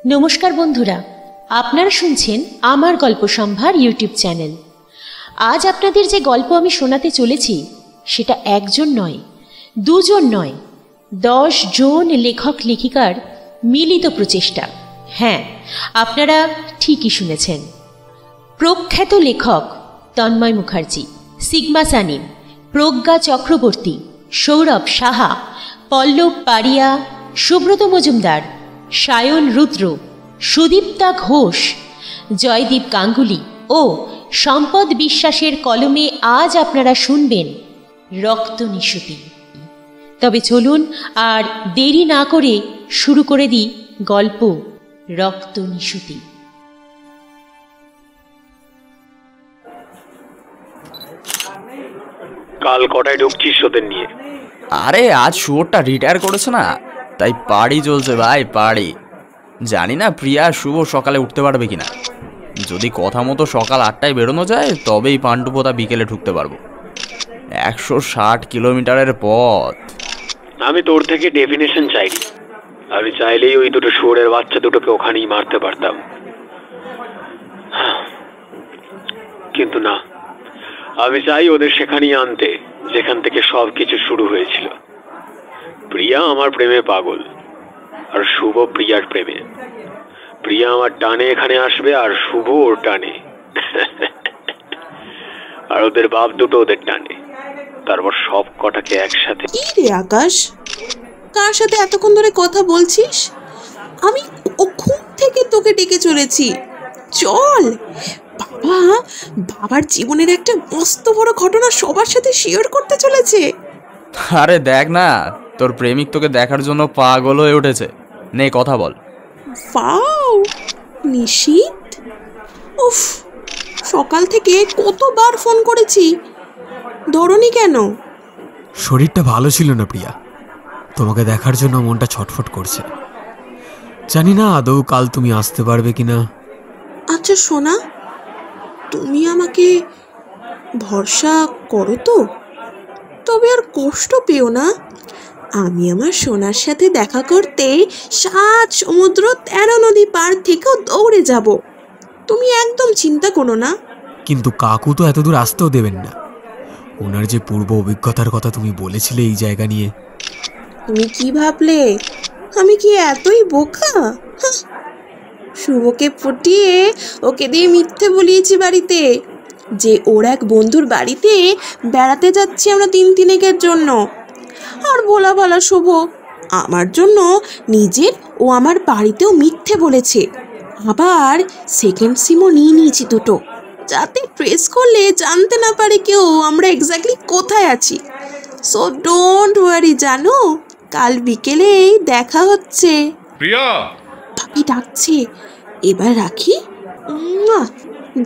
নমস্কার বন্ধুরা, আপনারা শুনছেন আমার গল্প সম্ভার ইউটিউব চ্যানেল। আজ আপনাদের যে গল্প আমি শোনাতে চলেছি সেটা একজন নয়, দুজন নয়, 10 জন লেখক লেখিকার মিলিত প্রচেষ্টা। হ্যাঁ, আপনারা ঠিকই শুনেছেন। প্রখ্যাত লেখক তন্ময় মুখার্জি, সিগমা সানিম, প্রজ্ঞা চক্রবর্তী, সৌরভ সাহা, পল্লব পারিয়া, সুব্রত মজুমদার, সায়ন রুদ্র, সুদীপ্তা ঘোষ, জয়দীপ গাঙ্গুলি ও সম্পদ বিশ্বাসের কলমে আজ আপনারা শুনবেন রক্ত নিশুতি। তবে চলুন আর দেরি না করে শুরু করে দিই গল্প রক্ত নিশুতি। কাল কটায় ঢুকছিস ওদের নিয়ে? আরে আজ শুভটা রিটায়ার করেছে না, তাই পার্টি চলছে ভাই, পার্টি। জানি না প্রিয়া শুভ সকালে উঠতে পারবে কিনা। যদি কথা মতো সকাল 8টায় বেরোনো যায় তবেই পাণ্ডুপোতা বিকেলে ঢুকতে পারবো। 160 কিলোমিটারের পথ। আমি তোর থেকে ডেফিনেশন চাইনি। আমি চাইলেই ওই দুটো শুয়োরের বাচ্চা দুটোকে ওখানেই মারতে পারতাম, কিন্তু না, আমি চাই ওদের সেখানেই আনতে যেখান থেকে সব কিছু শুরু হয়েছিল। প্রিয়া আমার প্রেমে পাগল, আর শুভ প্রিয়ার প্রেমে। প্রিয়া আমার টানে এখানে আসবে, আর শুভ ওর টানে আর ওদের বাপ দুটো ওদের টানে। তারপর সব কটাকে একসাথে। কি রে আকাশ, কার সাথে এতক্ষণ ধরে কথা বলছিস? আমি ঘুম থেকে তোকে ডেকে চলেছি, চল। বাবার জীবনের একটা মস্ত বড় ঘটনা সবার সাথে শেয়ার করতে চলেছে। আরে দেখ না, তোর প্রেমিক তোকে দেখার জন্য পাগল হয়ে উঠেছে। নে কথা বল। ওয়াও, নিশীথ, উফ, সকাল থেকে কতবার ফোন করেছি, ধরনি কেন? শরীরটা ভালো ছিল না প্রিয়া, তোমাকে দেখার জন্য মনটা ছটফট করছে। জানি না আদৌ কাল তুমি আসতে পারবে কিনা। আচ্ছা সোনা, তুমি আমাকে ভরসা করো তো? তবে আর কষ্ট পেও না। আমি আমার সোনার সাথে দেখা করতে 7 সমুদ্র 13 নদী পার থেকেও দৌড়ে যাব। তুমি একদম চিন্তা করো না। কিন্তু কাকু তো এত দূর আসতেও দেবেন না। ওনার যে পূর্ব অভিজ্ঞতার কথা তুমি বলেছিলে এই জায়গা নিয়ে। তুমি কি ভাবলে আমি কি এতই বোকা? শুভকে পটিয়ে ওকে দিয়ে মিথ্যে বলিয়েছি বাড়িতে যে ওর এক বন্ধুর বাড়িতে বেড়াতে যাচ্ছি আমরা 3 দিনের জন্য। আর বলা ভালা শুভ আমার জন্য নিজের ও আমার বাড়িতেও মিথ্যে বলেছে। আবার সেকেন্ড সিমও নিয়ে নিয়েছি দুটো, যাতে প্রেস করলে জানতে না পারে কেউ আমরা এক্স্যাক্টলি কোথায় আছি। সো ডোন্ট ওয়ারি জানো, কাল বিকেলেই দেখা হচ্ছে। প্রিয়া, বাপি ডাকছে, এবার রাখি।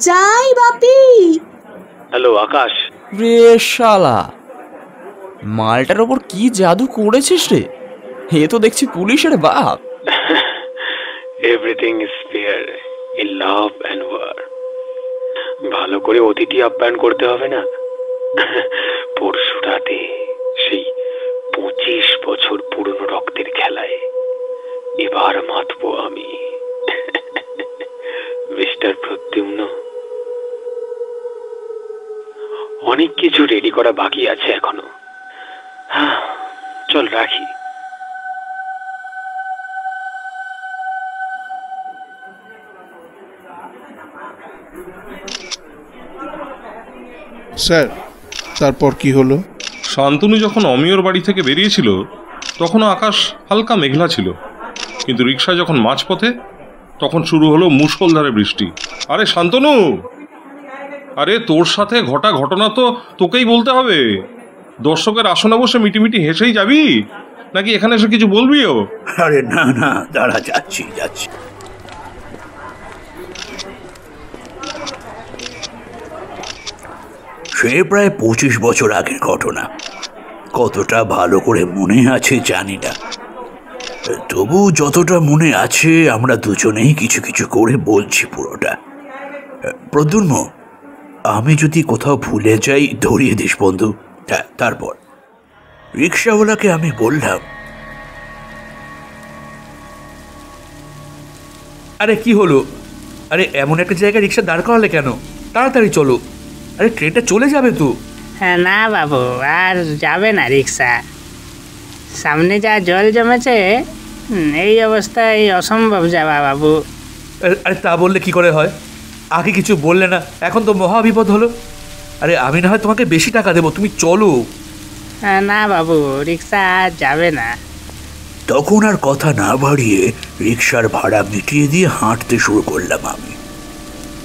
যাই বাপি। হ্যালো আকাশ। রে শালা, মালটার ওপর কি জাদু করেছিস রে? এ তো দেখছি পুলিশের বাপ। Everything is fair in love and war. ভালো করে অতিথি আপ্যায়ন করতে হবে না? পরশু রাতে সেই 25 বছর পুরনো রক্তের খেলায় এবার মাতবো আমি। মিস্টার প্রদ্যুম্ন, অনেক কিছু রেডি করা বাকি আছে এখনো। চল রাখি। স্যার, তারপর কি হলো? শান্তনু যখন অমিয়র বাড়ি থেকে বেরিয়েছিল তখনও আকাশ হালকা মেঘলা ছিল, কিন্তু রিকশায় যখন মাঝপথে তখন শুরু হলো মুষলধারে বৃষ্টি। আরে শান্তনু, আরে তোর সাথে ঘটা ঘটনা তো তোকেই বলতে হবে। দর্শকের আসনে বসে মিটিমিটি হেসেই যাবি, নাকি এখানে এসে কিছু বলবিও? আরে না না, দাঁড়া, যাচ্ছি। সে প্রায় 25 বছর আগের ঘটনা। কতটা ভালো করে মনে আছে জানি না, তবু যতটা মনে আছে আমরা দুজনেই কিছু কিছু করে বলছি পুরোটা। প্রদ্যুম্ন, আমি যদি কোথাও ভুলে যাই ধরিয়ে দিস বন্ধু। হ্যাঁ, তারপর রিক্সাওয়ালাকে আমি বললাম, আরে কি হলো? আরে এমন একটা জায়গায় রিক্সা দাঁড় করালে কেন? তাড়াতাড়ি চলো, আরে ট্রেনটা চলে যাবে তো। হ্যাঁ না বাবু, আর যাবে না রিক্সা, সামনে যা জল জমেছে, এই অবস্থায় অসম্ভব যাওয়া বাবু। আরে তা বললে কি করে হয়? আগে কিছু বললে না, এখন তো মহা বিপদ হলো। আরে আমি না হয় তোমাকে বেশি টাকা দেবো, তুমি চলো। না বাবু, রিক্সা আর যাবে না। তখন আর কথা না বাড়িয়ে রিক্সার ভাড়া মিটিয়ে দিয়ে হাঁটতে শুরু করলাম আমি।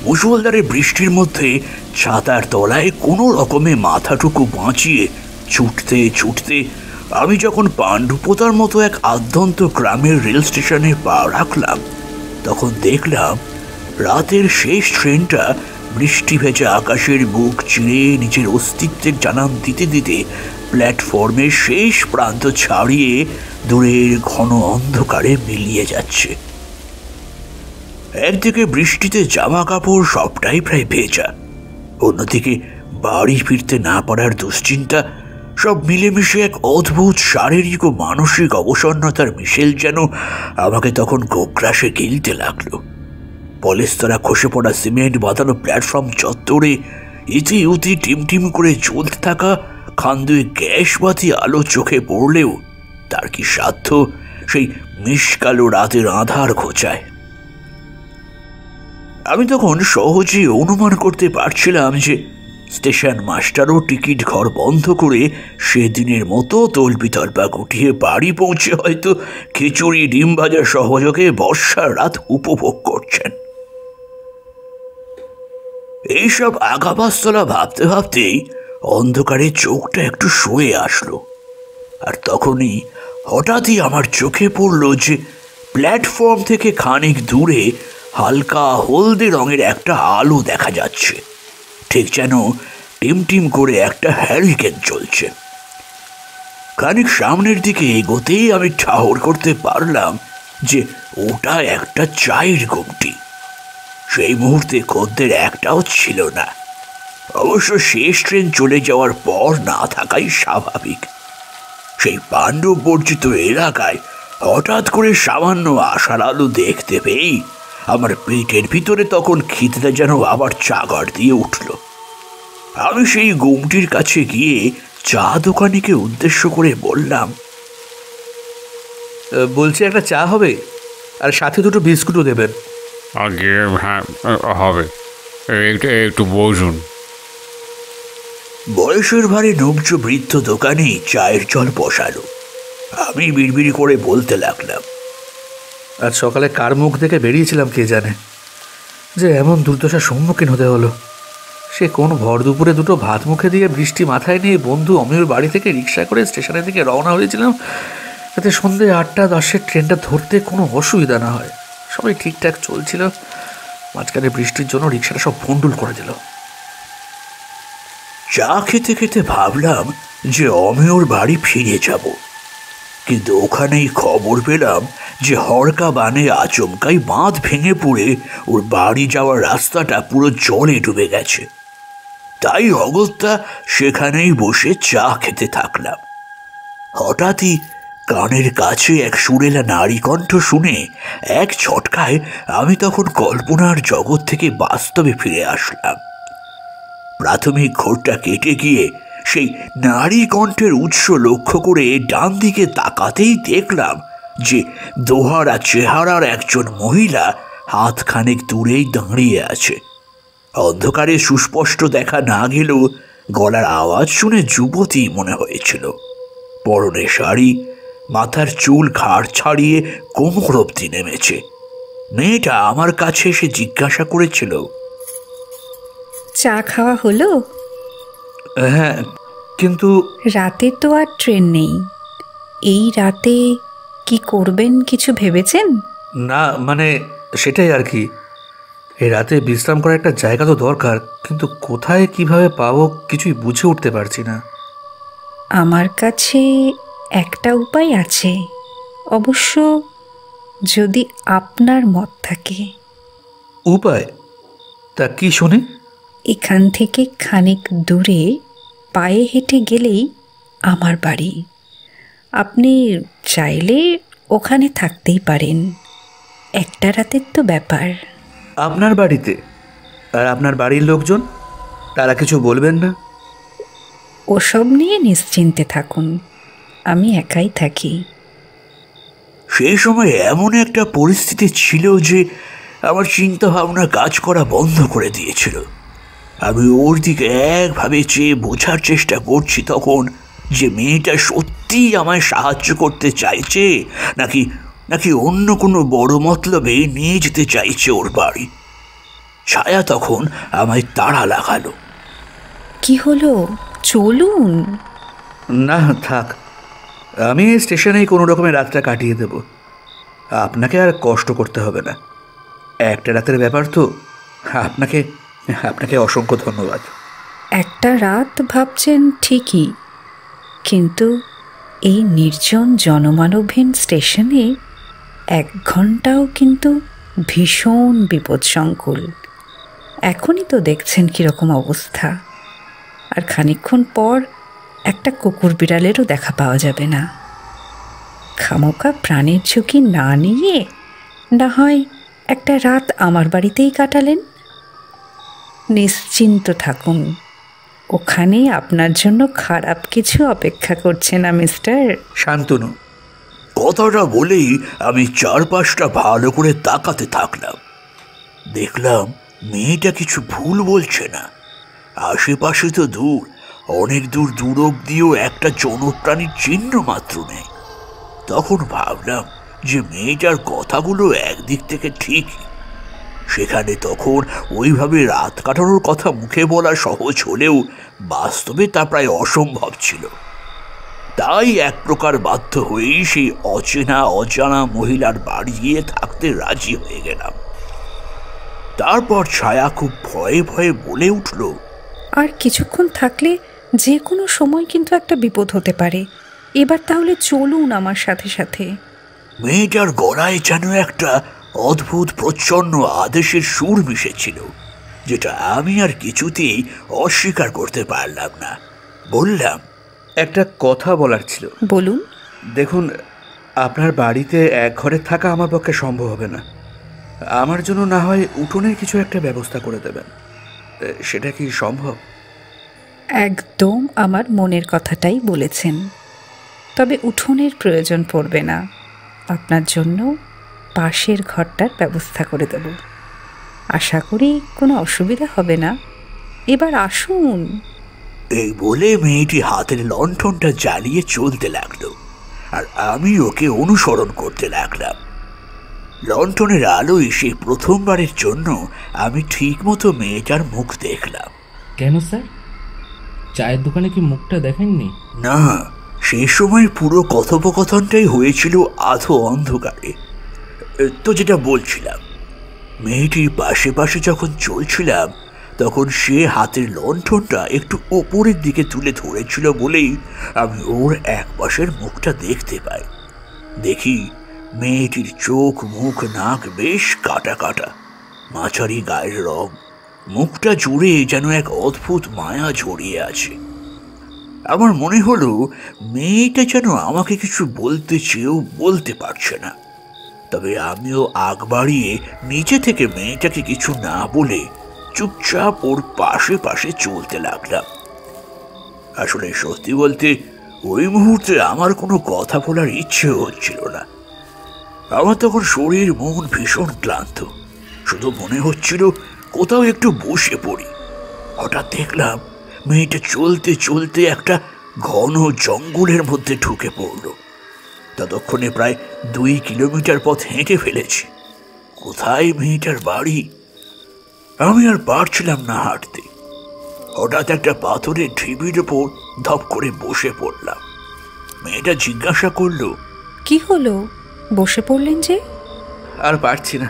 মুষলধারে বৃষ্টির মধ্যে ছাতার তলায় কোনো রকমে মাথাটুকু বাঁচিয়ে ছুটতে ছুটতে আমি যখন পাণ্ডুপোতার মতো এক আদ্যন্ত গ্রামের রেল স্টেশনে পা রাখলাম, তখন দেখলাম রাতের শেষ ট্রেনটা বৃষ্টি ভেজা আকাশের বুক চিরে নিজের অস্তিত্বের জানান দিতে দিতে প্ল্যাটফর্মের শেষ প্রান্ত ছাড়িয়ে দূরের ঘন অন্ধকারে মিলিয়ে যাচ্ছে। একদিকে বৃষ্টিতে জামা কাপড় সবটাই প্রায় ভেজা, অন্যদিকে বাড়ি ফিরতে না পারার দুশ্চিন্তা, সব মিলেমিশে এক অদ্ভুত শারীরিক ও মানসিক অবসন্নতার মিশেল যেন আমাকে তখন গোগ্রাসে গিলতে লাগলো। পলেস্তরা খসে পড়া সিমেন্ট বাঁধানো প্ল্যাটফর্ম চত্বরে ইতি উতি টিমটিম করে জ্বলতে থাকা খান্দুয়ে গ্যাসবাতি আলো চোখে পড়লেও তার কি সাধ্য সেই মিশকালো রাতের আধার ঘোচায়। আমি তখন সহজেই অনুমান করতে পারছিলাম যে স্টেশন মাস্টারও টিকিট ঘর বন্ধ করে সেদিনের মতো তল্পিতল্পা গুটিয়ে বাড়ি পৌঁছে হয়তো খিচুড়ি ডিম ভাজা সহযোগে বর্ষার রাত উপভোগ করছেন। এইসব আগাবাস্তলা ভাবতে ভাবতেই অন্ধকারে চোখটা একটু শুয়ে আসলো, আর তখনই হঠাৎই আমার চোখে পড়ল যে প্ল্যাটফর্ম থেকে খানিক দূরে হালকা হলদে রঙের একটা আলো দেখা যাচ্ছে, ঠিক যেন টিমটিম করে একটা হ্যারিকেন চলছে। খানিক সামনের দিকে এগোতেই আমি ঠাহর করতে পারলাম যে ওটা একটা চায়ের গুমটি। সেই মুহূর্তে খদ্দের একটাও ছিল না, অবশ্য শেষ ট্রেন চলে যাওয়ার পর না থাকাই স্বাভাবিক। সেই পাণ্ডব বর্জিত এলাকায় হঠাৎ করে সামান্য আশার আলো দেখতে পেয়েই আমার পেটের ভিতরে তখন খিদেটা যেন আবার চাগার দিয়ে উঠল। আমি সেই গুমটির কাছে গিয়ে চা দোকানিকে উদ্দেশ্য করে বললাম, বলছি একটা চা হবে, আর সাথে দুটো বিস্কুটও দেবেন। আগে হ্যাঁ হবে, একটু বসুন। বয়সের ভারে নবজ বৃদ্ধ দোকানে চায়ের জল বসালো। আমি বিড়বিড়ি করে বলতে লাগলাম, আজ সকালে কার মুখ থেকে বেরিয়েছিলাম কে জানে, যে এমন দুর্দশার সম্মুখীন হতে হলো। সে কোন ভর দুপুরে দুটো ভাত মুখে দিয়ে বৃষ্টি মাথায় নিয়ে বন্ধু অমিয়র বাড়ি থেকে রিক্সা করে স্টেশনের দিকে রওনা হয়েছিলাম, যাতে সন্ধ্যে 8:10 ট্রেনটা ধরতে কোনো অসুবিধা না হয়। সবাই ঠিকঠাক চলছিল, মাঝখানে বৃষ্টির জন্য রিক্সাটা সব ভন্ডুল করে দিল। চা খেতে খেতে ভাবলাম যে অমিয়র বাড়ি ফিরে যাব, কিন্তু ওখানেই খবর পেলাম যে হরকা বানে আচমকাই বাঁধ ভেঙে পড়ে ওর বাড়ি যাওয়ার রাস্তাটা পুরো জলে ডুবে গেছে। তাই অগত্যা সেখানেই বসে চা খেতে থাকলাম। হঠাৎই কানের কাছে এক সুরেলা নারী কণ্ঠ শুনে এক ঝটকায় আমি তখন কল্পনার জগৎ থেকে বাস্তবে ফিরে আসলাম। প্রাথমিক ঘোরটা কেটে গিয়ে সেই নারী কণ্ঠের উৎস লক্ষ্য করে ডান দিকে তাকাতেই দেখলাম যে দোহারা চেহারার একজন মহিলা হাত খানেক দূরেই দাঁড়িয়ে আছে। অন্ধকারে সুস্পষ্ট দেখা না গেলেও গলার আওয়াজ শুনে যুবতী মনে হয়েছিল। পরনে শাড়ি, মাথার চুল ঘাড় ছাড়িয়ে কোমর অবধি নেমেছে। মেয়েটা আমার কাছে এসে জিজ্ঞাসা করেছিল, চা খাওয়া হলো? হ্যাঁ, কিন্তু রাতে তো আর ট্রেন নেই। এই রাতে কি করবেন কিছু ভেবেছেন? না, মানে সেটাই আর কি। এই রাতে বিশ্রাম করার একটা জায়গা তো দরকার, কিন্তু কোথায় কিভাবে পাবো কিছুই বুঝে উঠতে পারছি না। আমার কাছে একটা উপায় আছে, অবশ্য যদি আপনার মত থাকে। উপায়? তা কি শুনে? এখান থেকে খানিক দূরে পায়ে হেঁটে গেলেই আমার বাড়ি। আপনি চাইলে ওখানে থাকতেই পারেন। একটা রাতের তো ব্যাপার। আপনার বাড়িতে? আর আপনার বাড়ির লোকজন, তারা কিছু বলবেন না? ওসব নিয়ে নিশ্চিন্তে থাকুন, আমি একাই থাকি। সেই সময় এমন একটা পরিস্থিতি ছিল যে আমার চিন্তা ভাবনা কাজ করা বন্ধ করে দিয়েছিল। আমি ওর দিকে একভাবে চেয়ে বোঝার চেষ্টা করছি তখন যে মেয়েটা সত্যিই আমায় সাহায্য করতে চাইছে নাকি নাকি অন্য কোনো বড় মতলবে নিয়ে যেতে চাইছে ওর বাড়ি। ছায়া তখন আমায় তাড়া লাগালো। কি হলো, চলুন। না থাক, আমি স্টেশনেই কোনো রকমে রাতটা কাটিয়ে দেব, আপনাকে আর কষ্ট করতে হবে না। একটা রাতের ব্যাপার তো। আপনাকে আপনাকে অসংখ্য ধন্যবাদ। একটা রাত ভাবছেন ঠিকই, কিন্তু এই নির্জন জনমানবহীন স্টেশনে 1 ঘন্টাও কিন্তু ভীষণ বিপদসংকুল। এখনই তো দেখছেন কীরকম অবস্থা, আর খানিকক্ষণ পর একটা কুকুর বিড়ালেরও দেখা পাওয়া যাবে না। খামোকা প্রাণের ঝুঁকি না নিয়ে না হয় একটা রাত আমার বাড়িতেই কাটালেন। নিশ্চিন্ত থাকুন, ওখানে আপনার জন্য খারাপ কিছু অপেক্ষা করছে না মিস্টার। শান্তনু, কথাটা বলেই আমি চারপাশটা ভালো করে তাকাতে থাকলাম। দেখলাম মেয়েটা কিছু ভুল বলছে না। আশেপাশে তো দূর, অনেক দূর দূর অব্দিও একটা জনপ্রাণীর চিহ্ন মাত্র নেই। তখন ভাবলাম যে মেয়েটার কথাগুলো একদিক থেকে ঠিকই। সেখানে তখন ওইভাবে রাত কাটানোর কথা মুখে বলা সহজ হলেও বাস্তবে তা প্রায় অসম্ভব ছিল। তাই এক প্রকার বাধ্য হয়েই সেই অজানা মহিলার বাড়ি গিয়ে থাকতে রাজি হয়ে গেলাম। তারপর ছায়া খুব ভয়ে ভয়ে বলে উঠল, আর কিছুক্ষণ থাকলে যে কোনো সময় কিন্তু একটা বিপদ হতে পারে। এবার তাহলে চলুন আমার সাথে সাথে। মেয়েটার গলায় যেন একটা অদ্ভুত প্রচণ্ড আদেশের সুর মিশেছিল, যেটা আমি আর কিছুতেই অস্বীকার করতে পারলাম না। বললাম, একটা কথা বলার ছিল। বলুন। দেখুন, আপনার বাড়িতে এক ঘরে থাকা আমার পক্ষে সম্ভব হবে না। আমার জন্য না হয় উঠোনের কিছু একটা ব্যবস্থা করে দেবেন, সেটা কি সম্ভব? একদম আমার মনের কথাটাই বলেছেন, তবে উঠোনের প্রয়োজন পড়বে না। আপনার জন্য পাশের ঘরটার ব্যবস্থা করে দেব। আশা করি কোনো অসুবিধা হবে না। এবার আসুন। এই বলে মেয়েটি হাতের লণ্ঠনটা জ্বালিয়ে চলতে লাগলো, আর আমি ওকে অনুসরণ করতে লাগলাম। লণ্ঠনের আলোয় সেই প্রথমবারের জন্য আমি ঠিক মতো মেয়েটার মুখ দেখলাম। কেন স্যার, চায়ের দোকানে কি মুখটা দেখেননি? না, সেই সময় পুরো কথোপকথনটাই হয়েছিল আধো অন্ধকারে। তো যেটা বলছিলাম, মেয়েটির পাশে পাশে যখন চলছিলাম তখন সে হাতের লণ্ঠনটা একটু ওপরের দিকে তুলে ধরেছিল বলেই আমি ওর এক পাশের মুখটা দেখতে পাই। দেখি মেয়েটির চোখ, মুখ, নাক বেশ কাটা কাটা, মাঝারি গায়ের রং, মুখটা জুড়ে যেন এক অদ্ভুত মায়া জড়িয়ে আছে। আমার মনে হলো মেয়েটা যেন আমাকে কিছু বলতে চেয়েও বলতে পারছে না। তবে আমিও আগ বাড়িয়ে নিচে থেকে মেয়েটাকে কিছু না বলে চুপচাপ ওর পাশে পাশে চলতে লাগলাম। আসলে সত্যি বলতে ওই মুহূর্তে আমার কোনো কথা বলার ইচ্ছে হচ্ছিল না। আমার তখন শরীর মন ভীষণ ক্লান্ত, শুধু মনে হচ্ছিল কোথাও একটু বসে পড়ি। হঠাৎ দেখলাম মেয়েটা চলতে চলতে একটা ঘন জঙ্গলের মধ্যে ঢুকে পড়ল। ততক্ষণে প্রায় 2 কিলোমিটার পথ হেঁটে ফেলেছি। কোথায় মেয়েটার বাড়ি আমি আর পারছিলাম না হাঁটতে। হঠাৎ একটা পাথরের ঢিবির ওপর ধপ করে বসে পড়লাম। মেয়েটা জিজ্ঞাসা করলো, কি হলো, বসে পড়লেন যে? আর পারছি না,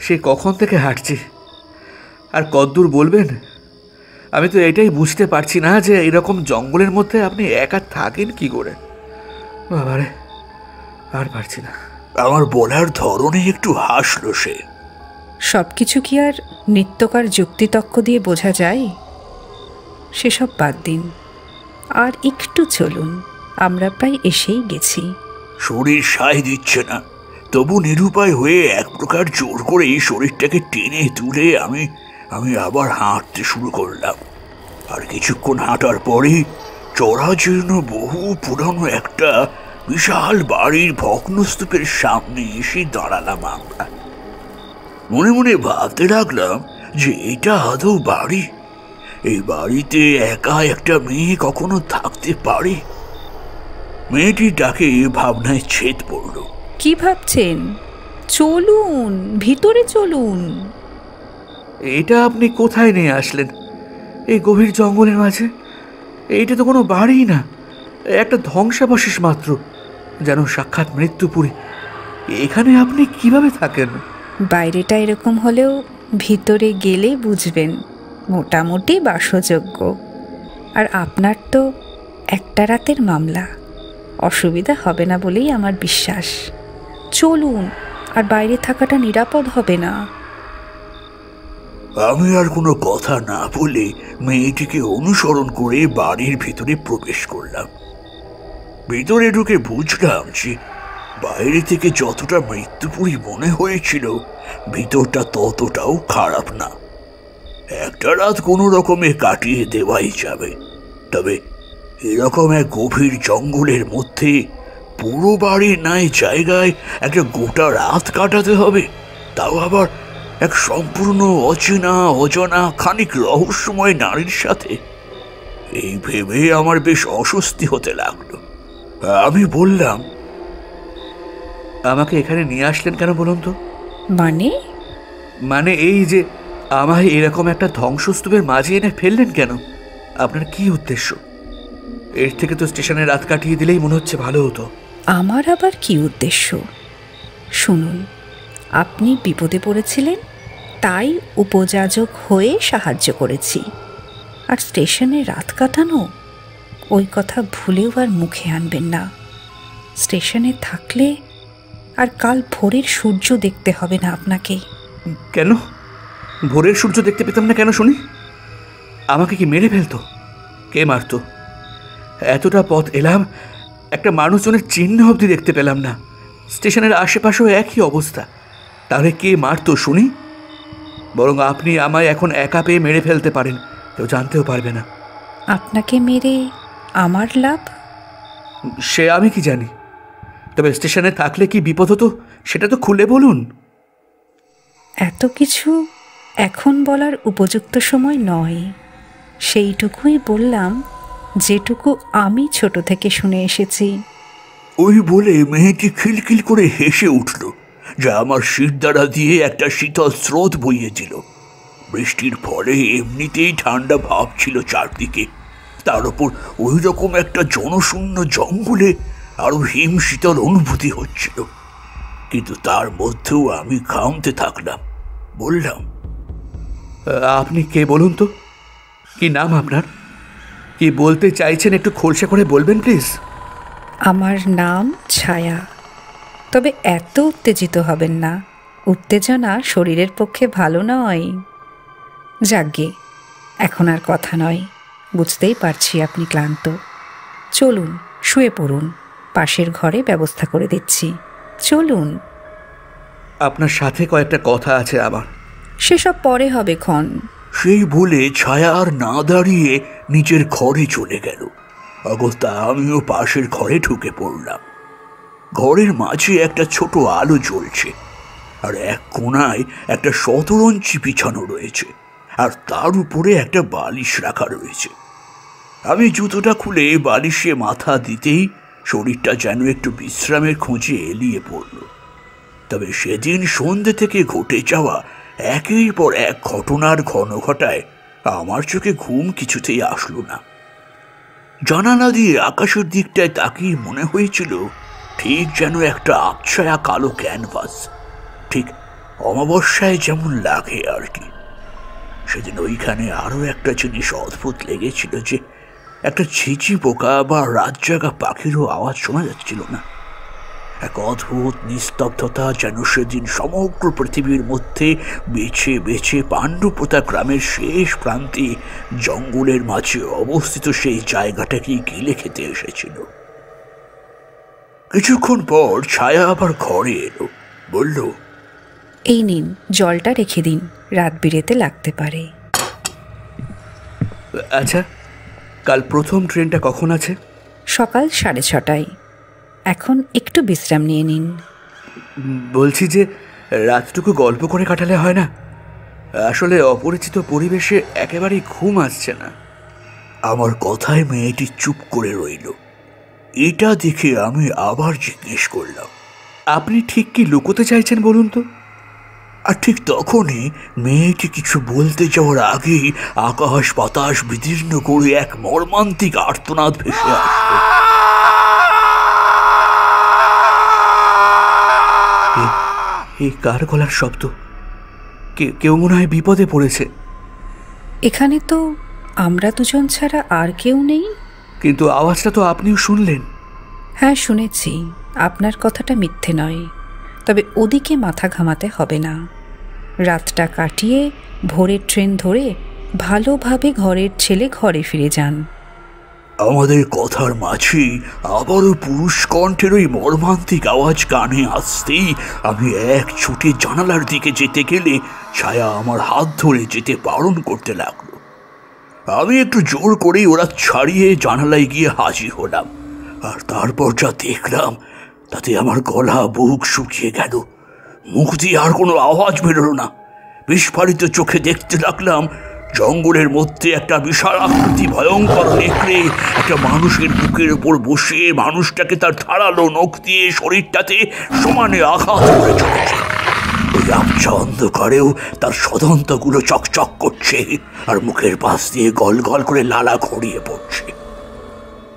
সে কখন থেকে হাঁটছি, আর কতদূর বলবেন? আমি তো এটাই বুঝতে পারছি না যে এরকম জঙ্গলের মধ্যে আপনি একা থাকেন কি করে। বাবারে, আর পারছি না। আমার বলার ধরনে একটু হাসলো সে। সব কিছু কি আর নিত্যকার যুক্তিতক্ক দিয়ে বোঝা যায়? সেসব বাদ দিন, আর একটু চলুন, আমরা প্রায় এসেই গেছি। শরীর সায় দিচ্ছে না, তবু নিরুপায় হয়ে এক প্রকার জোর করে এই শরীরটাকে টেনে তুলে আমি আবার হাঁটতে শুরু করলাম। আর কিছুক্ষণ হাঁটার পরেই চড়াজীর্ণ বহু পুরানো একটা বিশাল বাড়ির ভগ্নস্তূপের সামনে এসে দাঁড়ালাম আমরা। মনে মনে ভাবতে লাগলাম যে এটা আদৌ বাড়ি? এই বাড়িতে একা একটা মেয়ে কখনো থাকতে পারে? মেয়েটির ডাকে ভাবনায় ছেদ পড়ল। কি ভাবছেন? চলুন, ভিতরে চলুন। এটা আপনি কোথায় নিয়ে আসলেন? এই গভীর জঙ্গলের মাঝে? এইটা তো কোনো বাড়ি না, একটা ধ্বংসাবশেষ মাত্র, যেন সাক্ষাৎ মৃত্যুপুরী। এখানে আপনি কিভাবে থাকেন? বাইরেটা এরকম হলেও ভিতরে গেলে বুঝবেন মোটামুটি বাসযোগ্য। আর আপনার তো একটা রাতের মামলা, অসুবিধা হবে না বলেই আমার বিশ্বাস। চলুন, আর বাইরে থাকাটা নিরাপদ হবে না। আমি আর কোনো কথা না বলে মেয়েটিকে অনুসরণ করে বাড়ির ভিতরে প্রবেশ করলাম। ভিতরে ঢুকে বুঝলাম যে বাইরে থেকে যতটা মৃত্যুপুরী মনে হয়েছিল, ভিতরটা ততটাও খারাপ না। একটা রাত কোনো রকমে কাটিয়ে দেওয়াই যাবে, তবে এরকম এক গভীর জঙ্গলের মধ্যে পুরো বাড়ির নাই জায়গায় একটা গোটা রাত কাটাতে হবে, তাও আবার এক সম্পূর্ণ অচেনা অজানা খানিক রহস্যময় নারীর সাথে। এই ভেবে আমার বেশ অস্বস্তি হতে লাগলো। আমি বললাম, আমাকে এখানে নিয়ে আসলেন কেন বলুন তো? মানে এই যে আমায় এরকম একটা ধ্বংসস্তূপের মাঝে এনে ফেললেন কেন? আপনার কি উদ্দেশ্য? এর থেকে তো স্টেশনে রাত কাটিয়ে দিলেই মনে হচ্ছে ভালো হতো। আমার আবার কি উদ্দেশ্য? শুনুন, আপনি বিপদে পড়েছিলেন, তাই উপযাজক হয়ে সাহায্য করেছি। আর স্টেশনে রাত কাটানো, ওই কথা ভুলেও আর মুখে আনবেন না। স্টেশনে থাকলে আর কাল ভোরের সূর্য দেখতে হবে না আপনাকে। কেন? ভোরের সূর্য দেখতে পেতাম না কেন শুনি? আমাকে কি মেরে ফেলতো? কে মারতো? এতটা পথ এলাম, একটা মানুষজনের চিহ্ন অবধি দেখতে পেলাম না। স্টেশনের আশেপাশেও একই অবস্থা। তাহলে কে মারতো শুনি? বরং আপনি আমায় এখন একা পেয়ে মেরে ফেলতে পারেন, কেউ জানতেও পারবে না। আপনাকে মেরে আমার লাভ? সে আমি কি জানি, তবে স্টেশনে থাকলে কি বিপদ হতো সেটা তো খুলে বলুন। এত কিছু এখন বলার উপযুক্ত সময় নয়। সেইটুকুই বললাম যেটুকু আমি ছোট থেকে শুনে এসেছি। ওই বলে মেয়েটি খিলখিল করে হেসে উঠল, যা আমার শিরদাঁড়া দিয়ে একটা শীতল স্রোত বইয়ে দিল। বৃষ্টির ফলে এমনিতেই ঠান্ডা ভাব ছিল চারদিকে, তার উপর ওই রকম একটা জনশূন্য জঙ্গলে আরো হিম শীতল অনুভূতি হচ্ছিল। কিন্তু তার মধ্যেও আমি ঘামতে থাকলাম। বললাম, আপনি কে বলুন তো? কি নাম আপনার? কি বলতে চাইছেন একটু খোলসা করে বলবেন প্লিজ? আমার নাম ছায়া। তবে এত উত্তেজিত হবেন না, উত্তেজনা শরীরের পক্ষে ভালো নয়। যাকগে, এখন আর কথা নয়, বুঝতেই পারছি আপনি ক্লান্ত। চলুন, শুয়ে পড়ুন, পাশের ঘরে ব্যবস্থা করে দিচ্ছি। চলুন। আপনার সাথে কয়েকটা কথা আছে আমার। সেসব পরে হবে ক্ষণ। সেই বলে ছায়া আর না দাঁড়িয়ে নিজের ঘরে চলে গেল। অগত্যা আমিও পাশের ঘরে ঢুকে পড়লাম। ঘরের মাঝে একটা ছোট আলো জ্বলছে, আর এক কোণায় একটা শতরঞ্চি বিছানো রয়েছে, আর তার উপরে একটা বালিশ রাখা রয়েছে। আমি জুতোটা খুলে বালিশে মাথা দিতেই শরীরটা যেন একটু বিশ্রামের খোঁজে এলিয়ে পড়ল। তবে সেদিন সন্ধ্যে থেকে ঘটে যাওয়া একের পর এক ঘটনার ঘনঘটায় আমার চোখে ঘুম কিছুতেই আসলো না। জানালা দিয়ে আকাশের দিকটায় তাকিয়ে মনে হয়েছিল ঠিক যেন একটা আবছায়া কালো ক্যানভাস, ঠিক অমাবস্যায় যেমন লাগে আর কি। সেদিন ওইখানে আরো একটা জিনিস অদ্ভুত লেগেছিল, যে একটা ঝিঝি পোকা বা রাতজাগা পাখিরও আওয়াজ শোনা যাচ্ছিল না। এক অদ্ভুত নিস্তব্ধতা যেন সেদিন সমগ্র পৃথিবীর মধ্যে বেছে বেছে পাণ্ডুপ্রতা গ্রামের শেষ প্রান্তে জঙ্গলের মাঝে অবস্থিত সেই জায়গাটাকেই গিলে খেতে এসেছিল। কিছুক্ষণ পর ছায়া আবার ঘরে এলো। বলল, এই নিন, জলটা রেখে দিন, রাত বিরেতে লাগতে পারে। আচ্ছা, কাল প্রথম ট্রেনটা কখন আছে? সকাল 6:30টায়। এখন একটু বিশ্রাম নিয়ে নিন। বলছি যে রাতটুকু গল্প করে কাটালে হয় না? আসলে অপরিচিত পরিবেশে একেবারেই ঘুম আসছে না। আমার কথায় মেয়েটি চুপ করে রইল। এটা দেখে আমি আবার জিজ্ঞেস করলাম, আপনি ঠিক কি লুকোতে চাইছেন বলুন তো? আর ঠিক তখনই মেয়েটি কিছু বলতে যাওয়ার আগেই আকাশ বাতাস বিদীর্ণ করে এক মর্মান্তিক আর্তনাদ ভেসে আসলো। এই কার গলার শব্দ? কেউ মনে হয় বিপদে পড়েছে। এখানে তো আমরা দুজন ছাড়া আর কেউ নেই। কিন্তু আওয়াজটা তো আপনিও শুনলেন। হ্যাঁ, শুনেছি। আপনার কথাটা মিথ্যে নয়। তবে ওদিকে মাথা ঘামাতে হবে না। রাতটা কাটিয়ে ভোরের ট্রেন ধরে ভালোভাবে ঘরের ছেলে ঘরে ফিরে যান। আমাদের কথার মাঝেই আবারও পুরুষ কণ্ঠের ওই মর্মান্তিক আওয়াজ কানে আসতেই আমি এক ছুটে জানালার দিকে যেতে গেলে ছায়া আমার হাত ধরে যেতে বারণ করতে লাগলো। আমি একটু জোর করেই ওরা ছাড়িয়ে জানালায় গিয়ে হাজির হলাম। আর তারপর যা দেখলাম তাতে আমার গলা বুক শুকিয়ে গেল। মুখ দিয়ে আর কোনো আওয়াজ বেরোলো না। বিস্ফারিত চোখে দেখতে লাগলাম জঙ্গলের মধ্যে একটা বিশাল আকৃতি ভয়ঙ্কর নেকড়ে একটা মানুষের বুকের উপর বসে মানুষটাকে তার ধারালো নখ দিয়ে শরীরটাতে সমানে আঘাত করে চলেছে। ওই আবছা অন্ধকারেও তার সদন্তগুলো চকচক করছে আর মুখের পাশ দিয়ে গল গল করে লালা গড়িয়ে পড়ছে।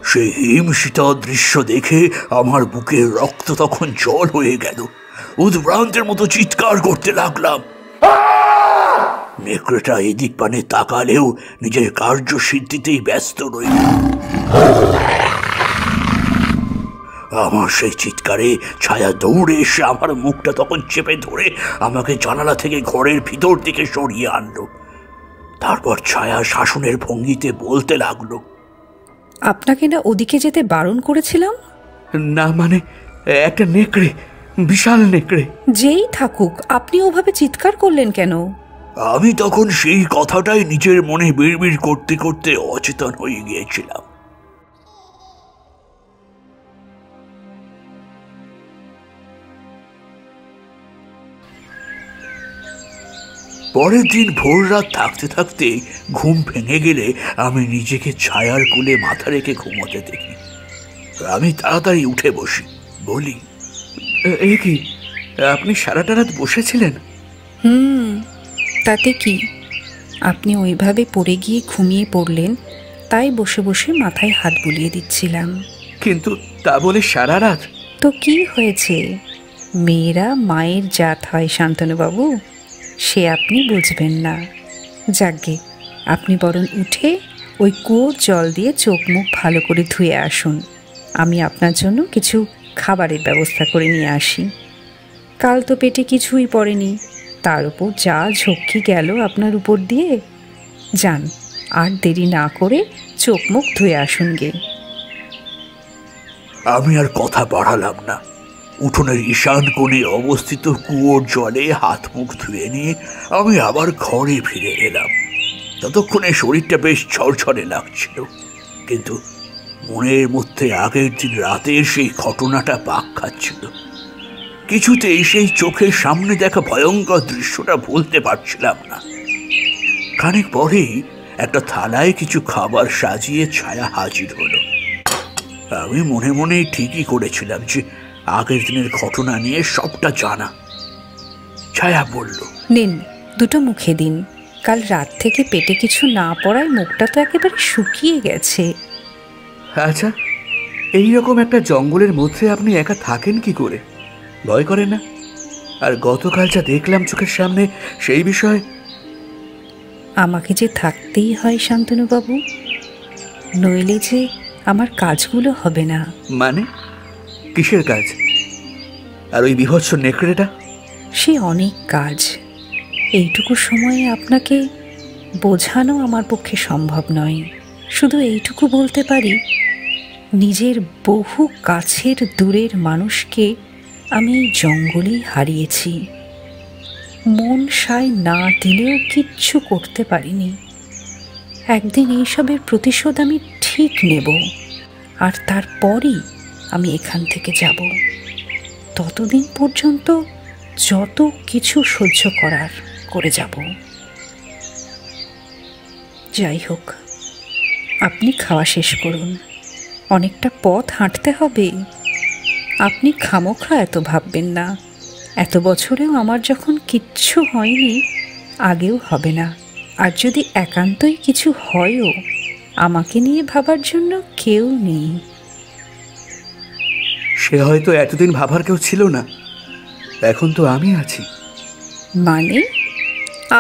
সেই হিমশীতল দৃশ্য দেখে আমার বুকের রক্ত তখন জল হয়ে গেল। উদ্ভ্রান্তের মতো চিৎকার করতে লাগলাম। নেকড়েটা এদিক পানে তাকালেও নিজের কার্যসিদ্ধিতেই ব্যস্ত রইল। আমার সেই চিৎকারে ছায়া দৌড়ে এসে আমার মুখটা তখন চেপে ধরে আমাকে জানালা থেকে ঘরের ভিতর দিকে সরিয়ে আনলো। তারপর ছায়া শাসনের ভঙ্গিতে বলতে লাগলো, আপনাকে না ওদিকে যেতে বারণ করেছিলাম? না মানে একটা নেকড়ে, বিশাল নেকড়ে। যেই থাকুক, আপনি ওভাবে চিৎকার করলেন কেন? আমি তখন সেই কথাটাই নিজের মনে বিড়বিড় করতে করতে অচেতন হয়ে গিয়েছিলাম। পরের দিন ভোর রাত থাকতে থাকতে ঘুম ভেঙে গেলে আমি নিজেকে ছায়ার কোলে মাথা রেখে ঘুমোতে দেখি। আমি তাড়াতাড়ি উঠে বসি, বলি, এ কি, আপনি সারাটা রাত বসেছিলেন? তাতে কি, আপনি ওইভাবে পড়ে গিয়ে ঘুমিয়ে পড়লেন, তাই বসে বসে মাথায় হাত বুলিয়ে দিচ্ছিলাম। কিন্তু তা বলে সারা রাত? তো কি হয়েছে, মেয়েরা মায়ের জাত হয় শান্তনুবাবু, সে আপনি বুঝবেন না। যাকগে, আপনি বরং উঠে ওই কুয়োর জল দিয়ে চোখ মুখ ভালো করে ধুয়ে আসুন। আমি আপনার জন্য কিছু খাবারের ব্যবস্থা করে নিয়ে আসি। কাল তো পেটে কিছুই পড়েনি, তার উপর যা ঝক্কি গেল আপনার উপর দিয়ে। যান, আর দেরি না করে চোখ মুখ ধুয়ে আসুন গে। আমি আর কথা বাড়ালাম না। উঠোনের ঈশান কোণে অবস্থিত কুয়োর জলে হাত মুখ ধুয়ে নিয়ে আমি আবার ঘরে ফিরে এলাম। ততক্ষণে শরীরটা বেশ ঝরঝরে লাগছিল, কিন্তু মনের মধ্যে আগের দিন রাতের সেই ঘটনাটা পাক খাচ্ছিল। কিছুতেই সেই চোখের সামনে দেখা ভয়ঙ্কর দৃশ্যটা ভুলতে পারছিলাম না। খানিক পরেই একটা থালায় কিছু খাবার সাজিয়ে ছায়া হাজির হলো। আমি মনে মনেই ঠিকই করেছিলাম যে আগের দিনের ঘটনা নিয়ে সবটা জানা। ছায়া বলল, নিন, দুটো মুখে দিন। কাল রাত থেকে পেটে কিছু না পড়ায় মুখটা তো একেবারে শুকিয়ে গেছে। আচ্ছা, এইরকম একটা জঙ্গলের মধ্যে আপনি একা থাকেন কি করে? ভয় করে না? আর গতকাল যা দেখলাম চোখের সামনে, সেই বিষয়ে? আমাকে যে থাকতেই হয় শান্তনুবাবু, নইলে যে আমার কাজগুলো হবে না। মানে কিসের কাজ? আর ওই বিভৎস নেকড়েটা? সে অনেক কাজ। এইটুকু সময়ে আপনাকে বোঝানো আমার পক্ষে সম্ভব নয়। শুধু এইটুকু বলতে পারি, নিজের বহু কাছের দূরের মানুষকে আমি এই জঙ্গলেই হারিয়েছি। মন সায় না দিলেও কিচ্ছু করতে পারিনি। একদিন এইসবের প্রতিশোধ আমি ঠিক নেব, আর তারপরই আমি এখান থেকে যাব। ততদিন পর্যন্ত যত কিছু সহ্য করার করে যাব। যাই হোক, আপনি খাওয়া শেষ করুন, অনেকটা পথ হাঁটতে হবে। আপনি খামোখা এত ভাববেন না। এত বছরেও আমার যখন কিচ্ছু হয়নি, আগেও হবে না। আর যদি একান্তই কিছু হয়ও, আমাকে নিয়ে ভাবার জন্য কেউ নেই। সে হয়তো এতদিন ভাবার কেউ ছিল না, এখন তো আমি আছি। মানে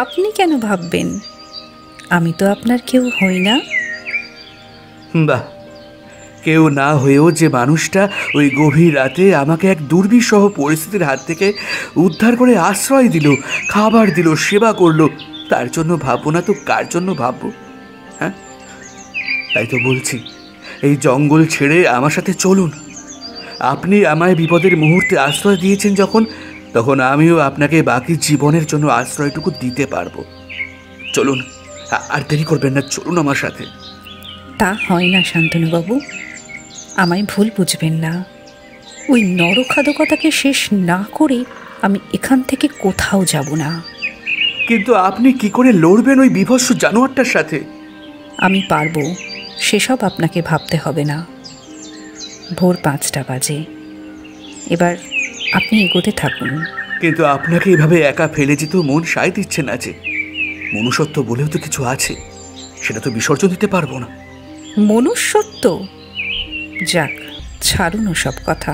আপনি কেন ভাববেন? আমি তো আপনার কেউ হই না। বাহ, কেউ না হয়েও যে মানুষটা ওই গভীর রাতে আমাকে এক দুর্বিষহ পরিস্থিতির হাত থেকে উদ্ধার করে আশ্রয় দিল, খাবার দিল, সেবা করলো, তার জন্য ভাববো না তো কার জন্য ভাববো? হ্যাঁ, তাই তো বলছি, এই জঙ্গল ছেড়ে আমার সাথে চলুন। আপনি আমায় বিপদের মুহূর্তে আশ্রয় দিয়েছেন যখন, তখন আমিও আপনাকে বাকি জীবনের জন্য আশ্রয়টুকু দিতে পারবো। চলুন, আর দেরি করবেন না, চলুন আমার সাথে। তা হয় না শান্তনুবাবু, আমায় ভুল বুঝবেন না। ওই নরখাদকতাকে শেষ না করে আমি এখান থেকে কোথাও যাব না। কিন্তু আপনি কি করে লড়বেন ওই বিভৎস জানোয়ারটার সাথে? আমি পারবো, সেসব আপনাকে ভাবতে হবে না। ভোর 5টা বাজে, এবার আপনি এগোতে থাকুন। কিন্তু আপনাকে এভাবে একা ফেলে যেতেও মন সায় দিচ্ছে না যে। মনুষ্যত্ব বলেও তো কিছু আছে, সেটা তো বিসর্জন দিতে পারবো না। মনুষ্যত্ব? যাক, ছাড়ুন ওসব কথা।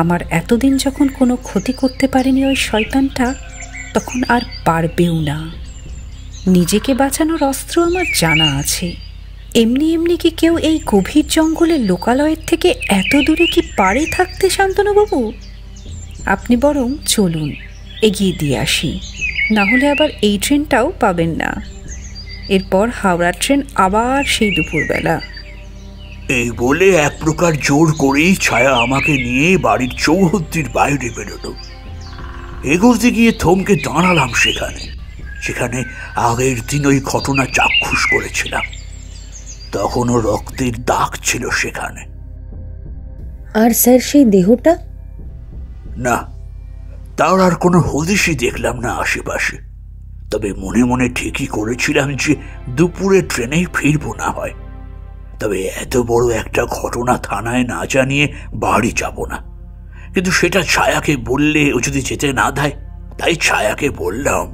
আমার এতদিন যখন কোনো ক্ষতি করতে পারেনি ওই শয়তানটা, তখন আর পারবেও না। নিজেকে বাঁচানোর অস্ত্র আমার জানা আছে। এমনি এমনি কি কেউ এই গভীর জঙ্গলের লোকালয়ের থেকে এত দূরে কি পারে থাকতে শান্তনুবাবু? আপনি বরং চলুন, এগিয়ে দিয়ে আসি, না হলে আবার এই ট্রেনটাও পাবেন না। এরপর হাওড়া ট্রেন আবার সেই দুপুরবেলা। এই বলে এক প্রকার জোর করেই ছায়া আমাকে নিয়ে বাড়ির চৌহদ্দির বাইরে বেরোলো। এগোতে গিয়ে থমকে দাঁড়ালাম সেখানে আগের দিন ওই ঘটনা চাক্ষুষ করেছিলাম। তখনও রক্তের দাগ ছিল সেখানে। আর স্যার, সেই দেহটা? না, তার আর কোনো হদিশই দেখলাম না আশেপাশে। তবে মনে মনে ঠিকই করেছিলাম যে দুপুরে ট্রেনেই ফিরবো না হয়। তবে এত বড় একটা ঘটনা থানায় না জানিয়ে বাড়ি যাব না। কিন্তু সেটা ছায়াকে বললে ও যদি যেতে না দেয়, তাই ছায়াকে বললাম,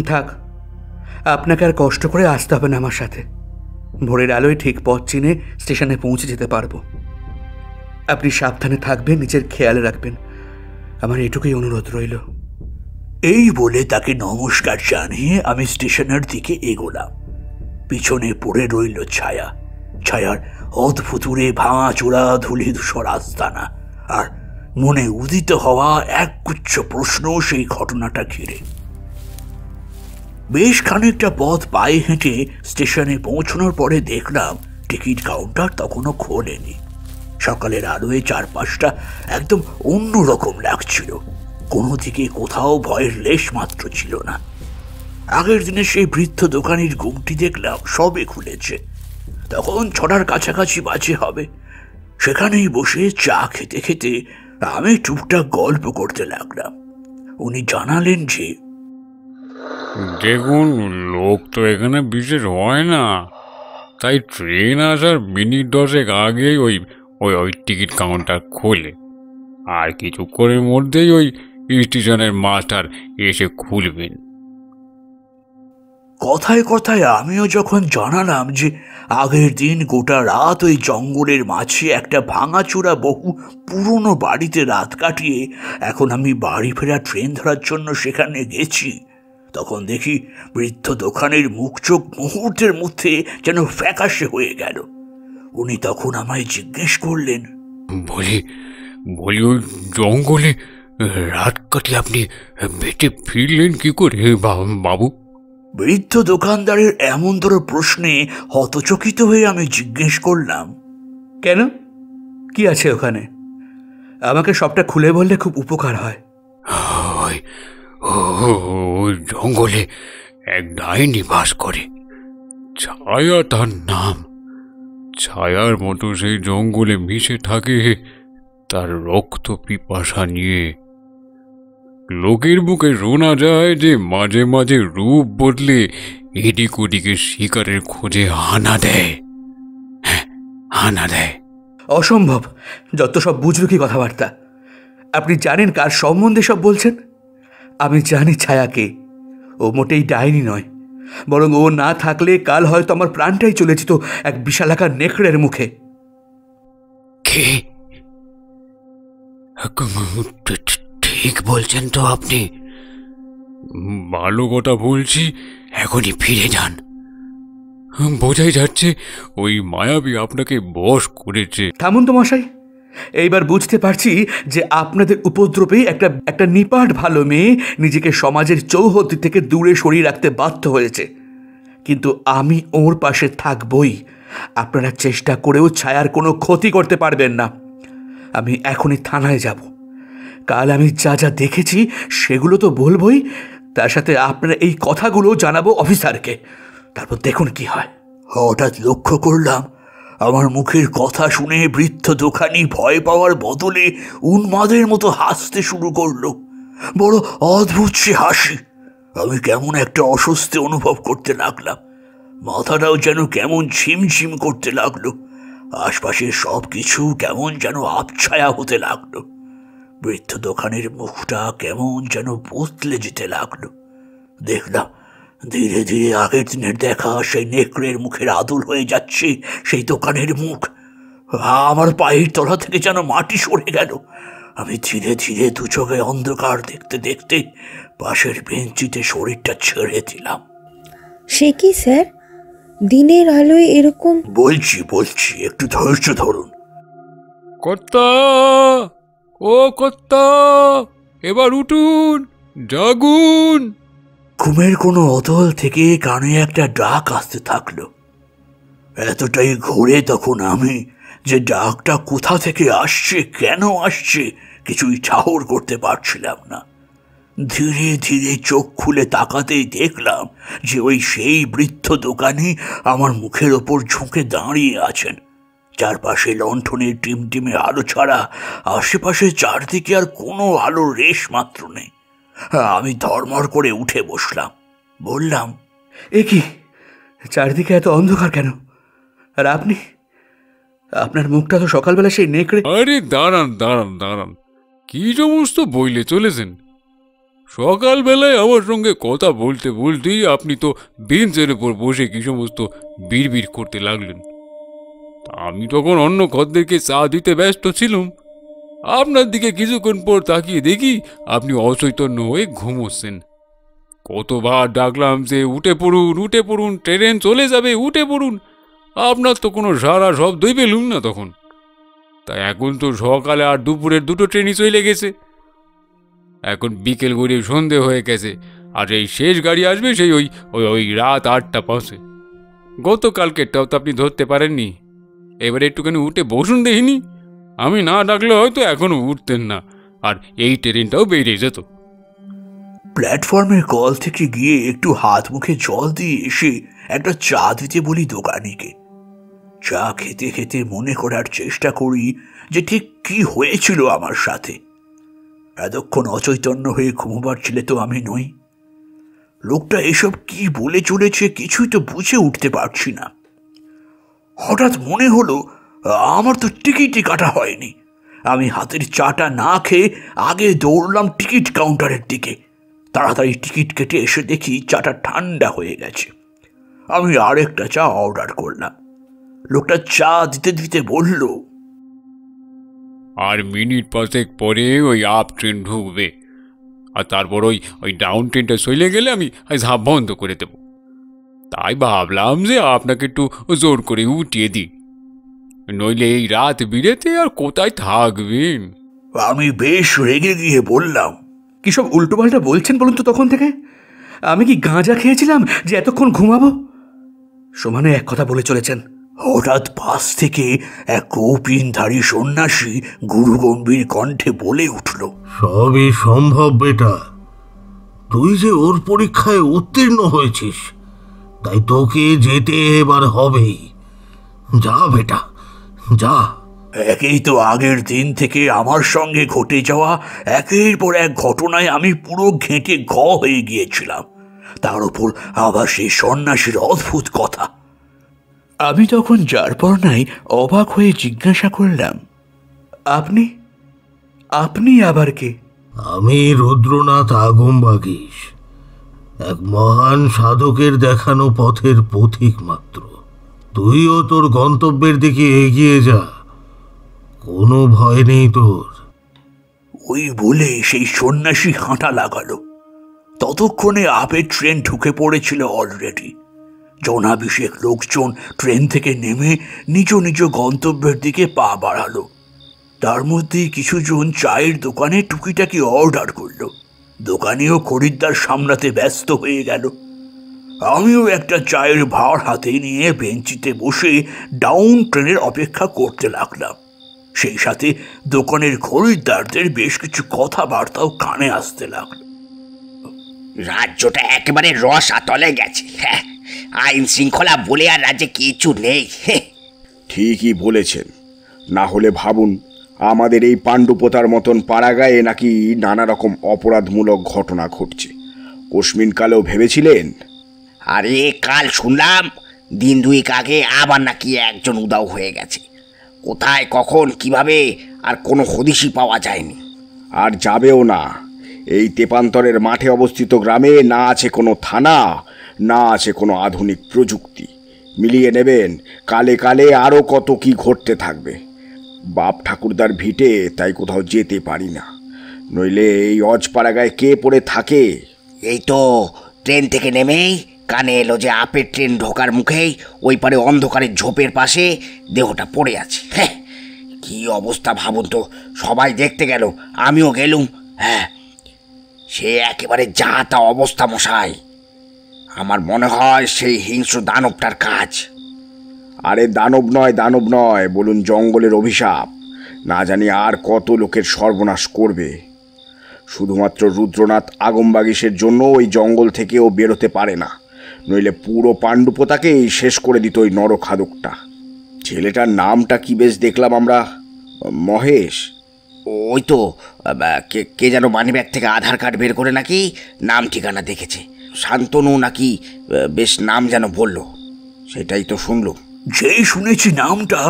থাক, আপনাকে আর কষ্ট করে আসতে হবে না আমার সাথে। ভোরের আলোয় ঠিক পথ চিনে স্টেশনে পৌঁছে যেতে পারবো। আপনি সাবধানে থাকবেন, নিজের খেয়াল রাখবেন, আমার এটুকুই অনুরোধ রইল। এই বলে তাকে নমস্কার জানিয়ে আমি স্টেশনের দিকে এগোলাম। পিছনে পড়ে রইল ছায়ার অদ্ভুতুরে ভাঙাচোরা ধূলিধূসর আস্তানা, আর মনে উদিত হওয়া একগুচ্ছ প্রশ্ন সেই ঘটনাটা ঘিরে। বেশ খানিকটা পথ পায়ে হেঁটে স্টেশনে পৌঁছানোর পরে দেখলাম টিকিট কাউন্টার তখনও খোলেনি। সকালের আলোয় চারপাশটা একদম অন্যরকম লাগছিল। কোনো দিকে কোথাও ভয়ের লেশ মাত্র ছিল না। আগের দিনে সেই বৃদ্ধ দোকানের ঘুমটি দেখলাম সবে খুলেছে। তখন 6টার কাছাকাছি বাজে হবে। সেখানেই বসে চা খেতে খেতে আমি টুকটাক গল্প করতে লাগলাম। উনি জানালেন যে, দেখুন, লোক তো এখানে বিশেষ হয় না, তাই ট্রেন আসার মিনিট 10 আগেই ওই টিকিট কাউন্টার খোলে, আর কিছুক্ষণের মধ্যেই ওই স্টেশনের মাস্টার এসে খুলবেন। কথায় কথায় আমিও যখন জানালাম যে আগের দিন গোটা রাত ওই জঙ্গলের মাঝে একটা ভাঙাচোরা বহু পুরনো বাড়িতে রাত কাটিয়ে এখন আমি বাড়ি ফেরা ট্রেন ধরার জন্য সেখানে গেছি, তখন দেখি বৃদ্ধ দোকানের মুখ চোখ মুহূর্তের মধ্যে যেন ফ্যাকাশে হয়ে গেল। উনি তখন আমায় জিজ্ঞেস করলেন, বলি ওই জঙ্গলে রাত কাটিয়ে আপনি বেঁচে ফিরলেন কি করে বাবু? বৃদ্ধ দোকানদারের এমনতর প্রশ্নে হতচকিত হয়ে আমি জিজ্ঞেস করলাম, কেন, কি আছে ওখানে? আমাকে সবটা খুলে বললে খুব উপকার হয়। ওই জঙ্গলে এক ডাইনি বাস করে, ছায়া তার নাম। ছায়ার মতো সেই জঙ্গলে মিশে থাকে তার রক্ত পিপাসা নিয়ে। লোকের মুখে শোনা যায় যে মাঝে মাঝে রূপ বদলে এদিক ওদিকে শিকারের খোঁজে হানা দেয়। অসম্ভব, যত সব বুঝবে কি কথাবার্তা। আপনি জানেন কার সম্বন্ধে সব বলছেন? আমি জানি ছায়াকে। ও মোটেই ডাইনি নয়, বরং ও না থাকলে কাল হয়তো আমার প্রাণটাই চলে যেত এক বিশালাকার নেকড়ের মুখে। ঠিক বলছেন তো আপনি? ভালো কথা বলছি, এখনই ফিরে যান। বোঝাই যাচ্ছে ওই মায়াবী আপনাকে বশ করেছে। থামুন তো মশাই, এইবার বুঝতে পারছি যে আপনাদের উপদ্রবেই একটা নিপাট ভালো মেয়ে নিজেকে সমাজের চৌহদ্দি থেকে দূরে সরিয়ে রাখতে বাধ্য হয়েছে। কিন্তু আমি ওর পাশে থাকবই। আপনারা চেষ্টা করেও ছায়ার কোনো ক্ষতি করতে পারবেন না। আমি এখনই থানায় যাব। কাল আমি যা যা দেখেছি সেগুলো তো বলবই, তার সাথে আপনারা এই কথাগুলো জানাবো অফিসারকে। তারপর দেখুন কি হয়। হঠাৎ লক্ষ্য করলাম আমার মুখের কথা শুনে বৃদ্ধ দোকানি ভয় পাওয়ার বদলে উন্মাদের মতো হাসতে শুরু করলো। বড় অদ্ভুত সে হাসি। আমি কেমন একটা অস্বস্তি অনুভব করতে লাগলাম। মাথাটাও যেন কেমন ঝিমঝিম করতে লাগলো। আশপাশের সব কিছু কেমন যেন আবছায়া হতে লাগলো। বৃদ্ধ দোকানের মুখটা কেমন যেন বদলে যেতে লাগলো। দেখলাম ধীরে ধীরে আগের দিনের দেখা সেই নেকড়ের মুখের আদল হয়ে যাচ্ছে সেই দোকানের মুখ। আমার পায়ের তলা থেকে যেন মাটি সরে গেল। আমি ধীরে ধীরে দু চোখে অন্ধকার দেখতে দেখতে পাশের বেঞ্চিতে শরীরটা ছেড়ে দিলাম। সে কি স্যার, দিনের আলোয় এরকম? বলছি একটু ধৈর্য ধরুন। কর্তা, ও কর্তা, এবার উঠুন, জাগুন। ঘুমের কোনো অতল থেকে কানে একটা ডাক আসতে থাকলো। এতটাই ঘুরে তখন আমি যে ডাকটা কোথা থেকে আসছে, কেন আসছে, কিছুই ঠাহর করতে পারছিলাম না। ধীরে ধীরে চোখ খুলে তাকাতেই দেখলাম যে ওই সেই বৃদ্ধ দোকানি আমার মুখের ওপর ঝুঁকে দাঁড়িয়ে আছেন। চারপাশে লণ্ঠনের টিমটিমে আলো ছাড়া আশেপাশে চারদিকে আর কোনো আলোর রেশ মাত্র নেই। আমি ধর্মর করে উঠে বসলাম। বললাম, এ কি, চারদিকে এত অন্ধকার কেন? আর আপনি, আপনার মুখটা তো সকালবেলা সেই নেকড়ে। আরে দাঁড়ান দাঁড়ান দাঁড়ান, কি সমস্ত বইলে চলেছেন? সকালবেলায় আমার সঙ্গে কথা বলতে বলতেই আপনি তো বেঞ্চের উপর বসে কি সমস্ত বিড়বিড় করতে লাগলেন। আমি তখন অন্য খদ্দেরকে চা দিতে ব্যস্ত ছিলাম। আপনার দিকে কিছুক্ষণ পর তাকিয়ে দেখি আপনি অচৈতন্য হয়ে ঘুমোচ্ছেন। কতবার ডাকলাম যে উঠে পড়ুন, ট্রেন চলে যাবে, উঠে পড়ুন। আপনার তো কোনো সারা শব্দই পেলুম না তখন। তাই এখন তো সকালে আর দুপুরের দুটো ট্রেনই চলে গেছে। এখন বিকেল গড়িয়ে সন্ধে হয়ে গেছে, আর এই শেষ গাড়ি আসবে সেই ওই রাত 8টা 5-এ। গতকালকেরটাও তো আপনি ধরতে পারেননি। এবারে একটুখানি উঠে বসুন দেখিনি। আমি না ডাকলে হয়তো এখনো উঠতেন না, আর এই ট্রেনটাও বেরিয়ে যেত। প্ল্যাটফর্মের কল থেকে গিয়ে একটু হাত মুখে জল দিয়ে এসে একটা চা দিতে বলি দোকানিকে। চা খেতে খেতে মনে করার চেষ্টা করি যে ঠিক কি হয়েছিল আমার সাথে। এতক্ষণ অচৈতন্য হয়ে ঘুমোবার ছেলে তো আমি নই। লোকটা এসব কি বলে চলেছে কিছুই তো বুঝে উঠতে পারছি না। হঠাৎ মনে হলো আমার তো টিকিটই কাটা হয়নি। আমি হাতের চাটা না খেয়ে আগে দৌড়লাম টিকিট কাউন্টারের দিকে। তাড়াতাড়ি টিকিট কেটে এসে দেখি চাটা ঠান্ডা হয়ে গেছে। আমি আরেকটা চা অর্ডার করলাম। লোকটা চা দিতে দিতে বলল, আর মিনিট 5 পরে ওই আপ ট্রেন ঢুকবে, আর তারপর ওই ডাউন ট্রেনটা চলে গেলে আমি ঝাঁপ বন্ধ করে দেব। তাই ভাবলাম যে আপনাকে একটু জোর করে উঠিয়ে দিই, নইলে এই রাত বিরেতে আর কোথায় থাকবেন। আমি বেশ রেগে গিয়ে বললাম, কি সব উল্টোপাল্টা বলছেন বলুন তো? তখন থেকে আমি কি গাঁজা খেয়েছিলাম যে এতক্ষণ ঘুমাবো? সমানে এক কথা বলে চলেছেন। হঠাৎ পাশ থেকে এক কৌপিনধারী সন্ন্যাসী গুরুগম্ভীর কণ্ঠে বলে উঠল, সবই সম্ভব বেটা। তুই যে ওর পরীক্ষায় উত্তীর্ণ হয়েছিস, তাই তোকে যেতে এবার হবেই। যা বেটা, যা। একেই তো আগের দিন থেকে আমার সঙ্গে ঘটে যাওয়া একের পর এক ঘটনায় আমি পুরো ঘেঁটে হয়ে গিয়েছিলাম। তার উপর আবার সেই সন্ন্যাসীর অদ্ভুত কথা। আমি তখন যার পর নাই অবাক হয়ে জিজ্ঞাসা করলাম, আপনি আপনি আবার কে? আমি রুদ্রনাথ আগমবাগীশ, এক মহান সাধকের দেখানো পথের পথিক মাত্র। তুইও তোর গন্তব্যের দিকে এগিয়ে যা, কোনো ভয় নেই তোর। ওই বলে সেই সন্ন্যাসী হাঁটা লাগালো। ততক্ষণে আপের ট্রেন ঢুকে পড়েছিল অলরেডি। জনাভিষেক লোকজন ট্রেন থেকে নেমে নিজ নিজ গন্তব্যের দিকে পা বাড়ালো। তার মধ্যেই কিছুজন চায়ের দোকানে টুকিটাকি অর্ডার করলো। দোকানেও খরিদ্দার সামলাতে ব্যস্ত হয়ে গেল। আমিও একটা চায়ের ভাঁড় হাতে নিয়ে বেঞ্চিতে বসে ডাউন ট্রেনের অপেক্ষা করতে লাগলাম। সেই সাথে দোকানের খরিদ্দারদের বেশ কিছু কথাবার্তাও কানে আসতে লাগলো। রাজ্যটা একেবারে রস আতলে গেছে। হ্যাঁ, আইন শৃঙ্খলা বলে আর রাজ্যে কিছু নেই। ঠিকই বলেছেন। না হলে ভাবুন, আমাদের এই পাণ্ডুপোতার মতন পাড়াগায়ে নাকি নানা রকম অপরাধমূলক ঘটনা ঘটছে। কোশমিনকালেও ভেবেছিলেন? আরে কাল শুনলাম দিন দুয়েক আগে আবার নাকি একজন উদাও হয়ে গেছে। কোথায়, কখন, কিভাবে আর কোনো হদিশই পাওয়া যায়নি। আর যাবেও না। এই তেপান্তরের মাঠে অবস্থিত গ্রামে না আছে কোনো থানা, না আছে কোনো আধুনিক প্রযুক্তি। মিলিয়ে নেবেন, কালে কালে আরও কত কি ঘটতে থাকবে। বাপ ঠাকুরদার ভিটে তাই কোথাও যেতে পারি না, নইলে এই অজপাড়াগায় কে পড়ে থাকে। এই তো ট্রেন থেকে নেমেই কানে এলো যে আপের ট্রেন ঢোকার মুখেই ওই পারে অন্ধকারের ঝোপের পাশে দেহটা পড়ে আছে। হ্যাঁ, কি অবস্থা ভাবুন তো। সবাই দেখতে গেল, আমিও গেলুম। হ্যাঁ, সে একেবারে যা তা অবস্থা মশাই। আমার মনে হয় সেই হিংস্র দানবটার কাজ। আরে দানব নয়, দানব নয়, বলুন জঙ্গলের অভিশাপ। না জানি আর কত লোকের সর্বনাশ করবে। শুধুমাত্র রুদ্রনাথ আগমবাগীশের জন্য ওই জঙ্গল থেকে ও বেরোতে পারে না, নইলে পুরো পাণ্ডুপোতাকেই শেষ করে দিত ওই নরখাদকটা। ছেলেটার নামটা কি বেশ দেখলাম আমরা, মহেশ। ওই তো কে যেন মানিব্যাগ থেকে আধার কার্ড বের করে নাকি নাম ঠিকানা দেখেছে। শান্তনু নাকি বেশ নাম যেন বলল, সেটাই তো শুনলুম। যেই শুনেছি নামটা,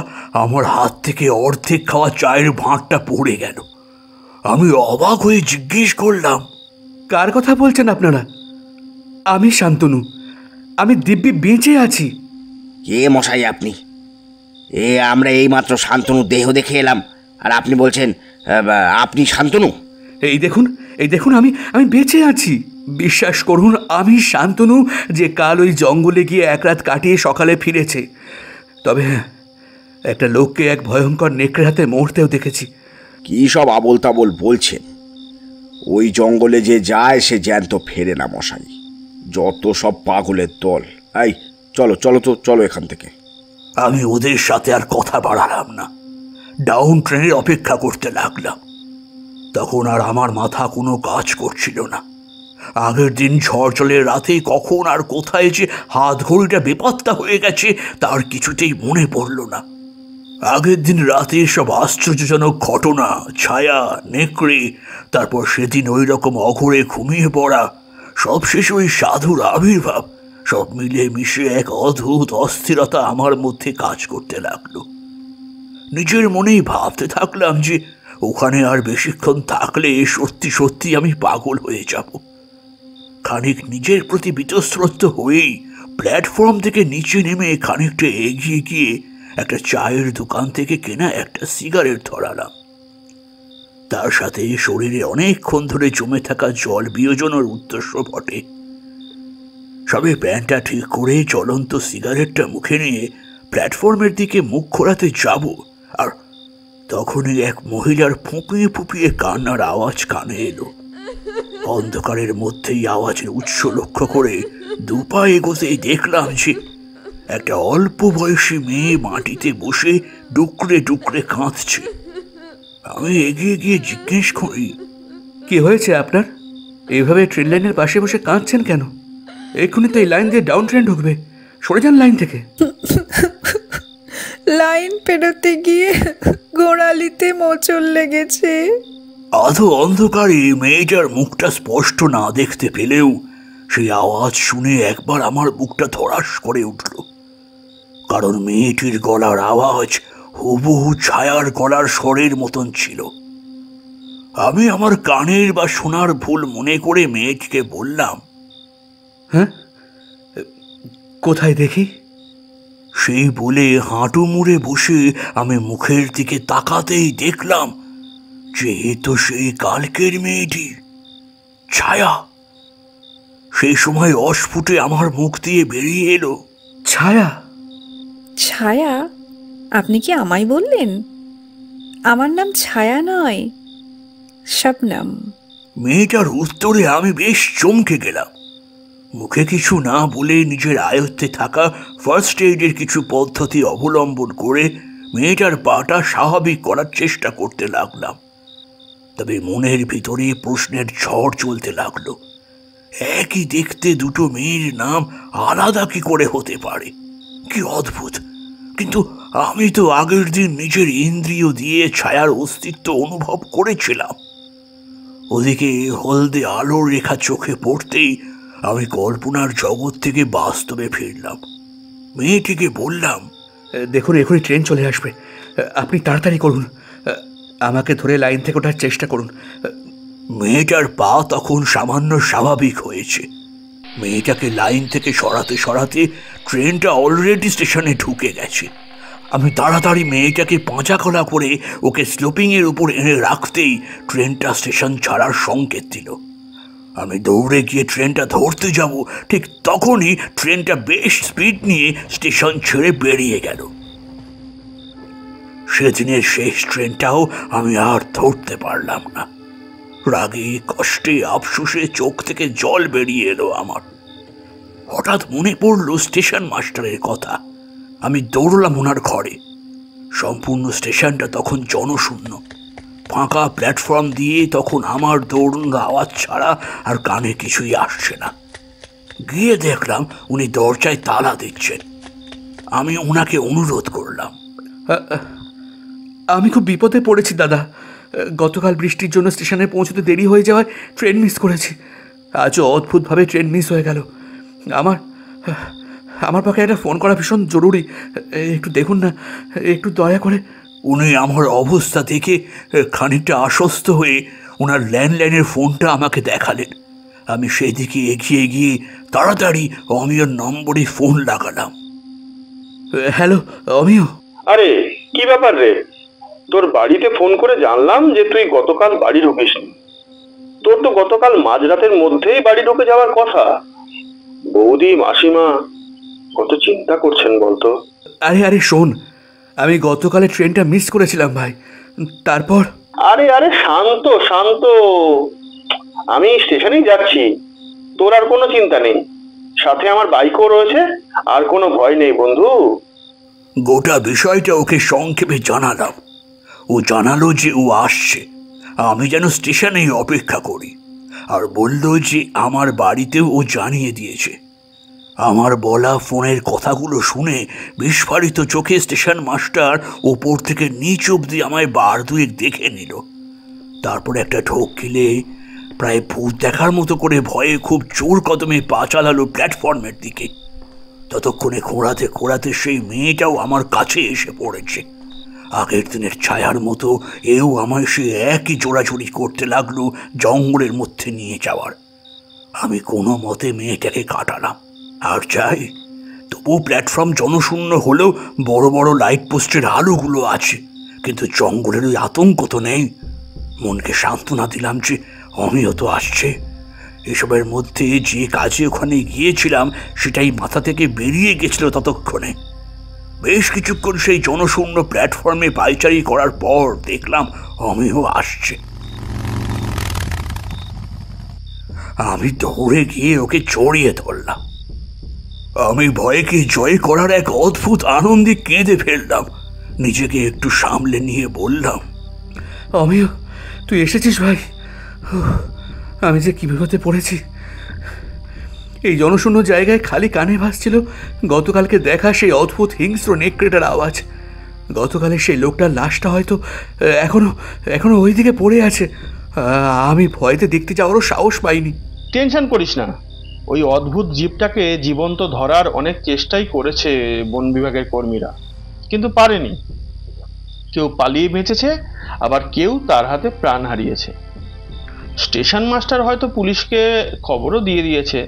আমার হাত থেকে অর্ধেক খাওয়া চায়ের ভাঁড়টা পড়ে গেল। আমি অবাক হয়ে জিজ্ঞেস করলাম, কার কথা বলছেন আপনারা? আমি শান্তনু, আমি দিব্যি বেঁচে আছি। কে মশাই আপনি? আমরা এইমাত্র শান্তনু দেহ দেখে এলাম, আর আপনি বলছেন আপনি শান্তনু? এই দেখুন আমি বেঁচে আছি। বিশ্বাস করুন, আমি শান্তনু যে কাল ওই জঙ্গলে গিয়ে এক রাত কাটিয়ে সকালে ফিরেছে। তবে একটা লোককে এক ভয়ঙ্কর নেকড়ের হাতে মরতেও দেখেছি। কী সব আবোল তাবোল বলছেন? ওই জঙ্গলে যে যায় সে জ্যান্ত ফেরে না মশাই। যত সব পাগলের দল। এই চলো এখান থেকে। আমি ওদের সাথে আর কথা বাড়ালাম না। ডাউন ট্রেনের অপেক্ষা করতে লাগলাম। তখন আর আমার মাথা কোনো কাজ করছিল না। আগের দিন ঝড় জলের রাতে কখন আর কোথায় যে হাত ঘড়িটা বেপাত্তা হয়ে গেছে তার কিছুতেই মনে পড়ল না। আগের দিন রাতে সব আশ্চর্যজনক ঘটনা, ছায়া, নেকড়ে, তারপর সেদিন ওই রকম অঘরে ঘুমিয়ে পড়া, সব শেষে ওই সাধুর আবির্ভাব, সব মিলে মিশে এক অদ্ভুত অস্থিরতা আমার মধ্যে কাজ করতে লাগলো। নিজের মনেই ভাবতে থাকলাম যে ওখানে আর বেশিক্ষণ থাকলে সত্যি সত্যি আমি পাগল হয়ে যাব। খানিক নিজের প্রতি বিতস্রস্ত হয়েই প্ল্যাটফর্ম থেকে নিচে নেমে খানিকটা এগিয়ে গিয়ে একটা চায়ের দোকান থেকে কেনা একটা সিগারেট ধরালাম। তার সাথে শরীরে অনেকক্ষণ ধরে জমে থাকা জল বিয়োজনের উদ্দেশ্য বটে। সবে প্যান্টটা ঠিক করে জ্বলন্ত সিগারেটটা মুখে নিয়ে প্ল্যাটফর্মের দিকে মুখ ঘোরাতে যাব, আর তখনই এক মহিলার ফুঁপিয়ে ফুঁপিয়ে কান্নার আওয়াজ কানে এলো। অন্ধকারের মধ্যেই আওয়াজের উৎস লক্ষ্য করে দুপা এগোতেই দেখলাম যে একটা অল্প বয়সী মেয়ে মাটিতে বসে ডুকরে ডুকরে কাঁদছে। আমি এগিয়ে গিয়ে জিজ্ঞেস করি, কি হয়েছে আপনার? এইভাবে ট্রেন লাইনের পাশে বসে কাঁদছেন কেন? এক্ষুনি তো এই লাইন দিয়ে ডাউন ট্রেন ঢুকবে, সরে যান লাইন থেকে। লাইন পেরোতে গিয়ে গোড়ালিতে মোচড় লেগেছে। আধো অন্ধকারে মেয়েটার মুখটা স্পষ্ট না দেখতে পেলেও সেই আওয়াজ শুনে একবার আমার বুকটা ধড়াস করে উঠল, কারণ মেয়েটির গলার আওয়াজ হুবহু ছায়ার গলার স্বরের মতন ছিল। আমি আমার কানের বা শোনার ভুল মনে করে মেয়েটিকে বললাম, হ্যাঁ কোথায় দেখি? সেই বলে হাঁটু মুড়ে বসে আমি মুখের দিকে তাকাতেই দেখলাম যে এ তো সেই কালকের মেয়েটি, ছায়া। সেই সময় অস্ফুটে আমার মুখ দিয়ে বেরিয়ে এলো, ছায়া। ছায়া? আপনি কি আমায় বললেন? আমার নাম ছায়া নয়, শবনম। মেয়েটার উত্তরে আমি বেশ চমকে গেলাম। মুখে কিছু না বলে নিজের আয়ত্তে থাকা ফার্স্ট এইডের কিছু পদ্ধতি অবলম্বন করে মেয়েটার পাটা স্বাভাবিক করার চেষ্টা করতে লাগলাম। তবে মনের ভিতরে প্রশ্নের ঝড় চলতে লাগলো, একই দেখতে দুটো মেয়ের নাম আলাদা কি করে হতে পারে? কি অদ্ভুত! কিন্তু আমি তো আগের দিন নিজের ইন্দ্রিয় দিয়ে ছায়ার অস্তিত্ব অনুভব করেছিলাম। ওদিকে হলদে আলোর রেখা চোখে পড়তেই আমি কল্পনার জগৎ থেকে বাস্তবে ফিরলাম। মেয়েটিকে বললাম, দেখুন এখনই ট্রেন চলে আসবে, আপনি তাড়াতাড়ি করুন, আমাকে ধরে লাইন থেকে ওঠার চেষ্টা করুন। মেয়েটার পা তখন সামান্য স্বাভাবিক হয়েছে। মেয়েটাকে লাইন থেকে সরাতে সরাতে ট্রেনটা অলরেডি স্টেশনে ঢুকে গেছে। আমি তাড়াতাড়ি মেয়েটাকে পাঁচাকলা করে ওকে স্লোপিংয়ের উপর এনে রাখতেই ট্রেনটা স্টেশন ছাড়ার সংকেত দিল। আমি দৌড়ে গিয়ে ট্রেনটা ধরতে যাব, ঠিক তখনই ট্রেনটা বেশ স্পিড নিয়ে স্টেশন ছেড়ে বেরিয়ে গেল। সেদিনের শেষ ট্রেনটাও আমি আর ধরতে পারলাম না। রাগে কষ্টে আফসোসে চোখ থেকে জল বেরিয়ে এলো আমার। হঠাৎ মনে পড়ল স্টেশন মাস্টারের কথা। আমি দৌড়লাম ওনার ঘরে। সম্পূর্ণ স্টেশনটা তখন জনশূন্য, ফাঁকা প্ল্যাটফর্ম দিয়ে তখন আমার দৌড়ানোর আওয়াজ ছাড়া আর কানে কিছুই আসছে না। গিয়ে দেখলাম উনি দরজায় তালা দিচ্ছেন। আমি ওনাকে অনুরোধ করলাম, আমি খুব বিপদে পড়েছি দাদা। গতকাল বৃষ্টির জন্য স্টেশনে পৌঁছতে দেরি হয়ে যাওয়ায় ট্রেন মিস করেছি। আজও অদ্ভুতভাবে ট্রেন মিস হয়ে গেল। আমার পক্ষে একটা ফোন করা ভীষণ জরুরি, একটু দেখুন না, একটু দয়া করে। উনি আমার অবস্থা দেখে খানিকটা আশ্বস্ত হয়ে ওনার ল্যান্ডলাইনের ফোনটা আমাকে দেখালেন। আমি সেদিকে এগিয়ে গিয়ে তাড়াতাড়ি অমিয়র নম্বরে ফোন লাগালাম। হ্যালো অমিয়। আরে কি ব্যাপার রে? তোর বাড়িতে ফোন করে জানলাম যে তুই গতকাল বাড়ি ঢুকিসনি। তোর তো গতকাল মাঝরাতের মধ্যেই বাড়ি ঢুকে যাওয়ার কথা। বৌদি মাসিমা কত চিন্তা করছেন বলতো। আরে আরে শোন, আমি গতকালে ট্রেনটা মিস করেছিলাম ভাই। তারপর আরে আরে শান্ত শান্ত, আমি স্টেশনেই যাচ্ছি, তোর আর কোনো চিন্তা নেই। সাথে আমার বাইকও রয়েছে, আর কোনো ভয় নেই বন্ধু। গোটা বিষয়টা ওকে সংক্ষেপে জানালাম। ও জানালো যে ও আসছে, আমি যেন স্টেশনেই অপেক্ষা করি, আর বলল যে আমার বাড়িতেও ও জানিয়ে দিয়েছে। আমার বলা ফোনের কথাগুলো শুনে বিস্ফারিত চোখে স্টেশন মাস্টার ওপর থেকে নিচ অব্দি আমায় বার দুয়েক দেখে নিল। তারপর একটা ঢোক গিলে প্রায় ভূত দেখার মতো করে ভয়ে খুব জোর কদমে পা চালালো প্ল্যাটফর্মের দিকে। ততক্ষণে খোঁড়াতে খোঁড়াতে সেই মেয়েটাও আমার কাছে এসে পড়েছে। আগের দিনের ছায়ার মতো এও আমায় সে একই জোড়াজুড়ি করতে লাগলো জঙ্গলের মধ্যে নিয়ে যাওয়ার। আমি কোনো মতে মেয়েটাকে কাটালাম। আর চাই তবু প্ল্যাটফর্ম জনশূন্য হলেও বড় বড় লাইট পোস্টের আলোগুলো আছে, কিন্তু জঙ্গলের ওই আতঙ্ক তো নেই। মনকে সান্ত্বনা দিলাম যে অমিয় তো আসছে। এসবের মধ্যে যে কাজে ওখানে গিয়েছিলাম সেটাই মাথা থেকে বেরিয়ে গেছিল ততক্ষণে। বেশ কিছুক্ষণ সেই জনশূন্য প্ল্যাটফর্মে পায়চারি করার পর দেখলাম অমিয় আসছে। আমি দৌড়ে গিয়ে ওকে জড়িয়ে ধরলাম। আমি ভয়কে জয় করার এক অদ্ভুত আনন্দে কেঁদে ফেললাম। নিজেকে একটু সামলে নিয়ে বললাম, আমিও, তুই এসেছিস ভাই। আমি যে কী বিপদে পড়েছি। এই জনশূন্য জায়গায় খালি কানে ভাসছিল গতকালকে দেখা সেই অদ্ভুত হিংস্র নেকড়েটার আওয়াজ। গতকালের সেই লোকটার লাশটা হয়তো এখনো ওই দিকে পড়ে আছে। আমি ভয়তে দেখতে যাওয়ারও সাহস পাইনি। টেনশন করিস না, ওই অদ্ভুত জীবটাকে জীবন্ত ধরার অনেক চেষ্টাই করেছে বন বিভাগের কর্মীরা, কিন্তু পারেনি। কেউ পালিয়ে বেঁচেছে, আবার কেউ তার হাতে প্রাণ হারিয়েছে। স্টেশন মাস্টার হয়তো পুলিশকে খবরও দিয়ে দিয়েছে,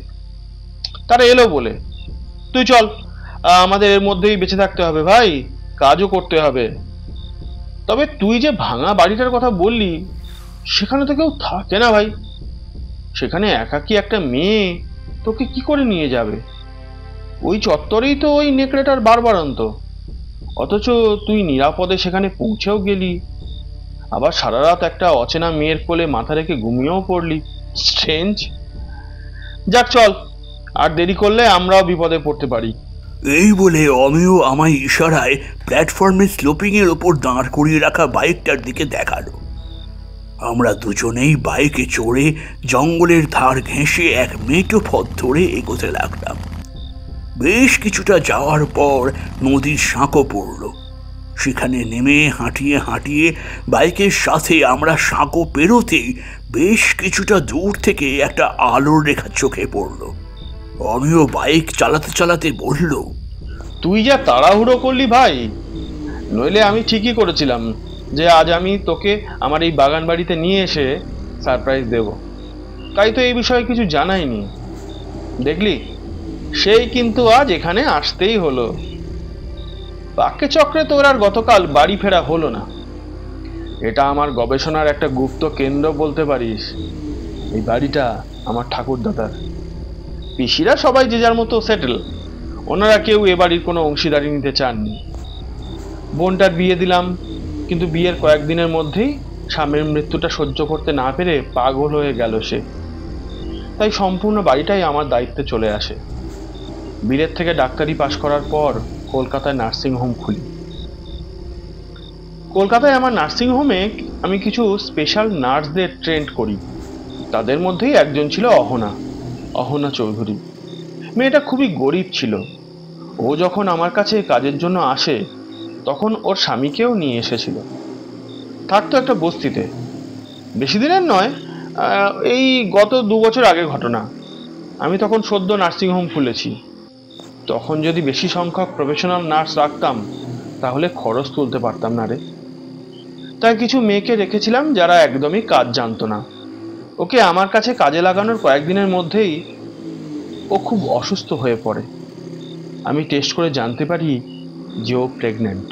তারা এলো বলে। তুই চল, আমাদের এর মধ্যেই বেঁচে থাকতে হবে ভাই, কাজও করতে হবে। তবে তুই যে ভাঙা বাড়িটার কথা বললি, সেখানে তো কেউ থাকে না ভাই। সেখানে একাকী একটা মেয়ে তোকে কি করে নিয়ে যাবে? ওই চত্বরেই তো ওই নেকড়েটার বারবারন্ত। অথচ তুই নিরাপদে সেখানে পৌঁছেও গেলি, আবার সারা রাত একটা অচেনা মেয়ের কোলে মাথা রেখে ঘুমিয়েও পড়লি। স্ট্রেঞ্জ। যাক চল, আর দেরি করলে আমরাও বিপদে পড়তে পারি। এই বলে অমিয় আমায় ইশারায় প্ল্যাটফর্মের স্লোপিংয়ের ওপর দাঁড় করিয়ে রাখা বাইকটার দিকে দেখালো। আমরা দুজনেই বাইকে চড়ে জঙ্গলের ধার ঘেঁষে এক মেঠো পথ ধরে এগোতে লাগলাম। বেশ কিছুটা যাওয়ার পর নদীর সাঁকো পড়ল। সেখানে নেমে হাঁটিয়ে হাঁটিয়ে বাইকের সাথে আমরা সাঁকো পেরোতেই বেশ কিছুটা দূর থেকে একটা আলোর রেখা চোখে পড়ল। আমিও বাইক চালাতে চালাতে বলল, তুই যা তাড়াহুড়ো করলি ভাই, নইলে আমি ঠিকই করেছিলাম যে আজ আমি তোকে আমার এই বাগান বাড়িতে নিয়ে এসে সারপ্রাইজ দেব। তাই তো এই বিষয়ে কিছু জানাইনি। দেখলি, সেই কিন্তু আজ এখানে আসতেই হলো। বাক্যে চক্রে তোর আর গতকাল বাড়ি ফেরা হলো না। এটা আমার গবেষণার একটা গুপ্ত কেন্দ্র বলতে পারিস। এই বাড়িটা আমার ঠাকুরদাদার। পিসিরা সবাই যে যার মতো সেটেল, ওনারা কেউ এ বাড়ির কোনো অংশীদারি নিতে চাননি। বোনটার বিয়ে দিলাম, কিন্তু বিয়ের কয়েকদিনের মধ্যেই স্বামীর মৃত্যুটা সহ্য করতে না পেরে পাগল হয়ে গেল সে। তাই সম্পূর্ণ বাড়িটাই আমার দায়িত্বে চলে আসে। বীরের থেকে ডাক্তারি পাশ করার পর কলকাতায় নার্সিংহোম খুলি। কলকাতায় আমার নার্সিংহোমে আমি কিছু স্পেশাল নার্সদের ট্রেন্ড করি। তাদের মধ্যেই একজন ছিল অহনা চৌধুরী। মেয়েটা খুবই গরিব ছিল। ও যখন আমার কাছে কাজের জন্য আসে, তখন ওর স্বামীকেও নিয়ে এসেছিল। থাকতো একটা বস্তিতে। বেশি দিনের নয়, এই গত 2 বছর আগে ঘটনা। আমি তখন সদ্য নার্সিংহোম খুলেছি। তখন যদি বেশি সংখ্যক প্রফেশনাল নার্স রাখতাম, তাহলে খরচ তুলতে পারতাম না রে। তাই কিছু মেয়েকে রেখেছিলাম যারা একদমই কাজ জানতো না। ওকে আমার কাছে কাজে লাগানোর কয়েকদিনের মধ্যেই ও খুব অসুস্থ হয়ে পড়ে। আমি টেস্ট করে জানতে পারি যে ও প্রেগন্যান্ট।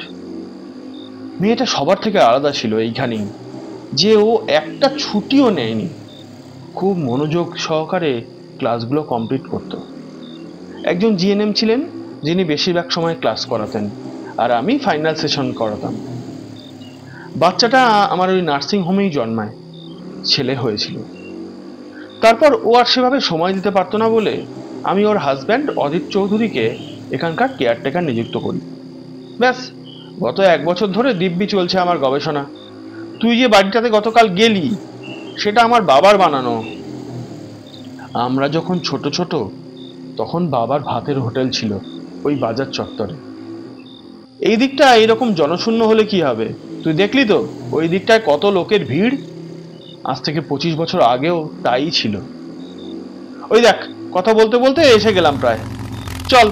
মেয়েটা সবার থেকে আলাদা ছিল এইখানেই, যে ও একটা ছুটিও নেয়নি। খুব মনোযোগ সহকারে ক্লাসগুলো কমপ্লিট করত। একজন জিএনএম ছিলেন, যিনি বেশিরভাগ সময় ক্লাস করাতেন, আর আমি ফাইনাল সেশন করাতাম। বাচ্চাটা আমার ওই নার্সিং হোমেই জন্মায়, ছেলে হয়েছিল। তারপর ও আর সেভাবে সময় দিতে পারতো না বলে আমি ওর হাজব্যান্ড অদিত চৌধুরীকে এখানকার কেয়ারটেকার নিযুক্ত করি। ব্যাস, গত 1 বছর ধরে দিব্যি চলছে আমার গবেষণা। তুই যে বাড়িটাতে গতকাল গেলি, সেটা আমার বাবার বানানো। আমরা যখন ছোট ছোট, তখন বাবার ভাতের হোটেল ছিল ওই বাজার চত্বরে। এই দিকটা এইরকম জনশূন্য হলে কি হবে? তুই দেখলি তো ওই দিকটায় কত লোকের ভিড়। আজ থেকে 25 বছর আগেও তাই ছিল। ওই দেখ, কথা বলতে বলতে এসে গেলাম প্রায়। চল।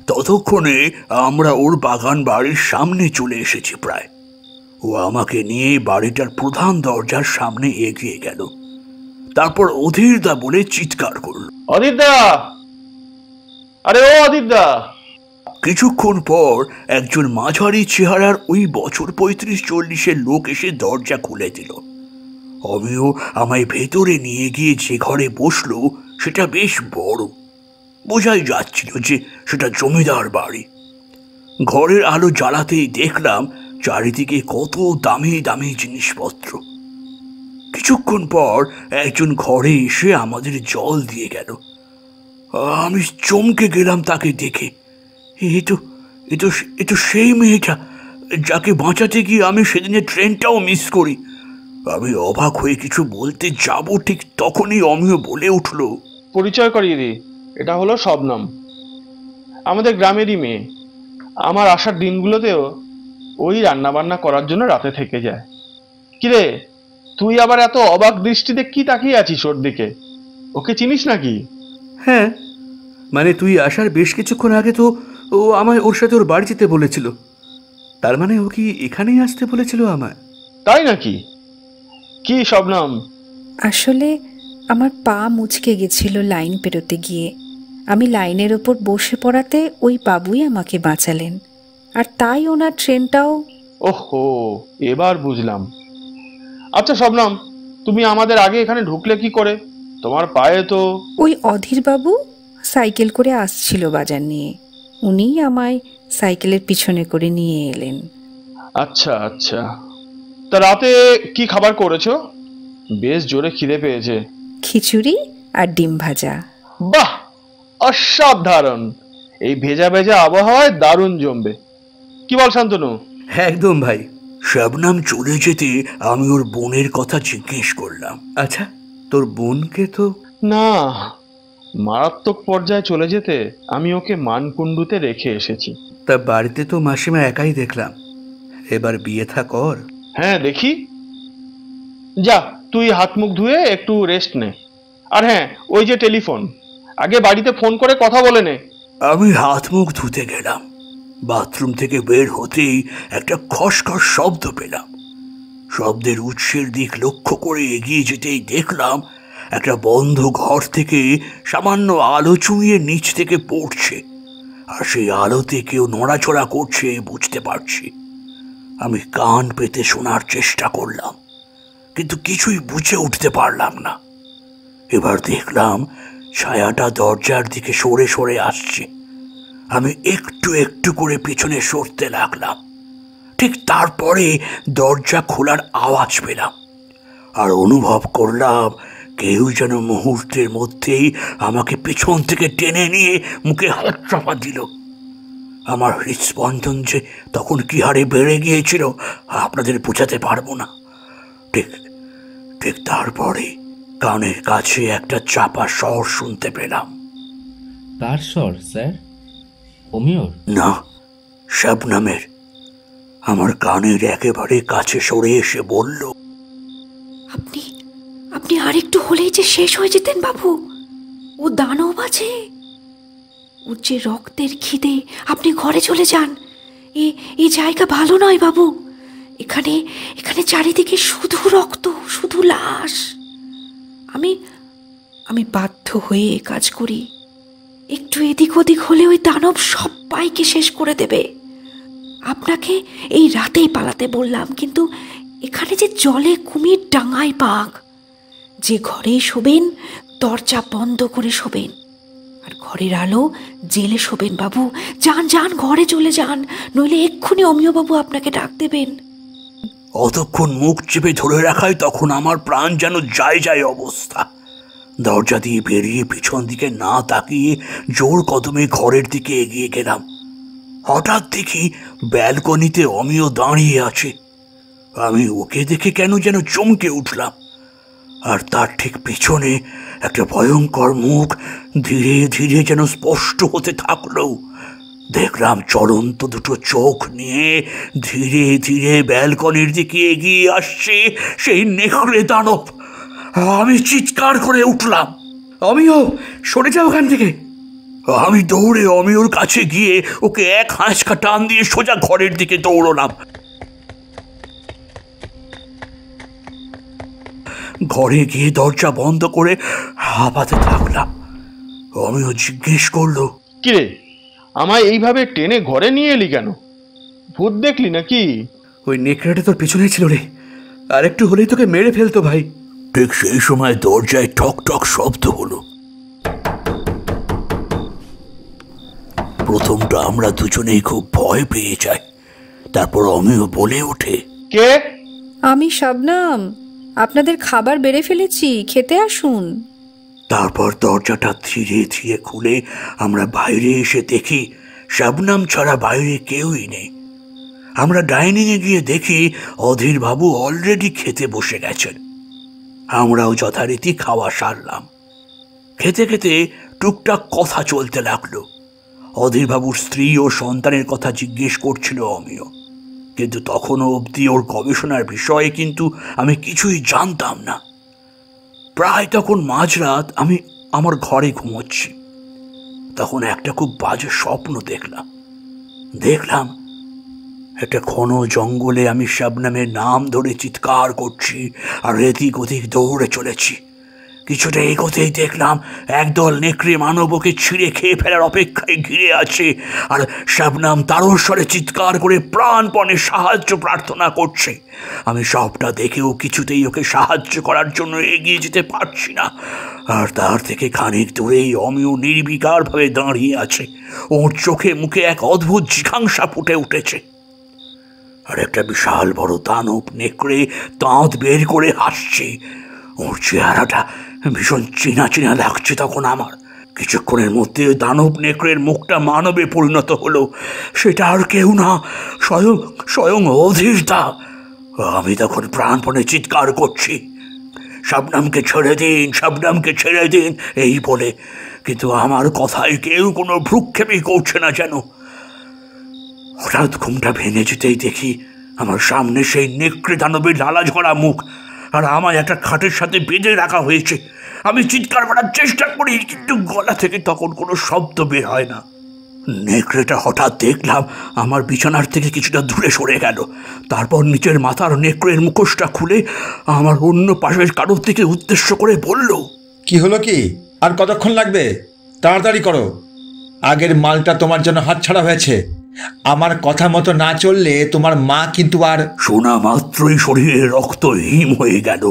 ততক্ষণে আমরা ওর বাগান বাড়ির সামনে চলে এসেছি প্রায়। ও আমাকে নিয়ে বাড়িটার প্রধান দরজার সামনে এগিয়ে গেল। তারপর অধীরদা বলে চিৎকার করল, অধীরদা! আরে ও অধীরদা! কিছুক্ষণ পর একজন মাঝারি চেহারার ওই বছর 35-40-এর লোক এসে দরজা খুলে দিল। আমিও আমায় ভেতরে নিয়ে গিয়ে যে ঘরে বসলো, সেটা বেশ বড়। বোঝাই যাচ্ছিল যে সেটা জমিদার বাড়ি। ঘরের আলো জ্বালাতেই দেখলাম চারিদিকে কত দামি দামি জিনিসপত্র। কিছুক্ষণ পর একজন ঘরে এসে আমাদের জল দিয়ে গেল। আমি চমকে গেলাম তাকে দেখে। এ তো সেই মেয়েটা যাকে বাঁচাতে গিয়ে আমি সেদিনের ট্রেনটাও মিস করি। আমি অবাক হয়ে কিছু বলতে যাব, ঠিক তখনই অমিয় বলে উঠল, পরিচয় করিয়ে দিই, এটা হলো শবনম, আমাদের গ্রামেরই মেয়ে। আমার আসার দিনগুলোতেও ওই রান্না বান্না করার জন্য রাতে থেকে যায়। কিরে, তুই আবার এত অবাক দৃষ্টিতে কি তাকিয়ে আছিস ওর দিকে? ওকে চিনিস নাকি? হ্যাঁ, মানে তুই আসার বেশ কিছুক্ষণ আগে তো ও আমায় ওর সাথে ওর বাড়ি যেতে বলেছিল। তার মানে ও কি এখানেই আসতে বলেছিল আমায়? তাই নাকি? কি শবনম? আসলে আমার পা মুচকে গেছিল লাইন পেরোতে গিয়ে। আমি লাইনের ওপর বসে পড়াতে ওই বাবুই আমাকে বাঁচালেন, আর তাই ওনার ট্রেনটাও। ওহো, এবার বুঝলাম। আচ্ছা শবনম, তুমি আমাদের আগে এখানে ঢুকলে কি করে? তোমার পায়ে তো। ওই অধীর বাবু সাইকেল করে আসছিল বাজার নিয়ে, উনিই আমায় সাইকেলের পিছনে করে নিয়ে এলেন। আচ্ছা আচ্ছা, তা রাতে কি খাবার করেছো? বেশ জোরে খিদে পেয়েছে। খিচুড়ি আর ডিম ভাজা। বাহ, অসাধারণ! এই ভেজা ভেজা আবহাওয়ায় দারুণ জমবে। কি বল শান্তনু? একদম ভাই। শবনম চলে যেতে আমি ওর বোনের কথা জিজ্ঞেস করলাম। আচ্ছা, তোর বোনকে তো। না, মারাত্মক পর্যায়ে চলে যেতে আমি ওকে মানকুণ্ডুতে রেখে এসেছি। তা বাড়িতে তো মাসিমা একাই দেখলাম, এবার বিয়ে থা কর। হ্যাঁ দেখি। যা, তুই হাত মুখ ধুয়ে একটু রেস্ট নে। আর হ্যাঁ, ওই যে টেলিফোন, আগে বাড়িতে ফোন করে কথা বলে নে। আমি হাত মুখ ধুতে গেলাম। বাথরুম থেকে বের হতেই একটা খসখস শব্দ পেলাম। শব্দের উৎসের দিক লক্ষ্য করে এগিয়ে যেতেই দেখলাম একটা বন্ধ ঘর থেকে সামান্য আলো চুঁইয়ে নিচ থেকে পড়ছে, আর সেই আলোতে কেউ নড়াচড়া করছে বুঝতে পারছি। আমি কান পেতে শোনার চেষ্টা করলাম, কিন্তু কিছুই বুঝে উঠতে পারলাম না। এবার দেখলাম ছায়াটা দরজার দিকে সরে সরে আসছে। আমি একটু একটু করে পিছনে সরতে লাগলাম। ঠিক তারপরে দরজা খোলার আওয়াজ পেলাম, আর অনুভব করলাম কেউ যেন মুহূর্তের মধ্যেই আমাকে পিছন থেকে টেনে নিয়ে মুখে হাত চাপা দিল। আমার হৃদস্পন্দন যে তখন কি হারে বেড়ে গিয়েছিল আপনাদের বোঝাতে পারবো না। ঠিক তারপরে কানের কাছে একটা চাপা স্বর শুনতে পেলাম। কার স্বর স্যার? অমিয়র? না, শবনমের। আমার কানের একেবারে কাছে সরে এসে বলল, আপনি আর একটু হলেই যে শেষ হয়ে যেতেন বাবু। ও দানব আছে, ওর যে রক্তের খিদে। আপনি ঘরে চলে যান, এই জায়গা ভালো নয় বাবু। এখানে চারিদিকে শুধু রক্ত, শুধু লাশ। আমি বাধ্য হয়ে এ কাজ করি। একটু এদিক ওদিক হলে ওই দানব সবাইকে শেষ করে দেবে। আপনাকে এই রাতেই পালাতে বললাম, কিন্তু এখানে যে জলে কুমির ডাঙায় বাঘ। যে ঘরেই শোবেন দরজা বন্ধ করে শোবেন, আর ঘরের আলো জেলে শোবেন বাবু। যান ঘরে চলে যান, নইলে এক্ষুনি অমিয়বাবু আপনাকে ডাক দেবেন। অতক্ষণ মুখ চেপে ধরে রাখায় তখন আমার প্রাণ যেন যায় অবস্থা। দরজা দিয়ে বেরিয়ে পিছন দিকে না তাকিয়ে জোর কদমে ঘরের দিকে এগিয়ে গেলাম। হঠাৎ দেখি ব্যালকনিতে অমিয় দাঁড়িয়ে আছে। আমি ওকে দেখে কেন যেন চমকে উঠলাম, আর তার ঠিক পিছনে একটা ভয়ঙ্কর মুখ ধীরে ধীরে যেন স্পষ্ট হতে থাকলো। দেখলাম চলন্ত দুটো চোখ নিয়ে ধীরে ধীরে ব্যালকনির দিকে এগিয়ে আসছে সেই নেকড়ে দানব। আমি চিৎকার করে উঠলাম, অমিয়, সরে যাও ওখান থেকে। আমি দৌড়ে অমিয়র কাছে গিয়ে ওকে এক হাঁচকা টান দিয়ে সোজা ঘরের দিকে দৌড়লাম। ঘরে গিয়ে দরজা বন্ধ করে হাঁপাতে থাকলাম। অমিয় জিজ্ঞেস করলো, কিরে, আমায় এইভাবে টেনে ঘরে নিয়ে এলি কেন? ভূত দেখলি নাকি? ওই নেকড়েটা তোর পিছনে ছিল রে, আর একটু হলেই তোকে মেরে ফেলতো ভাই। ঠিক সেই সময় দরজায় ঠক ঠক শব্দ হলো। প্রথমটা আমরা দুজনেই খুব ভয় পেয়ে যাই। তারপর অমিয় বলে ওঠে, কে? আমি শবনম, আপনাদের খাবার বেড়ে ফেলেছি, খেতে আসুন। তারপর দরজাটা ধীরে ধীরে খুলে আমরা বাইরে এসে দেখি শবনম ছাড়া বাইরে কেউই নেই। আমরা ডাইনিংয়ে গিয়ে দেখি অধীর বাবু অলরেডি খেতে বসে গেছেন। আমরাও যথারীতি খাওয়া সারলাম। খেতে খেতে টুকটাক কথা চলতে লাগলো। অধীর বাবুর স্ত্রী ও সন্তানের কথা জিজ্ঞেস করছিল অমিয়, কিন্তু তখনও অবধি ওর গবেষণার বিষয়ে কিন্তু আমি কিছুই জানতাম না। প্রায় তখন মাঝরাত, আমি আমার ঘরে ঘুমোচ্ছি। তখন একটা খুব বাজে স্বপ্ন দেখলাম একটা ঘন জঙ্গলে আমি শবনমের নাম ধরে চিৎকার করছি আর এদিক ওদিক দৌড়ে চলেছি। কিছুটা এগোতেই দেখলাম একদল নেকড়ে মানবকে ছিঁড়ে খেয়ে ফেলার অপেক্ষায় ঘিরে আছে, আর শবনম তারস্বরে চিৎকার করে প্রাণপণে সাহায্য প্রার্থনা করছে। আমি সবটা দেখেও কিছুতেই ওকে সাহায্য করার জন্য এগিয়ে যেতে পারছি না। আর তার থেকে খানিক দূরেই অমিয় নির্বিকারভাবে দাঁড়িয়ে আছে। ওর চোখে মুখে এক অদ্ভুত জিঘাংসা ফুটে উঠেছে। আর একটা বিশাল বড় দানব নেকড়ে দাঁত বের করে হাসছে। ওর চেহারাটা ভীষণ চেনা চেনা লাগছে তখন আমার। কিছুক্ষণের মধ্যে দানব নেকড়ের মুখটা মানবে পরিণত হলো। সেটা আর কেউ না, স্বয়ং অধীরদা। আমি তখন প্রাণপণে চিৎকার করছি, শবনমকে ছেড়ে দিন, শবনমকে ছেড়ে দিন এই বলে, কিন্তু আমার কথায় কেউ কোনো ভ্রুক্ষেপই করছে না যেন। হঠাৎ ঘুমটা ভেঙে যেতেই দেখি আমার সামনে সেই নেকড়ে দানবের লালা ঝরা মুখ, আর আমায় একটা খাটের সাথে বেঁধে রাখা হয়েছে। আমি চিৎকার করার চেষ্টা করি, কিন্তু গলা থেকে তখন কোনো শব্দ বের হয় না। নেকড়েটা হঠাৎ দেখলাম আমার বিছানার থেকে কিছুটা দূরে সরে গেল। তারপর নিচের মাথার নেকড়ের মুখোশটা খুলে আমার অন্য পাশের কারোর থেকে উদ্দেশ্য করে বলল, কি হলো কি? আর কতক্ষণ লাগবে? তাড়াতাড়ি করো, আগের মালটা তোমার জন্য হাতছাড়া হয়েছে। আমার কথা মতো না চললে তোমার মা কিন্তু আর। শোনা মাত্রই শরীরে রক্ত হিম হয়ে গেল।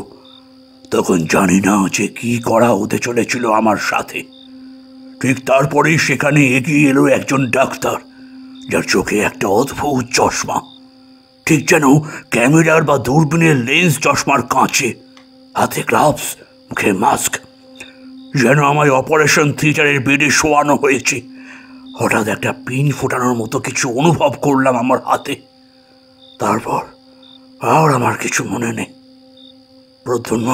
তখন জানি না যে কি করা হতে চলেছিল আমার সাথে। ঠিক তারপরেই সেখানে এগিয়ে এলো একজন ডাক্তার, যার চোখে একটা অদ্ভুত চশমা, ঠিক যেন ক্যামেরার বা দূরবীনের লেন্স চশমার কাঁচে, হাতে গ্লাভস, মুখে মাস্ক, যেন আমায় অপারেশন থিয়েটারের বেডে শোয়ানো হয়েছে। হঠাৎ একটা পিন ফোটানোর মতো কিছু অনুভব করলাম আমার হাতে। তারপর আর আমার কিছু মনে নেই। প্রদ্যুম্ন,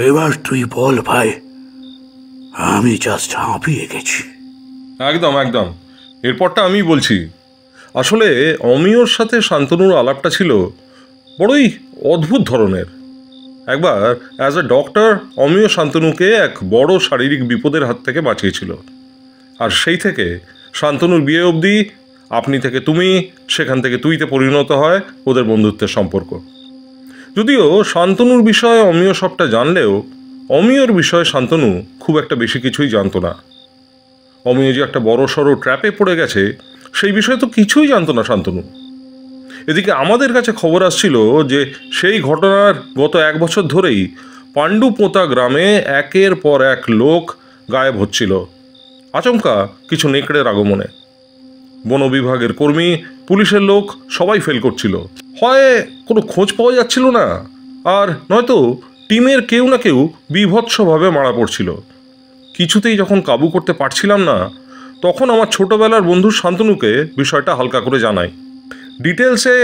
এবার তুই বল ভাই, আমি জাস্ট হাঁপিয়ে গেছি। একদম একদম, এরপরটা আমি বলছি। আসলে অমিয়র সাথে শান্তনুর আলাপটা ছিল বড়ই অদ্ভুত ধরনের। একবার অ্যাজ এ ডক্টর অমিয় শান্তনুকে এক বড় শারীরিক বিপদের হাত থেকে বাঁচিয়েছিল, আর সেই থেকে শান্তনুর বিয়ে অবধি আপনি থেকে তুমি, সেখান থেকে তুইতে পরিণত হয় ওদের বন্ধুত্বের সম্পর্ক। যদিও শান্তনুর বিষয়ে অমিয় সবটা জানলেও অমিয়র বিষয়ে শান্তনু খুব একটা বেশি কিছুই জানতো না। অমিয় যে একটা বড় সড়ো ট্র্যাপে পড়ে গেছে সেই বিষয়ে তো কিছুই জানতো না শান্তনু। এদিকে আমাদের কাছে খবর আসছিল যে সেই ঘটনার গত 1 বছর ধরেই পাণ্ডুপোতা গ্রামে একের পর এক লোক গায়েব হচ্ছিল আচমকা কিছু নেকড়ের আগমনে। বন বিভাগের কর্মী, পুলিশের লোক সবাই ফেল করছিল। হয় কোনো খোঁজ পাওয়া যাচ্ছিল না, আর নয়তো টিমের কেউ না কেউ বীভৎসভাবে মারা পড়ছিল। কিছুতেই যখন কাবু করতে পারছিলাম না, তখন আমার ছোটবেলার বন্ধু শান্তনুকে বিষয়টা হালকা করে জানাই। ডিটেলসে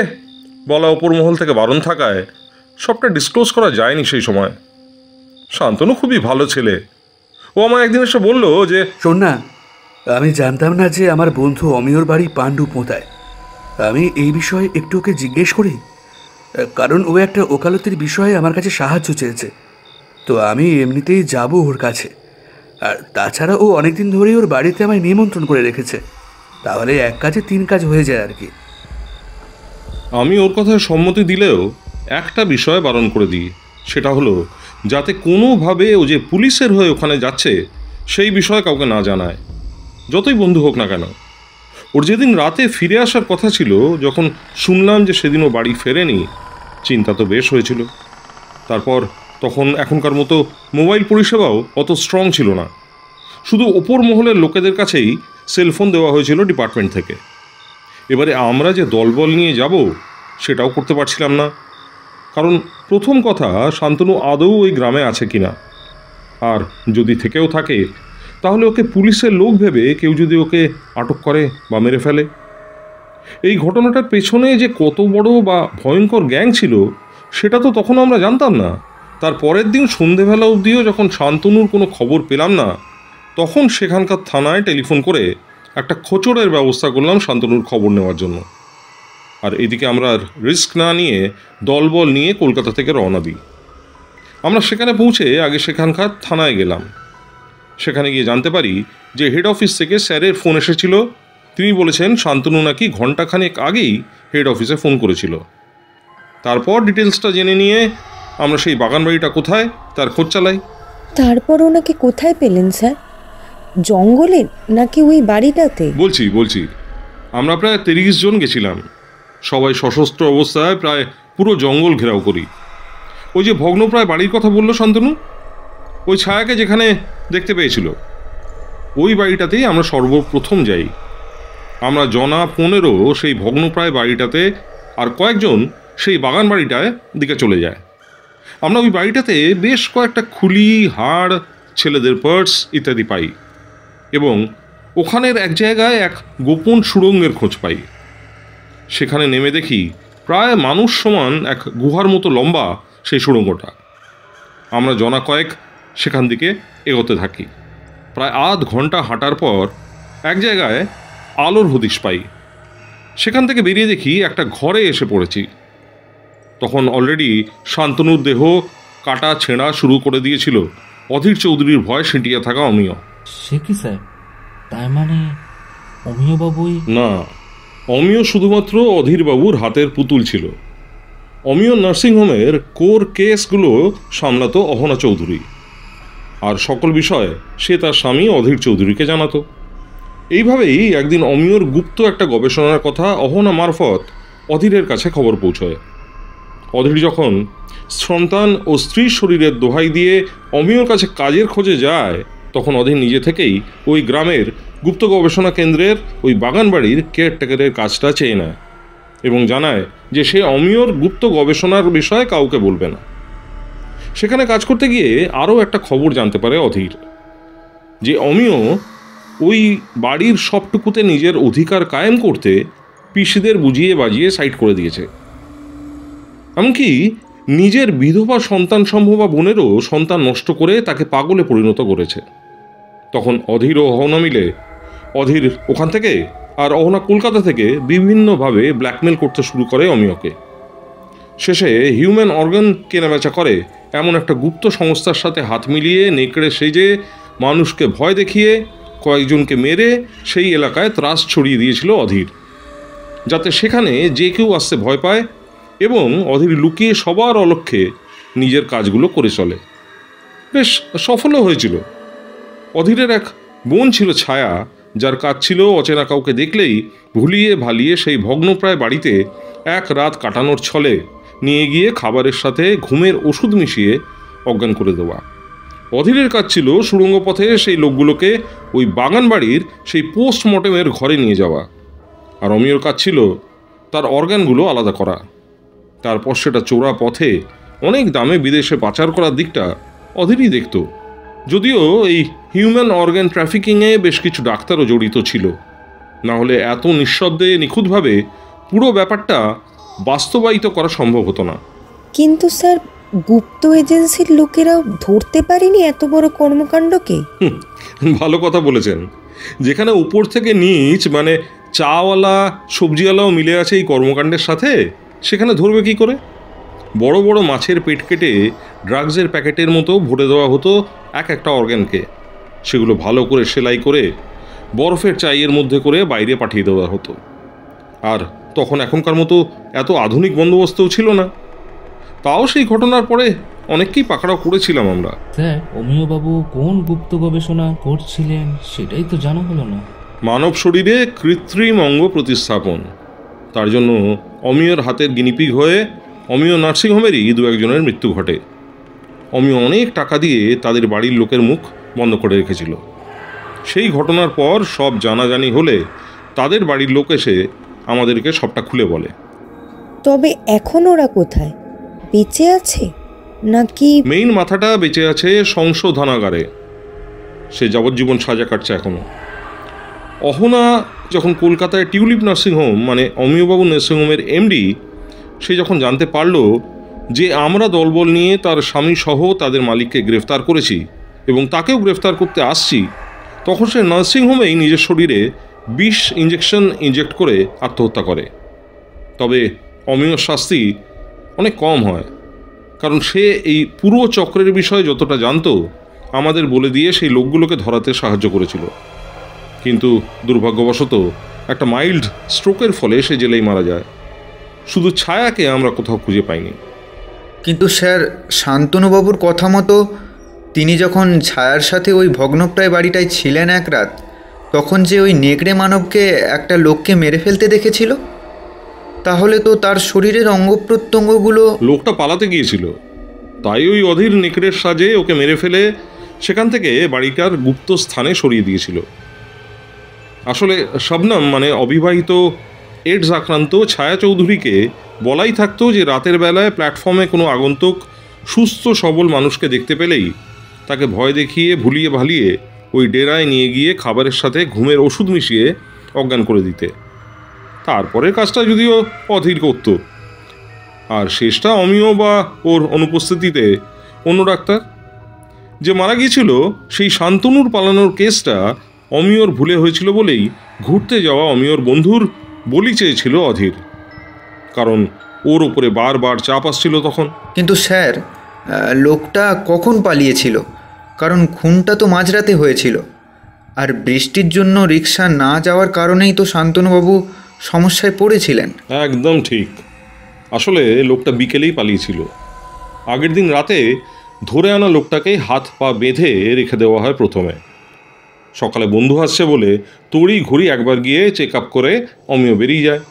বলা ওপর মহল থেকে বারণ থাকায় সবটা ডিসক্লোজ করা যায়নি সেই সময়। শান্তনু খুবই ভালো ছেলে। ও আমার একদিন এসে বললো যে, শোন না, আমি জানতাম না যে আমার বন্ধু অমিয়র বাড়ি পাণ্ডুপোতায়। আমি এই বিষয়ে একটু ওকে জিজ্ঞেস করি, কারণ ও একটা ওকালতির বিষয়ে আমার কাছে সাহায্য চেয়েছে। তো আমি এমনিতেই যাব ওর কাছে। আর তাছাড়া ও অনেকদিন ধরেই ওর বাড়িতে আমায় নিমন্ত্রণ করে রেখেছে। তাহলে 1 কাজে 3 কাজ হয়ে যায় আর কি। আমি ওর কথায় সম্মতি দিলেও একটা বিষয়ে বারণ করে দিই, সেটা হলো যাতে কোনোভাবে ও যে পুলিশের হয়ে ওখানে যাচ্ছে সেই বিষয়ে কাউকে না জানায়, যতই বন্ধু হোক না কেন। ওর যেদিন রাতে ফিরে আসার কথা ছিল, যখন শুনলাম যে সেদিন ও বাড়ি ফেরেনি, চিন্তা তো বেশ হয়েছিল। তারপর তখন এখনকার মতো মোবাইল পরিষেবাও অত স্ট্রং ছিল না। শুধু ওপর মহলের লোকেদের কাছেই সেলফোন দেওয়া হয়েছিল ডিপার্টমেন্ট থেকে। এবারে আমরা যে দলবল নিয়ে যাব সেটাও করতে পারছিলাম না, কারণ প্রথম কথা শান্তনু আদৌ ওই গ্রামে আছে কিনা। আর যদি থেকেও থাকে তাহলে ওকে পুলিশের লোক ভেবে কেউ যদি ওকে আটক করে বা মেরে ফেলে। এই ঘটনাটার পেছনে যে কত বড় বা ভয়ঙ্কর গ্যাং ছিল সেটা তো তখন আমরা জানতাম না। তার পরের দিন সন্ধেবেলা অবধিও যখন শান্তনুর কোনো খবর পেলাম না, তখন সেখানকার থানায় টেলিফোন করে একটা খোঁচড়ের ব্যবস্থা করলাম শান্তনুর খবর নেওয়ার জন্য। আর এদিকে আমরা রিস্ক না নিয়ে দলবল নিয়ে কলকাতা থেকে রওনা দিই। আমরা সেখানে পৌঁছে আগে সেখানকার থানায় গেলাম। সেখানে গিয়ে জানতে পারি যে হেড অফিস থেকে স্যারের ফোন এসেছিল। তিনি বলেছেন শান্তনু নাকি ঘণ্টাখানেক আগেই হেড অফিসে ফোন করেছিল। তারপর ডিটেলসটা জেনে নিয়ে আমরা সেই বাগান বাড়িটা কোথায় তার খোঁজ চালাই। তারপর ওনাকে কোথায় পেলেন স্যার? জঙ্গলে নাকি ওই বাড়িটাতে? বলছি আমরা প্রায় 30 জন গেছিলাম, সবাই সশস্ত্র অবস্থায় প্রায় পুরো জঙ্গল ঘেরাও করি। ওই যে ভগ্নপ্রায় বাড়ির কথা বললো শান্তনু, ওই ছায়াকে যেখানে দেখতে পেয়েছিল ওই বাড়িটাতেই আমরা সর্বপ্রথম যাই। আমরা জনা 15 সেই ভগ্নপ্রায় বাড়িটাতে আর কয়েকজন সেই বাগান বাড়িটায় দিকে চলে যায়। আমরা ওই বাড়িটাতে বেশ কয়েকটা খুলি, হাড়, ছেলেদের পার্স ইত্যাদি পাই এবং ওখানের এক জায়গায় এক গোপন সুড়ঙ্গের খোঁজ পাই। সেখানে নেমে দেখি প্রায় মানুষ সমান এক গুহার মতো লম্বা সেই সুড়ঙ্গটা। আমরা জনা কয়েক সেখান থেকে এগোতে থাকি। প্রায় আধ ঘন্টা হাঁটার পর এক জায়গায় আলোর হদিশ পাই। সেখান থেকে বেরিয়ে দেখি একটা ঘরে এসে পড়েছি। তখন অলরেডি শান্তনুর দেহ কাটা ছেঁড়া শুরু করে দিয়েছিল অধীর চৌধুরীর ভয় সিঁটিয়ে থাকা অমিয়। সে কি স্যার, তার মানে অমিয় বাবুই? না, অমিয় শুধুমাত্র অধীরবাবুর হাতের পুতুল ছিল। অমিয় নার্সিংহোমের কোর কেসগুলো সামলাতো অহনা চৌধুরী, আর সকল বিষয় সে তার স্বামী অধীর চৌধুরীকে জানাতো। এইভাবেই একদিন অমিয়র গুপ্ত একটা গবেষণার কথা অহনা মারফত অধীরের কাছে খবর পৌঁছয়। অধীর যখন সন্তান ও স্ত্রীর শরীরের দোহাই দিয়ে অমিয়র কাছে কাজের খোঁজে যায়, তখন অধীর নিজে থেকেই ওই গ্রামের গুপ্ত গবেষণা কেন্দ্রের ওই বাগান বাড়ির কেয়ারটেকারের কাজটা চেয়ে নেয় এবং জানায় যে সে অমিয়র গুপ্ত গবেষণার বিষয়ে কাউকে বলবে না। সেখানে কাজ করতে গিয়ে আরও একটা খবর জানতে পারে অধীর, যে অমিয় ওই বাড়ির সবটুকুতে নিজের অধিকার কায়েম করতে পিসিদের বুঝিয়ে বাজিয়ে সাইড করে দিয়েছে। এমনকি নিজের বিধবা সন্তান সম্ভবা বোনেরও সন্তান নষ্ট করে তাকে পাগলে পরিণত করেছে। তখন অধীর ও অহনা মিলে অধীর ওখান থেকে আর অহনা কলকাতা থেকে বিভিন্নভাবে ব্ল্যাকমেল করতে শুরু করে অমিয়কে। শেষে হিউম্যান অর্গান কেনাবেচা করে এমন একটা গুপ্ত সংস্থার সাথে হাত মিলিয়ে নেকড়ে সেজে মানুষকে ভয় দেখিয়ে কয়েকজনকে মেরে সেই এলাকায় ত্রাস ছড়িয়ে দিয়েছিল অধীর, যাতে সেখানে যে কেউ আসতে ভয় পায় এবং অধীর লুকিয়ে সবার অলক্ষ্যে নিজের কাজগুলো করে চলে। বেশ সফলও হয়েছিল। অধীরের এক বোন ছিল ছায়া, যার কাজ ছিল অচেনা কাউকে দেখলেই ভুলিয়ে ভালিয়ে সেই ভগ্নপ্রায় বাড়িতে এক রাত কাটানোর ছলে নিয়ে গিয়ে খাবারের সাথে ঘুমের ওষুধ মিশিয়ে অজ্ঞান করে দেওয়া। অধীরের কাজ ছিল সুড়ঙ্গ পথে সেই লোকগুলোকে ওই বাগান বাড়ির সেই পোস্টমর্টেমের ঘরে নিয়ে যাওয়া, আর অমিয়র কাজ ছিল তার অর্গানগুলো আলাদা করা। তারপর সেটা চোরা পথে অনেক দামে বিদেশে পাচার করার দিকটা অধীরই দেখত। যদিও এই হিউম্যান অর্গান ট্রাফিকিংয়ে বেশ কিছু ডাক্তারও জড়িত ছিল, না হলে এত নিঃশব্দে নিখুঁতভাবে পুরো ব্যাপারটা বাস্তবায়িত করা সম্ভব হতো না। কিন্তু স্যার, গুপ্ত এজেন্সির লোকেরাও ধরতে পারেনি এত বড় কর্মকাণ্ডকে? ভালো কথা বলেছেন। যেখানে উপর থেকে নিচ মানে চাওয়ালা সবজিওয়ালাও মিলে আছে এই কর্মকাণ্ডের সাথে, সেখানে ধরবে কি করে? বড় বড় মাছের পেট কেটে ড্রাগসের প্যাকেটের মতো ভরে দেওয়া হতো এক একটা অর্গানকে। সেগুলো ভালো করে সেলাই করে বরফের চাইয়ের মধ্যে করে বাইরে পাঠিয়ে দেওয়া হতো। আর তখন এখনকার মতো এত আধুনিক বন্দোবস্তও ছিল না। তাও সেই ঘটনার পরে অনেককেই পাকড়াও করেছিলাম আমরা। স্যার, অমিয়বাবু কোন গুপ্ত গবেষণা করছিলেন সেটাই তো জানা হলো না। মানব শরীরে কৃত্রিম অঙ্গ প্রতিস্থাপন। তার জন্য অমিয়র হাতের গিনিপিগ হয়ে অমিয় নার্সিংহোমেরই 2-1 জনের মৃত্যু ঘটে। অমিয় অনেক টাকা দিয়ে তাদের বাড়ির লোকের মুখ বন্ধ করে রেখেছিল। সেই ঘটনার পর সব জানাজানি হলে তাদের বাড়ির লোক এসে আমাদেরকে সবটা খুলে বলে। তবে এখন ওরা কোথায়? বেঁচে আছে? নাকি মেইন মাথাটা বেঁচে আছে সংশোধনাগারে, সে যাবজ্জীবন সাজা কাটছে এখনো। অহনা যখন কলকাতায় টিউলিপ নার্সিংহোম মানে অমিয়বাবু নার্সিংহোমের এমডি, সে যখন জানতে পারল যে আমরা দলবল নিয়ে তার স্বামী সহ তাদের মালিককে গ্রেফতার করেছি এবং তাকেও গ্রেফতার করতে আসছি, তখন সে নার্সিংহোমেই নিজের শরীরে 20 ইঞ্জেকশন ইনজেক্ট করে আত্মহত্যা করে। তবে অমিয়র শাস্তি অনেক কম হয়, কারণ সে এই পুরো চক্রের বিষয়ে যতটা জানতো আমাদের বলে দিয়ে সেই লোকগুলোকে ধরাতে সাহায্য করেছিল। কিন্তু দুর্ভাগ্যবশত একটা মাইল্ড স্ট্রোকের ফলে সে জেলেই মারা যায়। শুধু ছায়াকে আমরা কোথাও খুঁজে পাইনি। কিন্তু স্যার, শান্তনুবাবুর কথা মতো তিনি যখন ছায়ার সাথে ওই ভগ্নপ্রায় বাড়িটায় ছিলেন এক রাত, তখন যে ওই নেকড়ে মানবকে একটা লোককে মেরে ফেলতে দেখেছিল, তাহলে তো তার শরীরের অঙ্গ প্রত্যঙ্গগুলো... লোকটা পালাতে গিয়েছিল, তাই ওই অধীর নেকড়ের সাজে ওকে মেরে ফেলে সেখান থেকে বাড়িটার গুপ্ত স্থানে সরিয়ে দিয়েছিল। আসলে শবনম মানে অবিবাহিত এডস আক্রান্ত ছায়া চৌধুরীকে বলাই থাকতো যে রাতের বেলায় প্ল্যাটফর্মে কোনো আগন্তুক সুস্থ সবল মানুষকে দেখতে পেলেই তাকে ভয় দেখিয়ে ভুলিয়ে ভালিয়ে ওই ডেরায় নিয়ে গিয়ে খাবারের সাথে ঘুমের ওষুধ মিশিয়ে অজ্ঞান করে দিতে। তারপরে কাজটা যদিও অধীর করত, আর শেষটা অমিয় বা ওর অনুপস্থিতিতে অন্য ডাক্তার। যে মারা গিয়েছিল সেই শান্তনুর পালানোর কেসটা অমিয়র ভুলে হয়েছিল বলেই ঘুরতে যাওয়া অমিয়র বন্ধুর বলি চেয়েছিল অধীর, কারণ ওর ওপরে বারবার চাপ আসছিল তখন। কিন্তু স্যার, লোকটা কখন পালিয়েছিল? কারণ খুনটা তো মাঝরাতে হয়েছিল, আর বৃষ্টির জন্য রিক্সা না যাওয়ার কারণেই তো শান্তনুবাবু সমস্যায় পড়েছিলেন। একদম ঠিক। আসলে লোকটা বিকেলেই পালিয়েছিল। আগের দিন রাতে ধরে আনা লোকটাকেই হাত পা বেঁধে রেখে দেওয়া হয় প্রথমে। সকালে বন্ধু আসছে বলে তড়ি ঘড়ি একবার গিয়ে চেক আপ করে অমিয় বেরিয়ে যায়,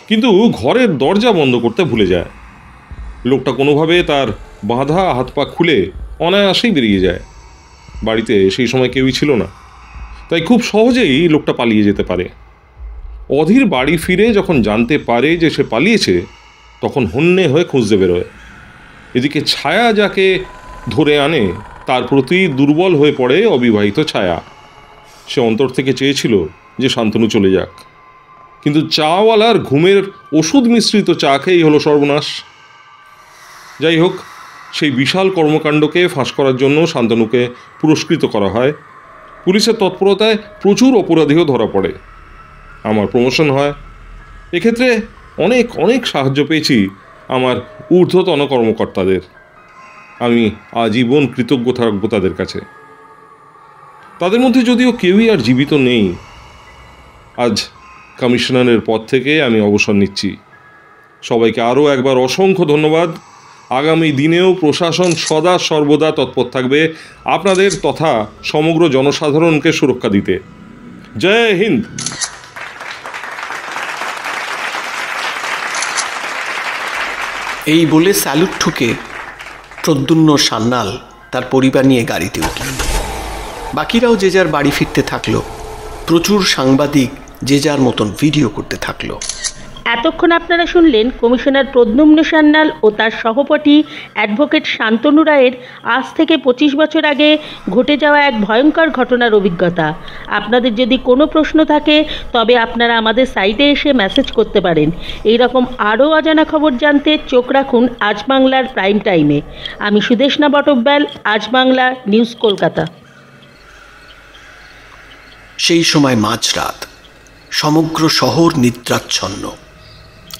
কিন্তু ঘরের দরজা বন্ধ করতে ভুলে যায়। লোকটা কোনোভাবে তার বাঁধা হাত পা খুলে অনায়াসেই বেরিয়ে যায়। বাড়িতে সেই সময় কেউই ছিল না, তাই খুব সহজেই লোকটা পালিয়ে যেতে পারে। অধীর বাড়ি ফিরে যখন জানতে পারে যে সে পালিয়েছে, তখন হন্যে হয়ে খুঁজতে বেরোয়। এদিকে ছায়া যাকে ধরে আনে তার প্রতি দুর্বল হয়ে পড়ে অবিবাহিত ছায়া। সে অন্তর থেকে চেয়েছিল যে শান্তনু চলে যাক, কিন্তু চাওয়ালার ঘুমের ওষুধ মিশ্রিত চা খেয়েই হলো সর্বনাশ। যাই হোক, সেই বিশাল কর্মকাণ্ডকে ফাঁস করার জন্য শান্তনুকে পুরস্কৃত করা হয়। পুলিশের তৎপরতায় প্রচুর অপরাধীও ধরা পড়ে। আমার প্রমোশন হয়। এক্ষেত্রে অনেক অনেক সাহায্য পেয়েছি আমার ঊর্ধ্বতন কর্মকর্তাদের। আমি আজীবন কৃতজ্ঞ থাকব তাদের কাছে। তাদের মধ্যে যদিও কেউই আর জীবিত নেই, আজ কমিশনারের পদ থেকে আমি অবসর নিচ্ছি। সবাইকে আরও একবার অসংখ্য ধন্যবাদ। আগামী দিনেও প্রশাসন সদা সর্বদা তৎপর থাকবে আপনাদের তথা সমগ্র জনসাধারণকে সুরক্ষা দিতে। জয় হিন্দ। এই বলে স্যালুট ঠুকে প্রদ্যুম্ন সান্যাল তার পরিবার নিয়ে গাড়িতে উঠলেন। বাকিরাও যে যার বাড়ি ফিরতে থাকলো। প্রচুর সাংবাদিক যে যার মতন ভিডিও করতে থাকলো। এতক্ষণ আপনারা শুনলেন কমিশনার প্রদ্যুম্ন সান্যাল ও তার সহপাঠী অ্যাডভোকেট শান্তনু রায়ের আজ থেকে 25 বছর আগে ঘটে যাওয়া এক ভয়ঙ্কর ঘটনার অভিজ্ঞতা। আপনাদের যদি কোনো প্রশ্ন থাকে তবে আপনারা আমাদের সাইটে এসে মেসেজ করতে পারেন। এই রকম আরও অজানা খবর জানতে চোখ রাখুন আজ বাংলার প্রাইম টাইমে। আমি সুদেশনা বটব্যাল, আজ বাংলা নিউজ, কলকাতা। সেই সময় মাঝরাত, সমগ্র শহর নিদ্রাচ্ছন্ন।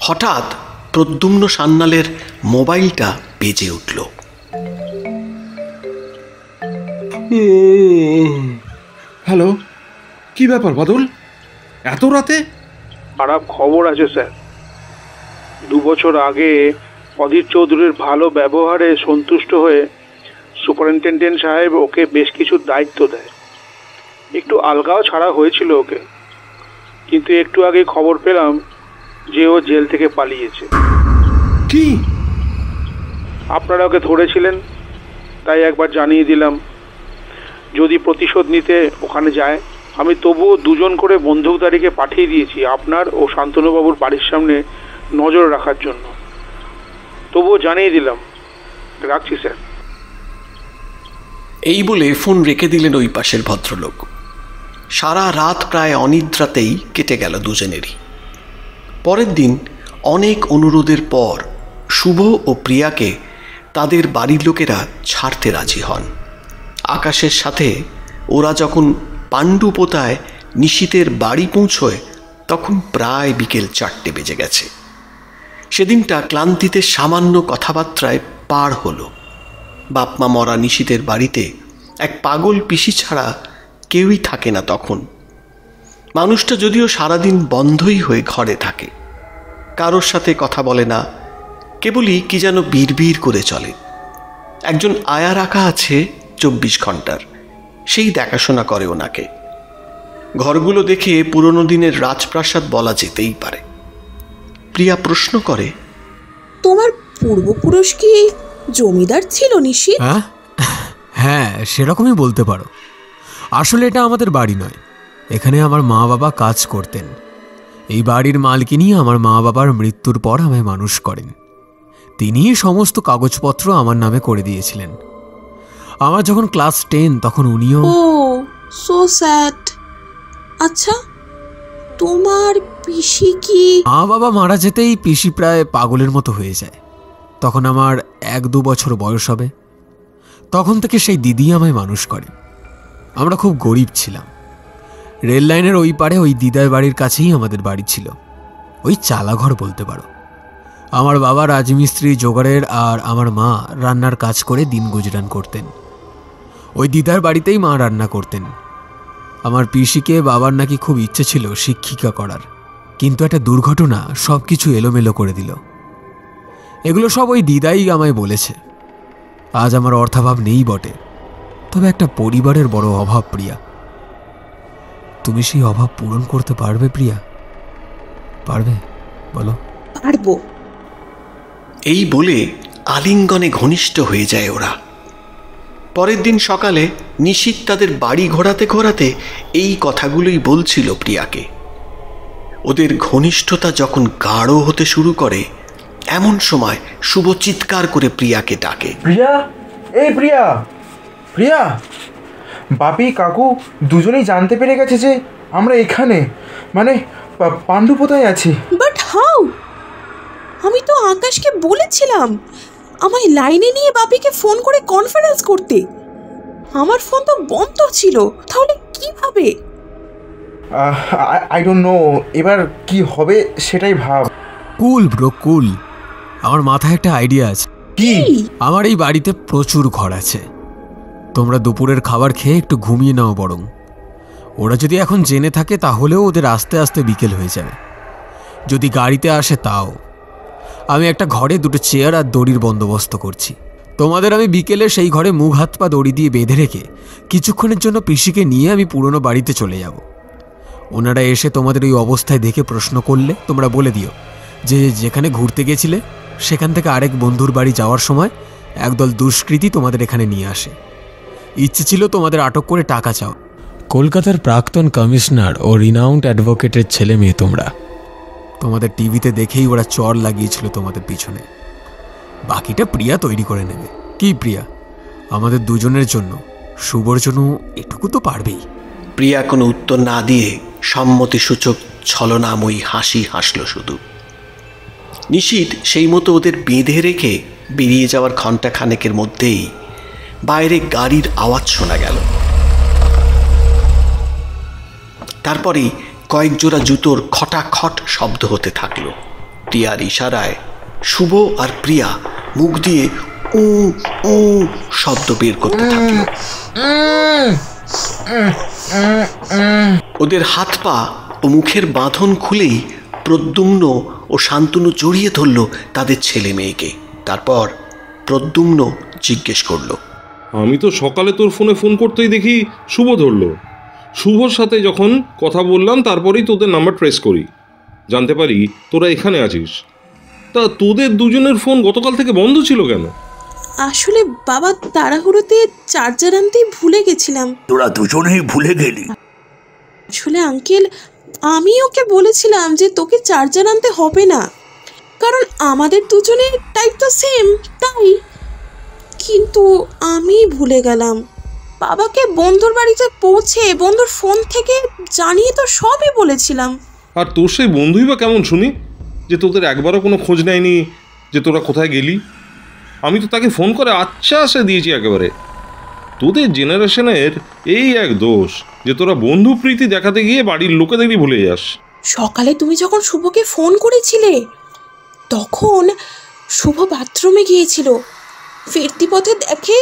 হঠাৎ প্রদ্যুম্ন সান্যালের মোবাইলটা বেজে উঠল। হ্যালো, কি ব্যাপার বাদল, এত রাতে? খারাপ খবর আছে স্যার। 2 বছর আগে অধীর চৌধুরীর ভালো ব্যবহারে সন্তুষ্ট হয়ে সুপারিনটেনডেন্ট সাহেব ওকে বেশ কিছু দায়িত্ব দেয়। একটু আলগাও ছাড়া হয়েছিল ওকে, কিন্তু একটু আগে খবর পেলাম যে ও জেল থেকে পালিয়েছে। কি? আপনারা ওকে ধরেছিলেন, তাই একবার জানিয়ে দিলাম। যদি প্রতিশোধ নিতে ওখানে যায়, আমি তবুও 2 জন করে বন্দুকধারীকে পাঠিয়ে দিয়েছি আপনার ও শান্তনুবাবুর বাড়ির সামনে নজর রাখার জন্য। তবুও জানিয়ে দিলাম, রাখছি স্যার। এই বলে ফোন রেখে দিলেন ওই পাশের ভদ্রলোক। সারা রাত প্রায় অনিদ্রাতেই কেটে গেল দুজনেরই। পরের দিন অনেক অনুরোধের পর শুভ ও প্রিয়াকে তাদের বাড়ির লোকেরা ছাড়তে রাজি হন। আকাশের সাথে ওরা যখন পাণ্ডুপোতায় নিশীথের বাড়ি পৌঁছয় তখন প্রায় বিকেল 4টে বেজে গেছে। সেদিনটা ক্লান্তিতে সামান্য কথাবার্তায় পার হলো। বাপমা মরা নিশীথের বাড়িতে এক পাগল পিসি ছাড়া কেউই থাকে না তখন। মানুষটা যদিও সারাদিন বন্ধই হয়ে ঘরে থাকে, কারোর সাথে কথা বলে না, কেবলই কি যেন বিড়বিড় করে চলে। একজন আয়া রাখা আছে 24 ঘন্টার, সেই দেখাশোনা করে ওনাকে। ঘরগুলো দেখে পুরনো দিনের রাজপ্রাসাদ বলা যেতেই পারে। প্রিয়া প্রশ্ন করে, তোমার পূর্বপুরুষ কি জমিদার ছিল নিশি? হ্যাঁ, সেরকমই বলতে পারো। আসলে এটা আমাদের বাড়ি নয়, এখানে আমার মা বাবা কাজ করতেন। এই বাড়ির মালকিনি আমার মা বাবার মৃত্যুর পর আমায় মানুষ করেন। তিনিই সমস্ত কাগজপত্র আমার নামে করে দিয়েছিলেন। আমার যখন ক্লাস 10 তখন উনিও। ও সো স্যাড। আচ্ছা, তোমার পিসি কি? মা বাবা মারা যেতেই পিসি প্রায় পাগলের মতো হয়ে যায়। তখন আমার 1-2 বছর বয়স হবে। তখন থেকে সেই দিদি আমায় মানুষ করে। আমরা খুব গরিব ছিলাম। রেল লাইনের ওই পারে ওই দিদার বাড়ির কাছেই আমাদের বাড়ি ছিল। ওই চালাঘর বলতে পারো। আমার বাবা রাজমিস্ত্রি জোগাড়ের আর আমার মা রান্নার কাজ করে দিন গুজরান করতেন। ওই দিদার বাড়িতেই মা রান্না করতেন। আমার পিসিকে বাবার নাকি খুব ইচ্ছে ছিল শিক্ষিকা করার, কিন্তু একটা দুর্ঘটনা সব কিছু এলোমেলো করে দিল। এগুলো সব ওই দিদাই আমায় বলেছে। আজ আমার অর্থাভাব নেই বটে, তবে একটা পরিবারের বড় অভাব। প্রিয়া, তুমি সেই অভাব পূরণ করতে পারবে? প্রিয়া, পারবে? বলো। পারবো। এই বলে আলিঙ্গনে ঘনিষ্ঠ হয়ে যায় ওরা। পরের দিন সকালে নিশীথ তাদের বাড়ি ঘোরাতে ঘোরাতে এই কথাগুলোই বলছিল প্রিয়াকে। ওদের ঘনিষ্ঠতা যখন গাঢ় হতে শুরু করে এমন সময় শুভ চিৎকার করে প্রিয়াকে ডাকে। প্রিয়া, এই প্রিয়া, প্রিয়া! বাপি কাকু দুজনেই জানতে পেরে গেছে যে আমরা এখানে, মানে পাণ্ডুপোতায় আছি। But how? আমি তো আকাশকে বলেছিলাম আমায় লাইনে নিয়ে বাপিকে ফোন করে কনফারেন্স করতে। আমার ফোন তো বন্ধ ছিল, তাহলে কিভাবে? আই ডোন্ট নো, এবার কি হবে সেটাই ভাব। কুল ব্রো, কুল। আমার মাথায় একটা আইডিয়া আছে। কি? আমার এই বাড়িতে প্রচুর ঘর আছে। তোমরা দুপুরের খাবার খেয়ে একটু ঘুমিয়ে নাও বরং। ওরা যদি এখন জেনে থাকে তাহলেও ওদের আস্তে আস্তে বিকেল হয়ে যাবে। যদি গাড়িতে আসে তাও। আমি একটা ঘরে 2টো চেয়ার আর দড়ির বন্দোবস্ত করছি। তোমাদের আমি বিকেলে সেই ঘরে মুখ হাত পা দড়ি দিয়ে বেঁধে রেখে কিছুক্ষণের জন্য পিসিকে নিয়ে আমি পুরনো বাড়িতে চলে যাব। ওনারা এসে তোমাদের ওই অবস্থায় দেখে প্রশ্ন করলে তোমরা বলে দিও যে যেখানে ঘুরতে গেছিলে সেখান থেকে আরেক বন্ধুর বাড়ি যাওয়ার সময় একদল দুষ্কৃতী তোমাদের এখানে নিয়ে আসে। ইচ্ছে ছিল তোমাদের আটক করে টাকা চাও। কলকাতার প্রাক্তন কমিশনার ও রিনাউন্ড অ্যাডভোকেটের ছেলে মেয়ে তোমরা। তোমাদের টিভিতে দেখেই ওরা চর লাগিয়েছিল তোমাদের পিছনে। বাকিটা প্রিয়া তৈরি করে নেবে। কি প্রিয়া, আমাদের দুজনের জন্য, শুভর জন্য এটুকু তো পারবেই। প্রিয়া কোনো উত্তর না দিয়ে সম্মতিসূচক ছলনাময়ী হাসি হাসল শুধু। নিশীথ সেই মতো ওদের বেঁধে রেখে বেরিয়ে যাওয়ার ঘণ্টা খানেকের মধ্যেই বাইরে গাড়ির আওয়াজ শোনা গেল। তারপরেই কয়েক জোড়া জুতোর খটাখট শব্দ হতে থাকল। প্রিয়ার ইশারায় শুভ আর প্রিয়া মুখ দিয়ে উ উ শব্দ বের করতে থাকল। ওদের হাত পা ও মুখের বাঁধন খুলেই প্রদ্যুম্ন ও শান্তনু জড়িয়ে ধরল তাদের ছেলে মেয়েকে। তারপর প্রদ্যুম্ন জিজ্ঞেস করলো, আমি তো সকালে তোর ফোনে ফোন করতেই দেখি শুভ ধরলো। শুভর সাথে যখন কথা বললাম তারপরেই তোদের নাম্বার ট্রেস করি, জানতে পারি তোরা এখানে আছিস। তা তোদের দুজনের ফোন গতকাল থেকে বন্ধ ছিল কেন? আসলে বাবা তাড়াহুড়োতে চার্জার আনতেই ভুলে গেছিলাম। তোরা দুজনেই ভুলে গেলি? আসলে আঙ্কেল, আমি ওকে বলেছিলাম যে তোকে চার্জার আনতে হবে না, কারণ আমাদের দুজনের টাইপ তো সেম, তাই। কিন্তু আমি ভুলে গেলাম। বাবাকে বন্ধুর বাড়িতে পৌঁছে বন্ধুর ফোন থেকে জানিয়ে তো সবই বলেছিলাম। আর তোর সেই বন্ধুই বা কেমন শুনি, যে তোদের একবারও কোনো খোঁজ নেয়নি যে তোরা কোথায় গেলি? আমি তো তাকে ফোন করে আশ্বাস দিয়েছি একেবারে। তোদের জেনারেশনের এই এক দোষ যে তোরা বন্ধু প্রীতি দেখাতে গিয়ে বাড়ির লোকেদেরই ভুলে যাস। সকালে তুমি যখন শুভকে ফোন করেছিলে তখন শুভ বাথরুমে গিয়েছিল। ফিরতি পথে দেখে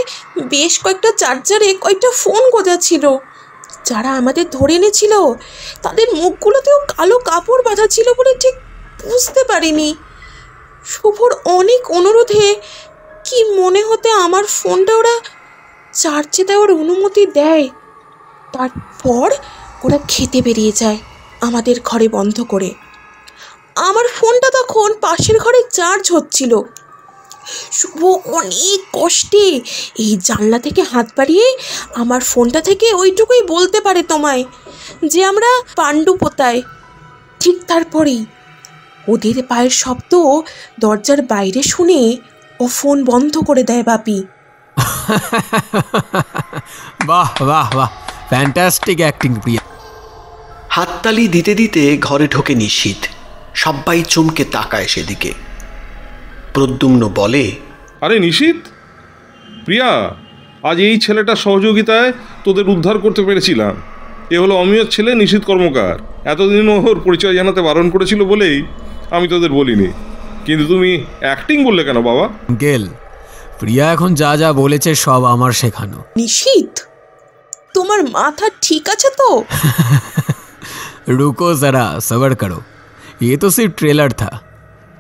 বেশ কয়েকটা চার্জারে কয়েকটা ফোন গোজাচ্ছিল। যারা আমাদের ধরে এনেছিল তাদের মুখগুলোতেও কালো কাপড় বাঁধা ছিল বলে ঠিক বুঝতে পারিনি। শুভর অনেক অনুরোধে কি মনে হতে আমার ফোনটা ওরা চার্জে দেওয়ার অনুমতি দেয়। তারপর ওরা খেতে বেরিয়ে যায় আমাদের ঘরে বন্ধ করে। আমার ফোনটা তখন পাশের ঘরে চার্জ হচ্ছিল। শুভ অনেক কষ্টে এই জানলা থেকে হাত বাড়িয়ে আমার ফোনটা থেকে ওইটুকুই বলতে পারে তোমায় যে আমরা পাণ্ডু পোতায়। ঠিক তারপরেই ওদের পায়ের শব্দ দরজার বাইরে শুনে ও ফোন বন্ধ করে দেয় বাপি। বাহ বাহ বাহ, ফ্যান্টাস্টিক অ্যাক্টিং প্রিয়া। হাততালি দিতে দিতে ঘরে ঢোকে নিশীথ। সবাই চমকে তাকায় সেদিকে। প্রদ্যুম্ন বলে, আরে নিশীথ, প্রিয়া, আজ এই ছেলেটার সহযোগিতায় তোদের উদ্ধার করতে পেরেছিলাম। এ হলো অমিয়র ছেলে নিশীথ কর্মকার। এতদিন ওর পরিচয় জানাতে বারণ করেছিল বলেই আমি তোদের বলিনি। কিন্তু তুমি অ্যাক্টিং বললে কেন বাবা? গেল, প্রিয়া এখন যা যা বলেছে সব আমার শেখানো। নিশীথ, তোমার মাথা ঠিক আছে তো? रुको जरा सबर करो, ये तो सिर्फ ट्रेलर था,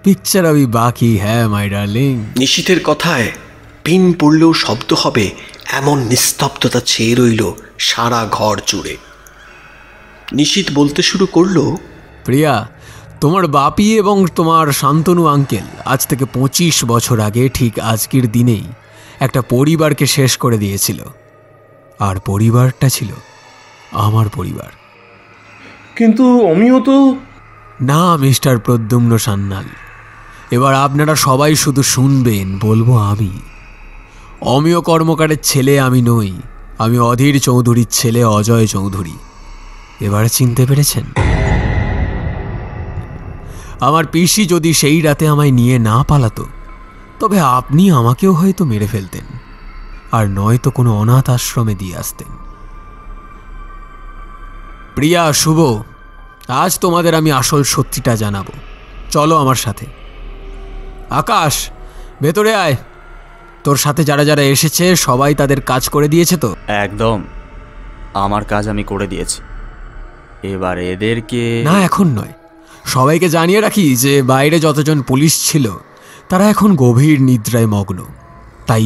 पिक्चर अभी बाकी है माय डार्लिंग। নিশীথের কথায় পিন পড়লেও শব্দ হবে এমন নিস্তব্ধতা ছেয়ে রইল সারা ঘর জুড়ে। নিশীথ বলতে শুরু করলো, প্রিয়া, তোমার বাপি এবং তোমার শান্তনু আঙ্কেল আজ থেকে 25 বছর আগে ঠিক আজকের দিনেই একটা পরিবারকে শেষ করে দিয়েছিল। আর পরিবারটা ছিল আমার পরিবার। কিন্তু আমিও তো... না মিস্টার প্রদ্যুম্ন সান্যাল, এবার আপনারা সবাই শুধু শুনবেন, বলবো আমি। অমিয় কর্মকারের ছেলে আমি নই, আমি অধীর চৌধুরীর ছেলে অজয় চৌধুরী। এবার চিনতে পেরেছেন? আমার পিসি যদি সেই রাতে আমায় নিয়ে না পালাতো তবে আপনি আমাকেও হয়তো মেরে ফেলতেন, আর নয়তো কোনো অনাথ আশ্রমে দিয়ে আসতেন। প্রিয়া, শুভ, আজ তোমাদের আমি আসল সত্যিটা জানাবো। চলো আমার সাথে। আকাশ, ভেতরে আয়। তোর সাথে যারা যারা এসেছে সবাই তাদের কাজ করে দিয়েছে তো? একদম, আমার কাজ আমি করে দিয়েছি। এবার এদেরকে... না, এখন নয়। সবাইকে জানিয়ে রাখি যে বাইরে যতজন পুলিশ ছিল তারা এখন গভীর নিদ্রায় মগ্ন, তাই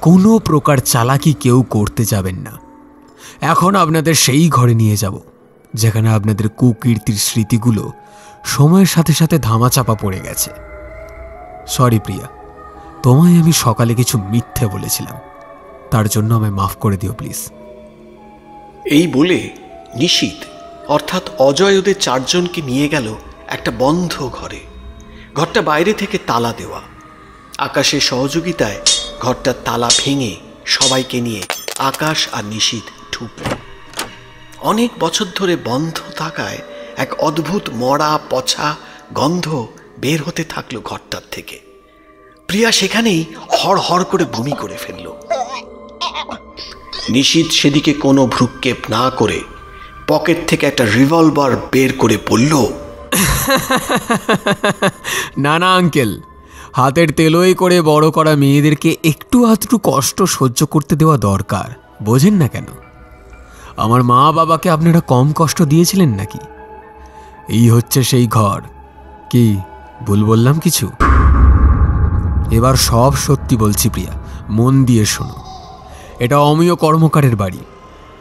কোনো প্রকার চালাকি কেউ করতে যাবেন না। এখন আপনাদের সেই ঘরে নিয়ে যাব যেখানে আপনাদের কুকীর্তির স্মৃতিগুলো সময়ের সাথে সাথে ধামাচাপা পড়ে গেছে। সরি প্রিয়া, তোমায় আমি সকালে কিছু মিথ্যে বলেছিলাম, তার জন্য আমায় মাফ করে দিও প্লিজ। এই বলে নিশীথ অর্থাৎ অজয় ওদের চারজনকে নিয়ে গেল একটা বন্ধ ঘরে। ঘরটা বাইরে থেকে তালা দেওয়া। আকাশের সহযোগিতায় ঘরটার তালা ভেঙে সবাইকে নিয়ে আকাশ আর নিশীথ ঢুকল। অনেক বছর ধরে বন্ধ থাকায় এক অদ্ভুত মরা পচা গন্ধ বের হতে থাকলো ঘরটার থেকে। প্রিয়া সেখানেই হড় হড় করে বমি করে ফেলল। নিশীথ সেদিকে কোনো ভ্রুক্ষেপ না করে পকেট থেকে একটা রিভলভার বের করে বলল, না না আঙ্কেল, হাতের তেলোই করে বড় করা মেয়েদেরকে একটু আধটু কষ্ট সহ্য করতে দেওয়া দরকার, বোঝেন না কেন? আমার মা বাবাকে আপনারা কম কষ্ট দিয়েছিলেন নাকি? এই হচ্ছে সেই ঘর। কি ভুল বললাম কিছু? এবার সব সত্যি বলছি প্রিয়া, মন দিয়ে শোনো। এটা অমিয় কর্মকারের বাড়ি।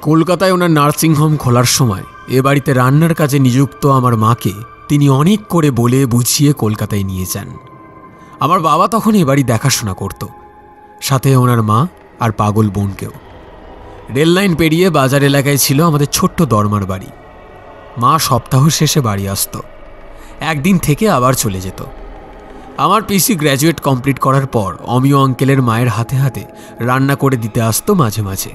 কলকাতায় ওনার নার্সিংহোম খোলার সময় এ বাড়িতে রান্নার কাজে নিযুক্ত আমার মাকে তিনি অনেক করে বলে বুঝিয়ে কলকাতায় নিয়ে যান। আমার বাবা তখন এ বাড়ি দেখাশোনা করত, সাথে ওনার মা আর পাগল বোনকেও। রেল লাইন পেরিয়ে বাজার এলাকায় ছিল আমাদের ছোট্ট দরমার বাড়ি। মা সপ্তাহ শেষে বাড়ি আসত, একদিন থেকে আবার চলে যেত। আমার পিসি গ্র্যাজুয়েট কমপ্লিট করার পর অমিয় আঙ্কেলের মায়ের হাতে হাতে রান্না করে দিতে আসতো মাঝে মাঝে।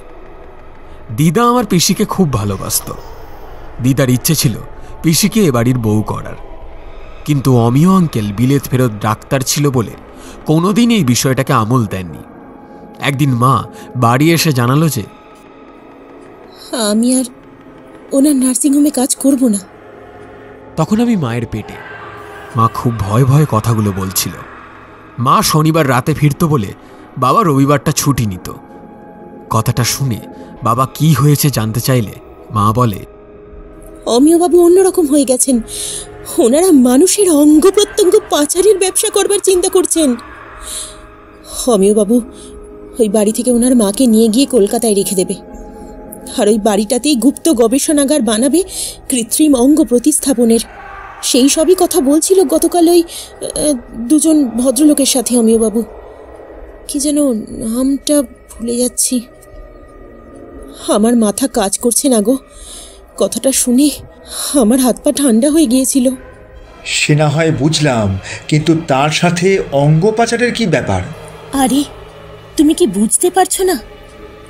দিদা আমার পিসিকে খুব ভালোবাসত। দিদার ইচ্ছে ছিল পিসিকে এ বাড়ির বউ করার, কিন্তু অমিয় আঙ্কেল বিলেত ফেরত ডাক্তার ছিল বলে কোনোদিন এই বিষয়টাকে আমল দেননি। একদিন মা বাড়ি এসে জানালো যে আমি আর ওনার নার্সিংহোমে কাজ করব না। তখন আমি মায়ের পেটে। মা খুব ভয় ভয়ে কথাগুলো বলছিল। মা শনিবার রাতে ফিরত বলে বাবা রবিবারটা ছুটি নিত। কথাটা শুনে বাবা কি হয়েছে জানতে চাইলে মা বলে, অমিয়বাবু অন্যরকম হয়ে গেছেন। ওনারা মানুষের অঙ্গ প্রত্যঙ্গ পাচারের ব্যবসা করবার চিন্তা করছেন। অমিয়বাবু ওই বাড়ি থেকে ওনার মাকে নিয়ে গিয়ে কলকাতায় রেখে দেবে, আর ওই বাড়িটাতেই গুপ্ত গবেষণাগার বানাবে কৃত্রিম অঙ্গ প্রতিস্থাপনের। সেই সবই কথা বলছিল গতকাল ওই দুজন ভদ্রলোকের সাথে অমিয়বাবু। কি যেন নামটা ভুলে যাচ্ছি। আমার মাথা কাজ করছে না গো। কথাটা শুনে আমার হাত পা ঠান্ডা হয়ে গিয়েছিল। সে না হয় বুঝলাম, কিন্তু তার সাথে অঙ্গ পাচারের কি ব্যাপার? আরে তুমি কি বুঝতে পারছো না?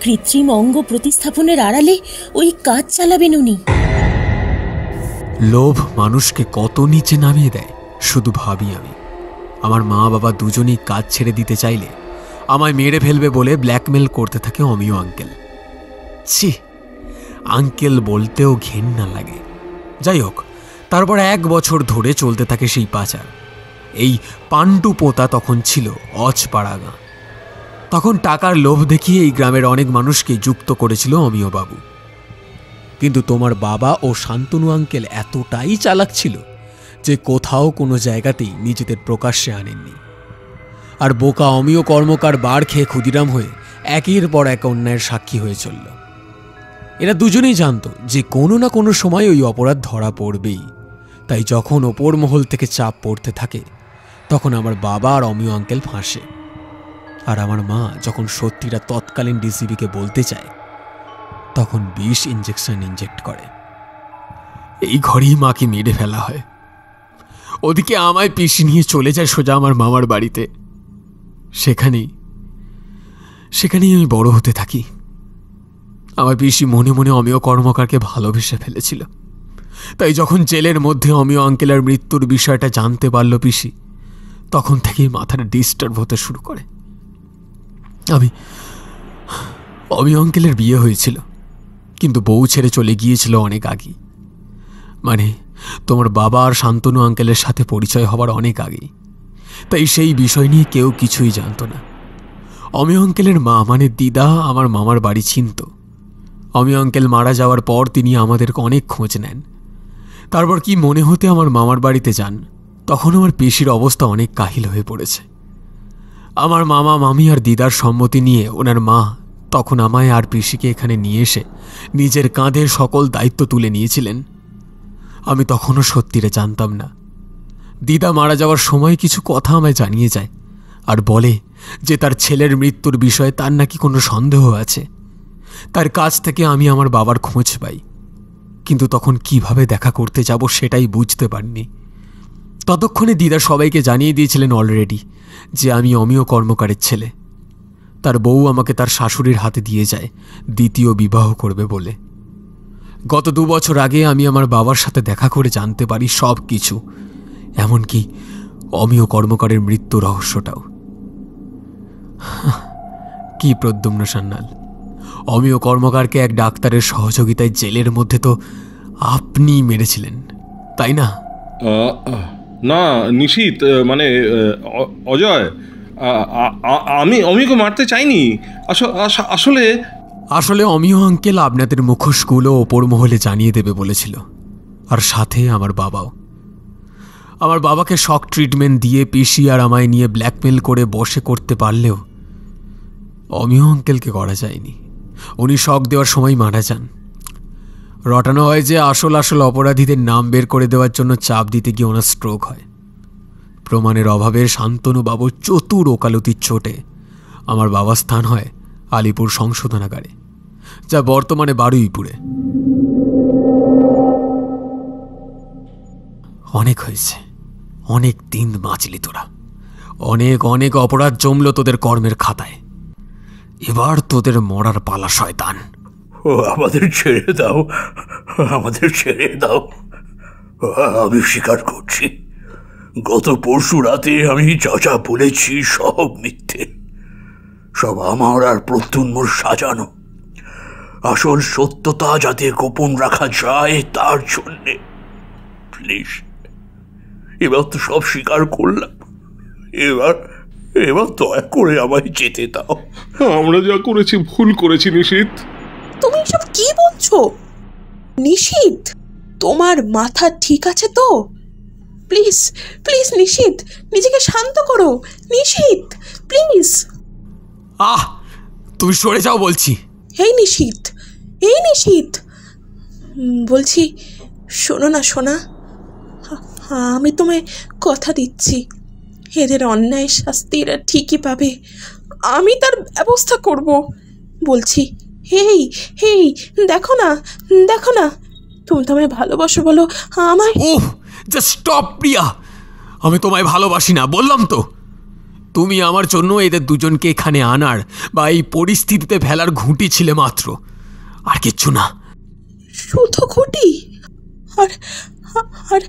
কৃত্রিম অঙ্গ প্রতিস্থাপনের আড়ালে ওই কাজ চালাবেন উনি। লোভ মানুষকে কত নিচে নামিয়ে দেয় শুধু ভাবি আমি। আমার মা বাবা দুজনেই কাজ ছেড়ে দিতে চাইলে আমায় মেরে ফেলবে বলে ব্ল্যাকমেল করতে থাকে অমিয় আঙ্কেল। ছি, আঙ্কেল বলতেও ঘেন্না লাগে। যাই হোক, তারপর 1 বছর ধরে চলতে থাকে সেই পাচার। এই পান্ডু পোতা তখন ছিল অজপাড়াগা। তখন টাকার লোভ দেখিয়ে এই গ্রামের অনেক মানুষকে যুক্ত করেছিল অমিয় বাবু। কিন্তু তোমার বাবা ও শান্তনু আঙ্কেল এতটাই চালাক ছিল যে কোথাও কোনো জায়গাতেই নিজেদের প্রকাশ্যে আনেননি। আর বোকা অমিয় কর্মকার বার খেয়ে ক্ষুদিরাম হয়ে একের পর এক অন্যায়ের সাক্ষী হয়ে চলল। এরা দুজনেই জানতো যে কোনো না কোনো সময় ওই অপরাধ ধরা পড়বেই। তাই যখন ওপর মহল থেকে চাপ পড়তে থাকে তখন আমার বাবা আর অমিয় আঙ্কেল ফাঁসে। আর আমার মা যখন সত্যিটা তৎকালীন ডিসিবিকে বলতে চায় তখন 20 ইঞ্জেকশন ইনজেক্ট করে। এই ঘরেই মাকে মেরে ফেলা হয়। ওদিকে আমায় পিসি নিয়ে চলে যায় সোজা আমার মামার বাড়িতে। সেখানেই আমি বড় হতে থাকি। আমার পিসি মনে মনে অমিয় কর্মকারকে ভালোবেসে ফেলেছিল। তাই যখন জেলের মধ্যে অমিয় আঙ্কেলের মৃত্যুর বিষয়টা জানতে পারল পিসি, তখন থেকেই মাথাটা ডিস্টার্ব হতে শুরু করে। অমিয় আঙ্কেলের বিয়ে হয়েছিল, কিন্তু বউ ছেড়ে চলে গিয়েছিল অনেক আগে। মানে তোমার বাবা আর শান্তনু আঙ্কেলের সাথে পরিচয় হবার অনেক আগেই। তাই সেই বিষয় নিয়ে কেউ কিছুই জানত না। অমিয় আঙ্কেলের মা মানে দিদা আমার মামার বাড়ি চিনত। অমিয় আঙ্কেল মারা যাওয়ার পর তিনি আমাদেরকে অনেক খোঁজ নেন। তারপর কি মনে হতে আমার মামার বাড়িতে যান, তখন আমার পিসির অবস্থা অনেক কাহিল হয়ে পড়েছে। আমার মামা মামি আর দিদার সম্মতি নিয়ে ওনার মা তখন আমায় আর পিসিকে এখানে নিয়ে এসে নিজের কাঁধে সকল দায়িত্ব তুলে নিয়েছিলেন। আমি তখনও সত্যিরে জানতাম না। দিদা মারা যাওয়ার সময় কিছু কথা আমায় জানিয়ে যায় আর বলে যে তার ছেলের মৃত্যুর বিষয়ে তার নাকি কোনো সন্দেহ আছে। তার কাছ থেকে আমি আমার বাবার খোঁজ পাই, কিন্তু তখন কিভাবে দেখা করতে যাব সেটাই বুঝতে পারিনি। ততক্ষণে দিদা সবাইকে জানিয়ে দিয়েছিলেন অলরেডি যে আমি অমিয় কর্মকারের ছেলে। তার বউ আমাকে তার শাশুড়ির হাতে দিয়ে যায় দ্বিতীয় বিবাহ করবে বলে। গত 2 বছর আগে আমি আমার বাবার সাথে দেখা করে জানতে পারি সব কিছু, এমনকি অমিয় কর্মকারের মৃত্যু রহস্যটাও। কি প্রদ্যুম্ন সান্যাল, অমিয় কর্মকারকে এক ডাক্তারের সহযোগিতায় জেলের মধ্যে তো আপনি মেরেছিলেন, তাই না? না নিশীথ, মানে অজয়, আমি অমিয়কে মারতে চাইনি। আসলে অমিয় আঙ্কেল আপনাদের মুখোশগুলো ওপর মহলে জানিয়ে দেবে বলেছিল, আর সাথে আমার বাবাও। আমার বাবাকে শক ট্রিটমেন্ট দিয়ে পিসি আর আমায় নিয়ে ব্ল্যাকমেল করে বসে করতে পারলেও অমিয় আঙ্কেলকে করা যায়নি। উনি শক দেওয়ার সময় মারা যান। রটানো হয় যে আসল অপরাধীদের নাম বের করে দেওয়ার জন্য চাপ দিতে গিয়ে ওনার স্ট্রোক হয়। প্রমাণের অভাবে শান্তনু বাবু চতুর ওকালতির চোটে আমার বাবার স্থান হয় আলিপুর সংশোধনাগারে, যা বর্তমানে বারুইপুরে। অনেক হয়েছে, অনেক দিন বাঁচলি তোরা, অনেক অনেক অপরাধ জমলো তোদের কর্মের খাতায়। এবার তোদের মরার পালা শয়তান। ও আমাদের ছেড়ে দাও, আমাদের ছেড়ে দাও। আমি স্বীকার করছি, গত পরশু রাতে আমি যা যা বলেছি সব মিথ্যে, সব আমার আর প্রত্যুন্মর সাজানো। আসল সত্যতা যাতে গোপন রাখা যায় তার জন্যে। প্লিজ, এবার তো সব স্বীকার করলাম, এবার এবার দয়া করে আমায় যেতে দাও। আমরা যা করেছি ভুল করেছি নিশীথ। তুমি সব কি বলছো নিশীথ? তোমার মাথা ঠিক আছে তো? প্লিজ প্লিজ নিশীথ, নিজেকে শান্ত করো নিশীথ, প্লিজ। তুমি সরে যাও বলছি। এই নিশীথ, এই নিশীথ, বলছি শোনো না সোনা, আমি তোমায় কথা দিচ্ছি, এদের অন্যায় শাস্তি এরা ঠিকই পাবে। আমি তার ব্যবস্থা করব। বলছি হেই হেই, দেখো না, দেখো না, তুমি তোমায় ভালোবাসো বলো আমায়। ওহ, জাস্ট স্টপ প্রিয়া, আমি তোমায় ভালোবাসি না, বললাম তো। তুমি আমার জন্য এদের দুজনকে এখানে আনার বা এই পরিস্থিতিতে ফেলার ঘুঁটি ছিলে মাত্র, আর কিচ্ছু না। শুধু ঘুঁটি? আর আর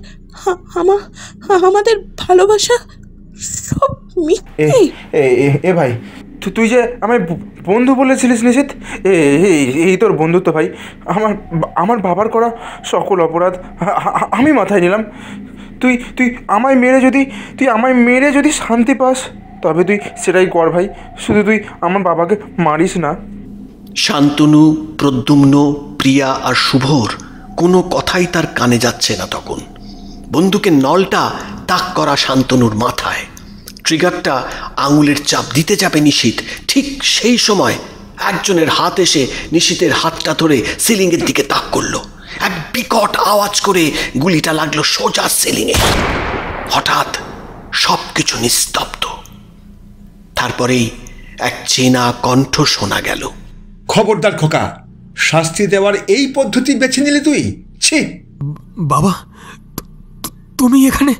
আমাদের ভালোবাসা সব মিথ্যে? এ ভাই, তুই যে আমায় বন্ধু বলেছিলিস নিশীথ, এই তোর বন্ধুত্ব ভাই। আমার বাবার করা সকল অপরাধ আমি মাথায় নিলাম। তুই আমায় মেরে যদি শান্তি পাস তবে তুই সেটাই কর ভাই, শুধু তুই আমার বাবাকে মারিস না। শান্তনু, প্রদ্যুম্ন, প্রিয়া আর শুভর কোনো কথাই তার কানে যাচ্ছে না তখন। বন্দুকের নলটা তাক করা শান্তনুর মাথায়, ট্রিগারটা আঙুলের চাপ দিতে যাবে নিশীথ, ঠিক সেই সময় একজনের হাত এসে নিশীথের হাতটা ধরে সিলিংয়ের দিকে তাক করলো। এক বিকট আওয়াজ করে গুলিটা লাগলো সোজা সিলিংয়ে। হঠাৎ সব কিছু নিস্তব্ধ। তারপরেই এক চেনা কণ্ঠ শোনা গেল। খবরদার খোকা, শাস্তি দেওয়ার এই পদ্ধতি বেছে নিলি তুই? ছি! বাবা, তুমি এখানে?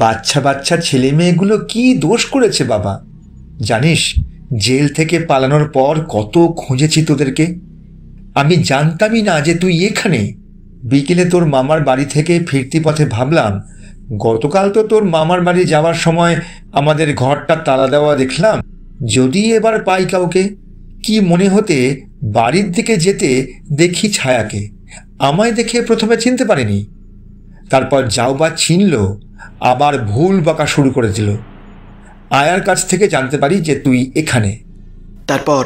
বাচ্চা বাচ্চা ছেলে মেয়েগুলো কি দোষ করেছে বাবা? জানিস, জেল থেকে পালানোর পর কত খুঁজেছি তোদেরকে। আমি জানতামই না যে তুই এখানে। বিকেলে তোর মামার বাড়ি থেকে ফিরতি পথে ভাবলাম, গতকাল তো তোর মামার বাড়ি যাওয়ার সময় আমাদের ঘরটা তালা দেওয়া দেখলাম, যদি এবার পাই কাউকে। কি মনে হতে বাড়ির দিকে যেতে দেখি ছায়াকে। আমায় দেখে প্রথমে চিনতে পারিনি, তারপর যাও বা চিনল, আবার ভুল বকা শুরু করে দিল। আয়ার কাছ থেকে জানতে পারি যে তুই এখানে। তারপর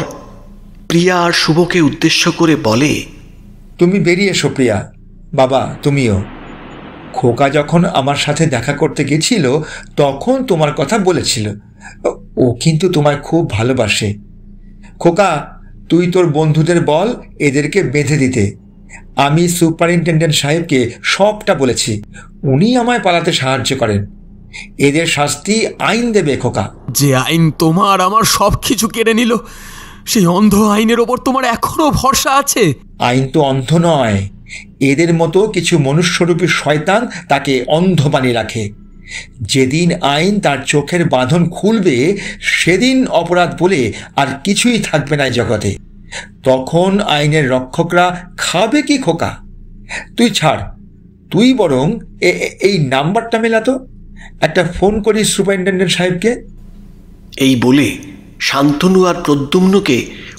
প্রিয়া আর শুভকে উদ্দেশ্য করে বলে, তুমি বেরিয়ে এসো প্রিয়া, বাবা তুমিও। খোকা যখন আমার সাথে দেখা করতে গেছিল তখন তোমার কথা বলেছিল, ও কিন্তু তোমায় খুব ভালোবাসে। খোকা, তুই তোর বন্ধুদের বল এদেরকে বেঁধে দিতে। আমি সুপারিনটেন্ডেন্ট সাহেবকে সবটা বলেছি, উনি আমায় পালাতে সাহায্য করেন। এদের শাস্তি আইন দেবে খোকা। যে আইন তোমার আমার সব কিছু কেড়ে নিল, সেই অন্ধ আইনের ওপর তোমার এখনো ভরসা আছে? আইন তো অন্ধ নয়, এদের মতো কিছু মনুষ্যরূপী শয়তান তাকে অন্ধ বানিয়ে রাখে। যেদিন আইন তার চোখের বাঁধন খুলবে সেদিন অপরাধ বলে আর কিছুই থাকবে না জগতে। তখন আইনের রক্ষকরা খাবে কি খোকা? তুই ছাড়, তুই বরং এই নাম্বারটা মেলাতো, একটা ফোন করিস সুপারিনটেন্ডেন্ট সাহেবকে। এই বলে শান্তনু আর প্রদ্যুম্নকে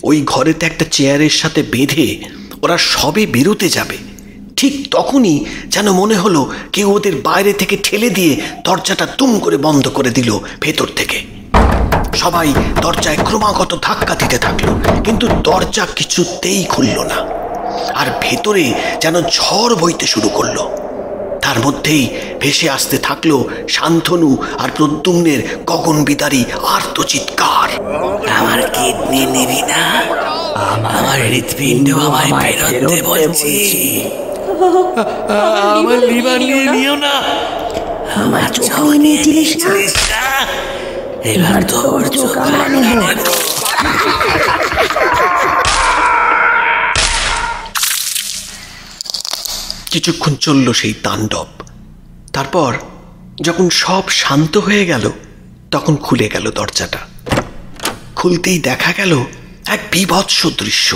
ওই ঘরেতে একটা চেয়ারের সাথে বেঁধে ওরা সবে বেরোতে যাবে। ঠিক তখনই যেন মনে হলো কেউ ওদের বাইরে থেকে ঠেলে দিয়ে দরজাটা তুম করে বন্ধ করে দিল ভেতর থেকে। সবাই দরজায় ক্রমাগত ধাক্কা দিতে থাকলো, কিন্তু দরজা কিছুতেই খুলল না। আর ভেতরে যেন ঝড় বইতে শুরু করলো। তার মধ্যেই ভেসে আসতে থাকলো শান্তনু আর প্রদ্যুম্নের গগনবিদারী আর্তচিৎকার। আমার কিডনি নিবি না? আমার হৃৎপিণ্ড আমায় ফেরত দে বলছি। আমার লিভার নিও না। আমার চোখ নিয়েছিলিস না, এবার তোর চোখ আমরা নেব। কিছুক্ষণ চলল সেই তাণ্ডব। তারপর যখন সব শান্ত হয়ে গেল তখন খুলে গেল দরজাটা। খুলতেই দেখা গেল এক বীভৎস দৃশ্য।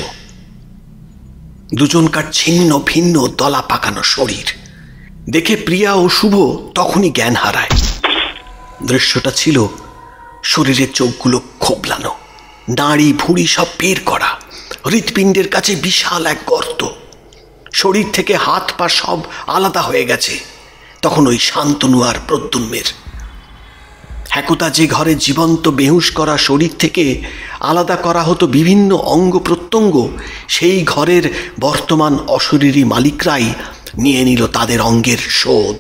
দুজনকার ছিন্ন ভিন্ন দলা পাকানো শরীর দেখে প্রিয়া ও শুভ তখনই জ্ঞান হারায়। দৃশ্যটা ছিল শরীরের চোখগুলো খোবলানো, নাড়ি ভুঁড়ি সব বের করা, হৃৎপিণ্ডের কাছে বিশাল এক গর্ত, শরীর থেকে হাত পা সব আলাদা হয়ে গেছে তখন ওই শান্তনু আর প্রদ্যুম্নের। একদা যে ঘরে জীবন্ত বেহুশ করা শরীর থেকে আলাদা করা হতো বিভিন্ন অঙ্গ প্রত্যঙ্গ, সেই ঘরের বর্তমান অশরীরী মালিকরাই নিয়ে নিল তাদের অঙ্গের শোধ।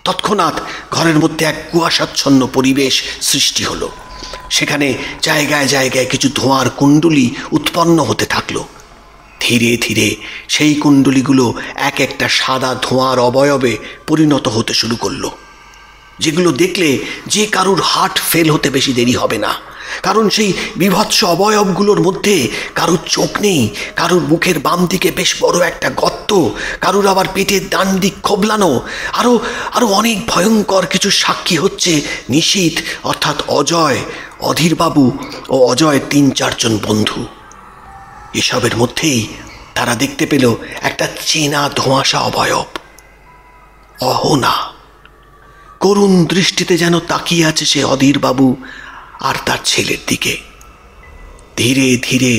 তৎক্ষণাৎ ঘরের মধ্যে এক কুয়াশাচ্ছন্ন পরিবেশ সৃষ্টি হলো। সেখানে জায়গায় জায়গায় কিছু ধোঁয়ার কুণ্ডলী উৎপন্ন হতে থাকলো। ধীরে ধীরে সেই কুণ্ডলীগুলো এক একটা সাদা ধোঁয়ার অবয়বে পরিণত হতে শুরু করলো, যেগুলো দেখলে যে কারুর হার্ট ফেল হতে বেশি দেরি হবে না। কারণ সেই বিভৎস অবয়বগুলোর মধ্যে কারুর চোখ নেই, কারুর মুখের বাম দিকে বেশ বড় একটা গর্ত, কারুর আবার পেটের ডান দিক খোবলানো, আরো অনেক ভয়ঙ্কর কিছু সাক্ষী হচ্ছে নিশীথ অর্থাৎ অজয়, অধীরবাবু ও অজয়ের ৩-৪ জন বন্ধু। এসবের মধ্যেই তারা দেখতে পেল একটা চেনা ধোঁয়াশা অবয়ব, অহনা। করুণ দৃষ্টিতে যেন তাকিয়ে আছে সে অধীরবাবু আর তার ছেলের দিকে। ধীরে ধীরে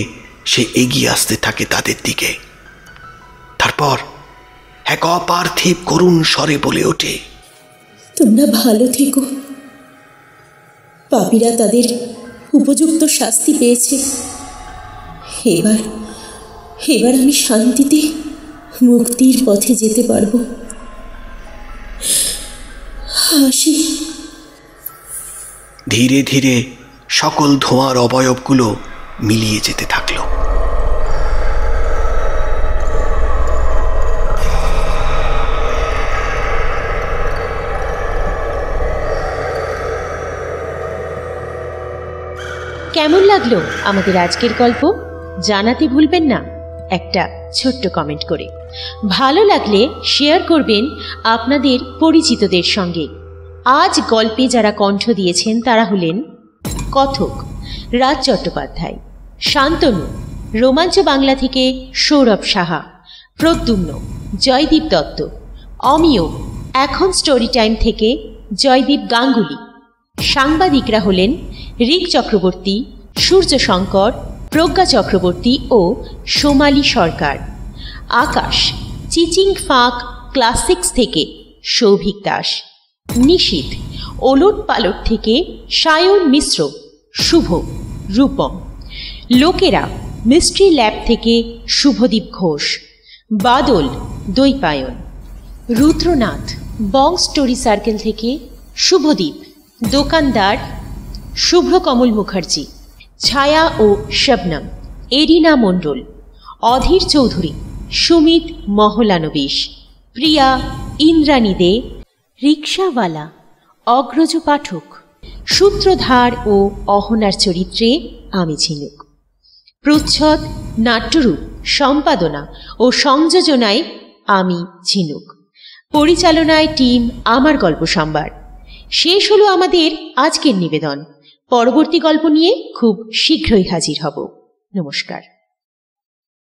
সে এগিয়ে আসতে থাকে তাদের দিকে। তারপর এক অপার্থিব করুণ স্বরে বলে ওঠে, তোমরা ভালো থেকো। পাপীরা তাদের উপযুক্ত শাস্তি পেয়েছে। এবার আমি শান্তিতে মুক্তির পথে যেতে পারবো। আসি। ধীরে ধীরে সকল ধোঁয়ার অবয়বগুলো মিলিয়ে যেতে থাকলো। কেমন লাগলো আমাদের আজকের গল্প জানাতে ভুলবেন না একটা ছোট্ট কমেন্ট করে। ভালো লাগলে শেয়ার করবেন আপনাদের পরিচিতদের সঙ্গে। আজ গল্পে যারা কণ্ঠ দিয়েছেন তারা হলেন কথক রাজ চট্টোপাধ্যায়, শান্তনু রোমাঞ্চ বাংলা থেকে সৌরভ সাহা, প্রদ্যুম্ন জয়দীপ দত্ত, অমিয় এখন স্টোরি টাইম থেকে জয়দীপ গাঙ্গুলি। সাংবাদিকরা হলেন রিক চক্রবর্তী, সূর্য শঙ্কর, প্রজ্ঞা চক্রবর্তী ও সোমালী সরকার। আকাশ চিচিং ফাঁক ক্লাস 6 থেকে সৌভিক দাস। নিশীথ ওলট পালট থেকে সায়ন মিশ্র, শুভ, রূপম। লোকেরা মিস্ট্রি ল্যাব থেকে শুভদীপ ঘোষ, বাদল দৈপায়ন। রুদ্রনাথ বং স্টোরি সার্কেল থেকে শুভদীপ, দোকানদার শুভ্রকমল মুখার্জি, ছায়া ও শবনম, এরিনা মণ্ডল, অধীর চৌধুরী, সুমিত মহলানবিশ, প্রিয়া, ইন্দ্রাণী দে, রিক্সাওয়ালা অগ্রজ পাঠক। সূত্রধার ও অহনার চরিত্রে আমি ঝিনুক। প্রচ্ছদ, নাট্যরূপ, সম্পাদনা ও সংযোজনায় আমি ঝিনুক। পরিচালনায় টিম আমার গল্প সম্ভার। শেষ হলো আমাদের আজকের নিবেদন। পরবর্তী গল্প নিয়ে খুব শীঘ্রই হাজির হব। নমস্কার।